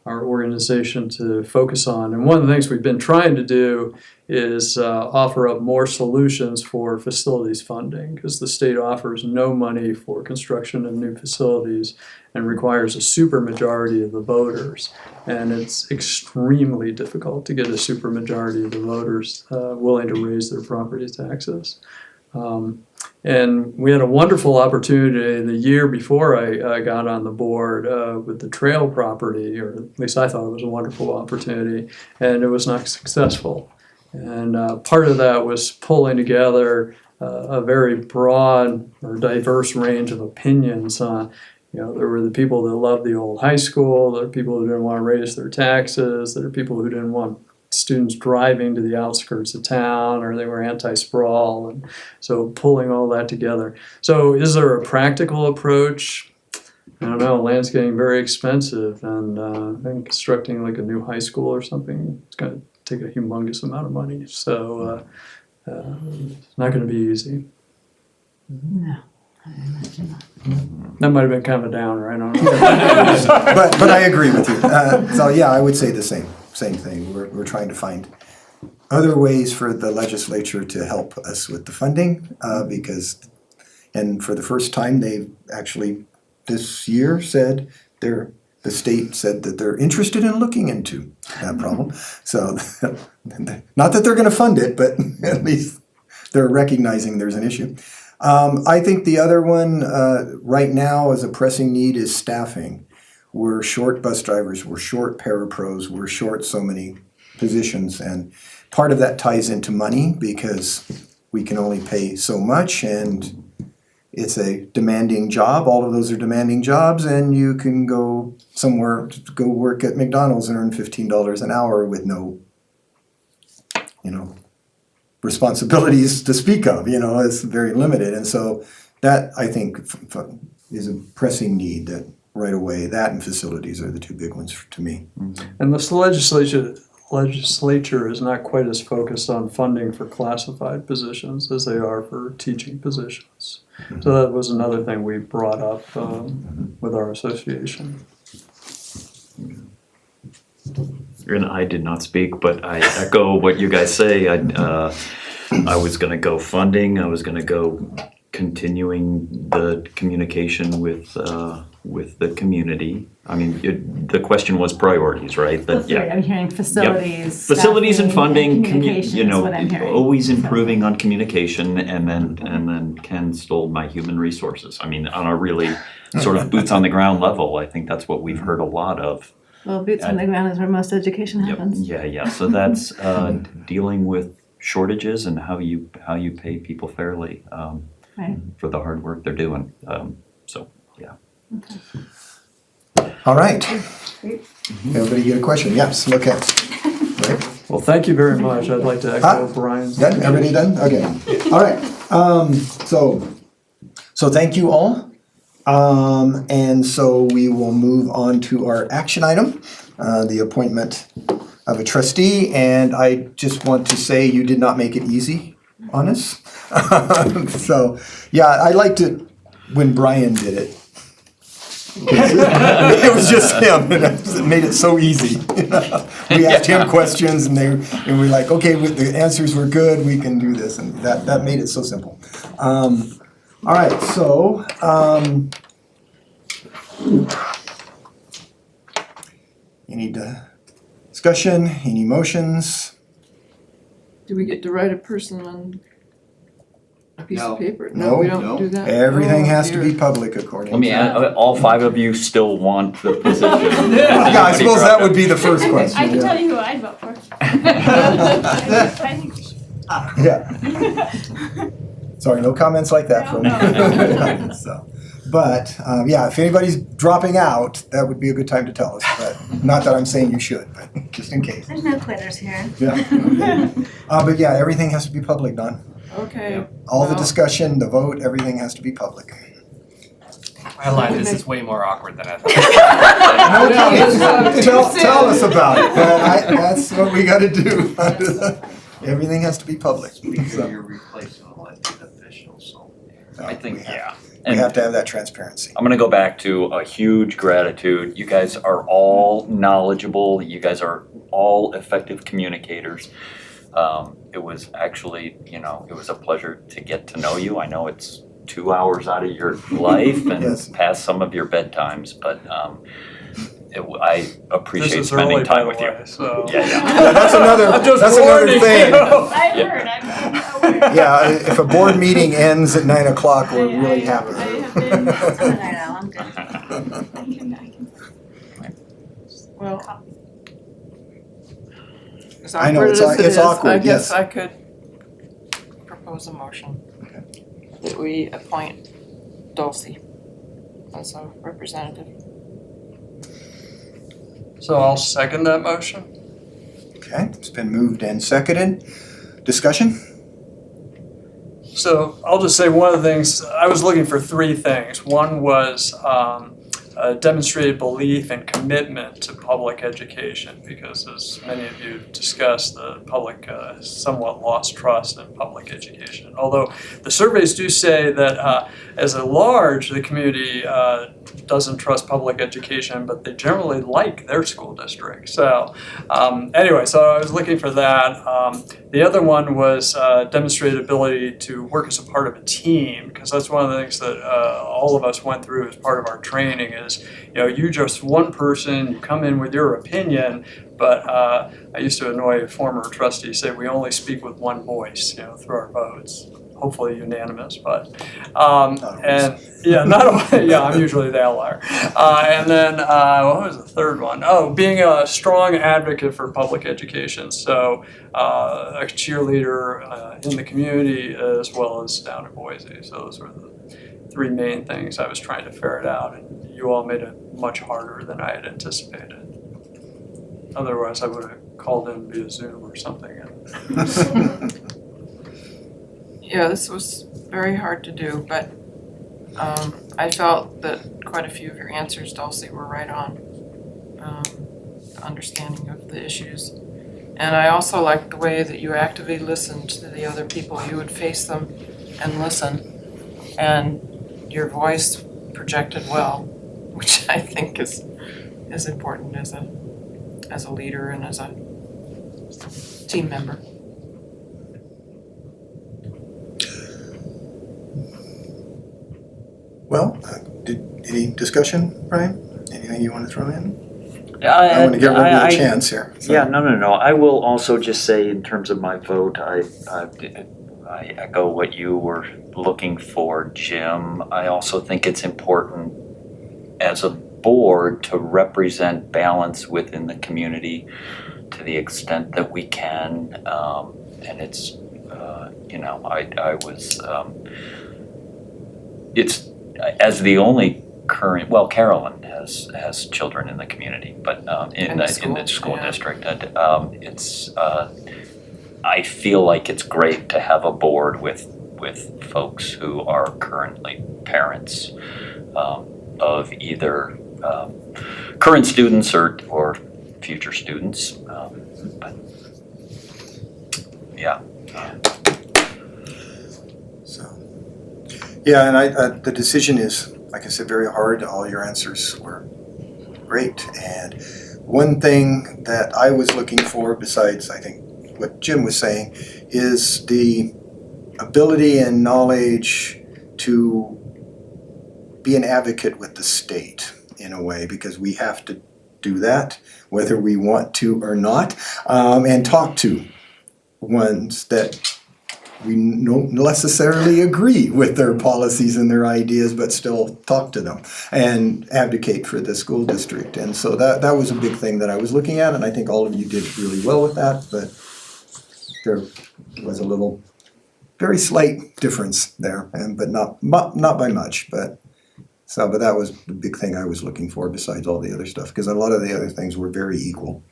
our organization to focus on. And one of the things we've been trying to do is offer up more solutions for facilities funding, because the state offers no money for construction of new facilities and requires a supermajority of the voters. And it's extremely difficult to get a supermajority of the voters willing to raise their property taxes. And we had a wonderful opportunity the year before I got on the board with the trail property, or at least I thought it was a wonderful opportunity, and it was not successful. And part of that was pulling together a very broad or diverse range of opinions on, there were the people that loved the old high school, there were people who didn't want to raise their taxes, there were people who didn't want students driving to the outskirts of town, or they were anti-sprawl, and so pulling all that together. So is there a practical approach? I don't know, land's getting very expensive, and I think constructing like a new high school or something, it's going to take a humongous amount of money, so it's not going to be easy. No, I imagine not. That might have been kind of a downer, I don't know. But I agree with you. So yeah, I would say the same thing. We're trying to find other ways for the legislature to help us with the funding, and for the first time, they've actually this year said the state said that they're interested in looking into that problem. So not that they're going to fund it, but at least they're recognizing there's an issue. I think the other one right now as a pressing need is staffing. We're short bus drivers, we're short parapros, we're short so many positions, and part of that ties into money because we can only pay so much, and it's a demanding job. All of those are demanding jobs, and you can go somewhere, go work at McDonald's and earn $15 an hour with no, responsibilities to speak of. It's very limited, and so that I think is a pressing need that right away. That and facilities are the two big ones to me. And this legislature legislature is not quite as focused on funding for classified positions as they are for teaching positions. So that was another thing we brought up with our association. And I did not speak, but I echo what you guys say. I was gonna go funding, I was gonna go continuing the communication with the community. I mean, the question was priorities, right? That, yeah. I'm hearing facilities, Facilities and staffing, funding, communication you is know, what I'm hearing. always improving on communication, and then Ken stole my human resources. I mean, on a really sort of boots on the ground level, I think that's what we've heard a lot of. Well, boots on the ground is where most education Yep, happens. yeah, so that's dealing with shortages and how you pay people fairly Right. for the hard work they're doing. So, yeah. All right. Everybody get a question? Yes, okay. Right. Well, thank you very much. I'd like to echo Brian's. Done? Everybody done? Okay. All right. So thank you all. And so we will move on to our action item, the appointment of a trustee. And I just want to say you did not make it easy on us. So, yeah, I liked it when Brian did it. It was just him, and it made it so easy. We asked him questions, and we're like, okay, the answers were good. We can do this, and that made it so simple. All right, so any discussion? Any motions? Do we get to write a person on a piece No. of paper? No. We don't No. do that? Everything Oh, has to be dear. public according. Let me to- add, all 5 of you still want the position. Yeah, I suppose that would be the first question. I can yeah. tell you who I'd vote for. I think we should. Yeah. Sorry, no comments like that from No, me. So, but yeah, if anybody's dropping out, that would be a good time to tell us. But not that I'm saying you should, but just in case. There's no quitters here. Yeah. Okay. But yeah, everything has to be public, Don. Okay. All the well, discussion, the vote, everything has to be public. I lied, this is way more awkward than I thought. Tell us about it. That's what we got to do. Everything has to be public. Because So, you're replacing elected officials, so. I think, we have- yeah. We have to have that transparency. I'm gonna go back to a huge gratitude. You guys are all knowledgeable. You guys are all effective communicators. It was actually, it was a pleasure to get to know you. I know it's 2 hours out of your life and Yes. past some of your bedtimes, but I This appreciate is spending early, by time the with you. way, so. Yeah. Yeah, that's another warning thing. you. I've Yeah. heard, I'm aware. Yeah, if a board meeting ends at 9 o'clock, we're really happy. I have been, I'm good. I can. Well. As I know, awkward it's as it it's is, awkward, I yes. guess I could propose a motion that we appoint Dulcie as a representative. So I'll second that motion. Okay, it's been moved and seconded. Discussion? So I'll just say one of the things, I was looking for 3 things. One was a demonstrated belief and commitment to public education, because as many of you discussed, the public somewhat lost trust in public education. Although the surveys do say that as a large, the community doesn't trust public education, but they generally like their school district. So anyway, so I was looking for that. The other one was demonstrated ability to work as a part of a team, because that's one of the things that all of us went through as part of our training is, you just one person, you come in with your opinion, but I used to annoy former trustees, say we only speak with one voice, through our votes. Hopefully unanimous, but, and, yeah, not always, yeah, I'm usually the outlier. And then, what was the third one? Oh, being a strong advocate for public education. So, a cheerleader in the community as well as down in Boise. So those were the 3 main things I was trying to ferret out, and you all made it much harder than I had anticipated. Otherwise, I would have called in via Zoom or something. Yeah, this was very hard to do, but I felt that quite a few of your answers, Dulcie, were right on. The understanding of the issues. And I also liked the way that you actively listened to the other people. You would face them and listen. And your voice projected well, which I think is important as a leader and as a team member. Well, any discussion, Brian? Anything you want to throw in? I I want to give everybody a chance here. so. Yeah, no. I will also just say, in terms of my vote, I echo what you were looking for, Jim. I also think it's important as a board to represent balance within the community to the extent that we can. And it's, I was, it's, as the only current, well, Carolyn has children in the community, but in the school yeah. district, and it's I feel like it's great to have a board with folks who are currently parents of either current students or future students, but yeah. Yeah, and the decision is, like I said, very hard. All your answers were great. And one thing that I was looking for, besides I think what Jim was saying, is the ability and knowledge to be an advocate with the state in a way, because we have to do that, whether we want to or not, and talk to ones that we don't necessarily agree with their policies and their ideas, but still talk to them and advocate for the school district. And so that was a big thing that I was looking at, and I think all of you did really well with that, but there was a little, very slight difference there, but not by much, but that was the big thing I was looking for besides all the other stuff, because a lot of the other things were very equal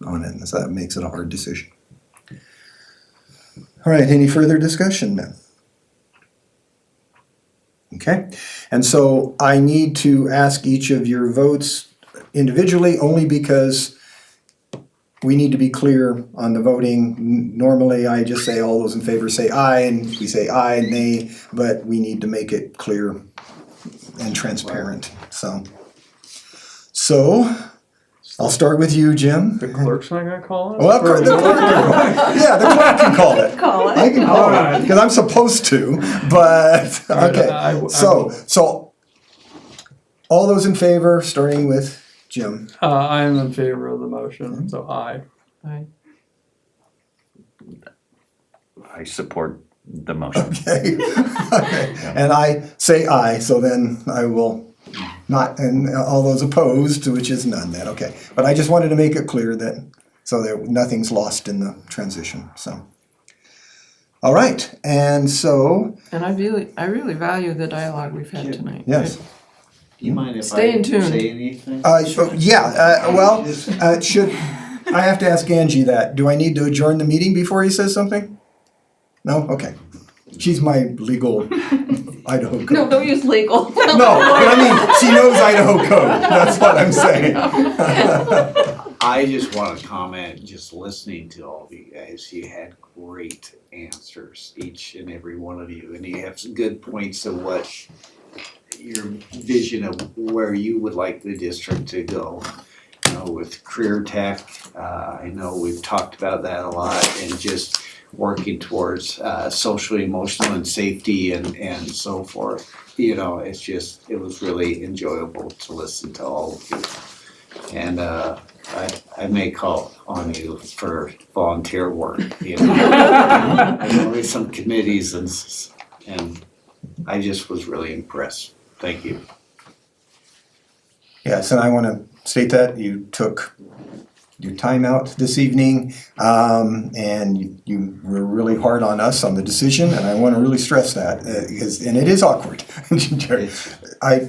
on it, and so that makes it a hard decision. All right, any further discussion then? Okay, and so I need to ask each of your votes individually, only because we need to be clear on the voting. Normally, I just say all those in favor say aye, and we say aye and nay, but we need to make it clear and transparent, so I'll start with you, Jim. The clerk's not gonna call it? Well, the clerk can call it. Yeah, the clerk can call it. Call it. I can call Alright. it, because I'm supposed to, but, Alright, okay. So, all those in favor, starting with Jim. I am in favor of the motion, so aye. I support the motion. Okay. Okay. And I say aye, so then I will not, and all those opposed, which is none then, okay. But I just wanted to make it clear that, so that nothing's lost in the transition, so. All right, and so, And I really value the dialogue we've had tonight. yes. Do you mind if Stay I in tune. say anything? Should, I have to ask Angie that. Do I need to adjourn the meeting before he says something? No? Okay. She's my legal Idaho code. No, don't use legal. No, but I mean, she knows Idaho code. That's what I'm saying. I just want to comment, just listening to all of you guys, you had great answers, each and every one of you, and you have some good points of what your vision of where you would like the district to go. You know, with career tech, I know we've talked about that a lot, and just working towards social, emotional, and safety, and so forth. You know, it was really enjoyable to listen to all of you. And I may call on you for volunteer work, you know. I know there's some committees and I just was really impressed. Thank you. Yes, and I want to state that you took your time out this evening, and you were really hard on us on the decision, and I want to really stress that, and it is awkward. I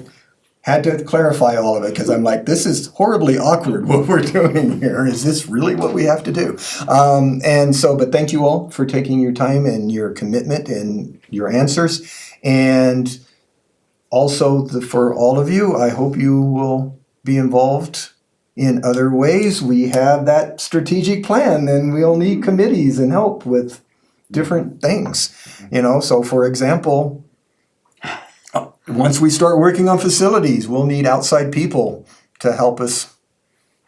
had to clarify all of it, because I'm like, this is horribly awkward what we're doing here. Is this really what we have to do? But thank you all for taking your time and your commitment and your answers. And also for all of you, I hope you will be involved in other ways, we have that strategic plan, and we'll need committees and help with different things. So for example, once we start working on facilities, we'll need outside people to help us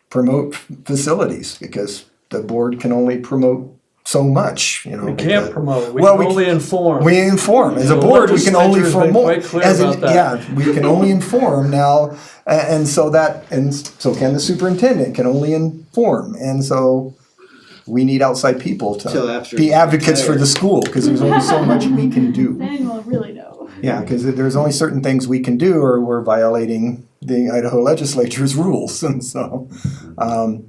promote facilities, because the board can only promote so much, We can't promote, we Well, can we only inform. We inform, as a The board, we can only legislature's been promote. quite clear about that. Yeah, we can only inform now, and so can the superintendent, can only inform, and so we need outside people Till to after be he's advocates for retired. the school, because there's only so much we can do. Then we'll really know. Yeah, because there's only certain things we can do, or we're violating the Idaho legislature's rules, and so,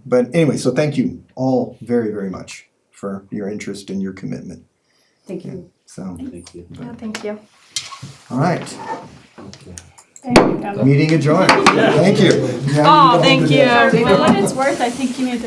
but anyway, so thank you all very, very much for your interest and your commitment, Thank you. so, Yeah, thank you. all right, Thank you, Kevin. meeting adjourned, thank you. Oh, thank you. For what it's worth, I think you made the right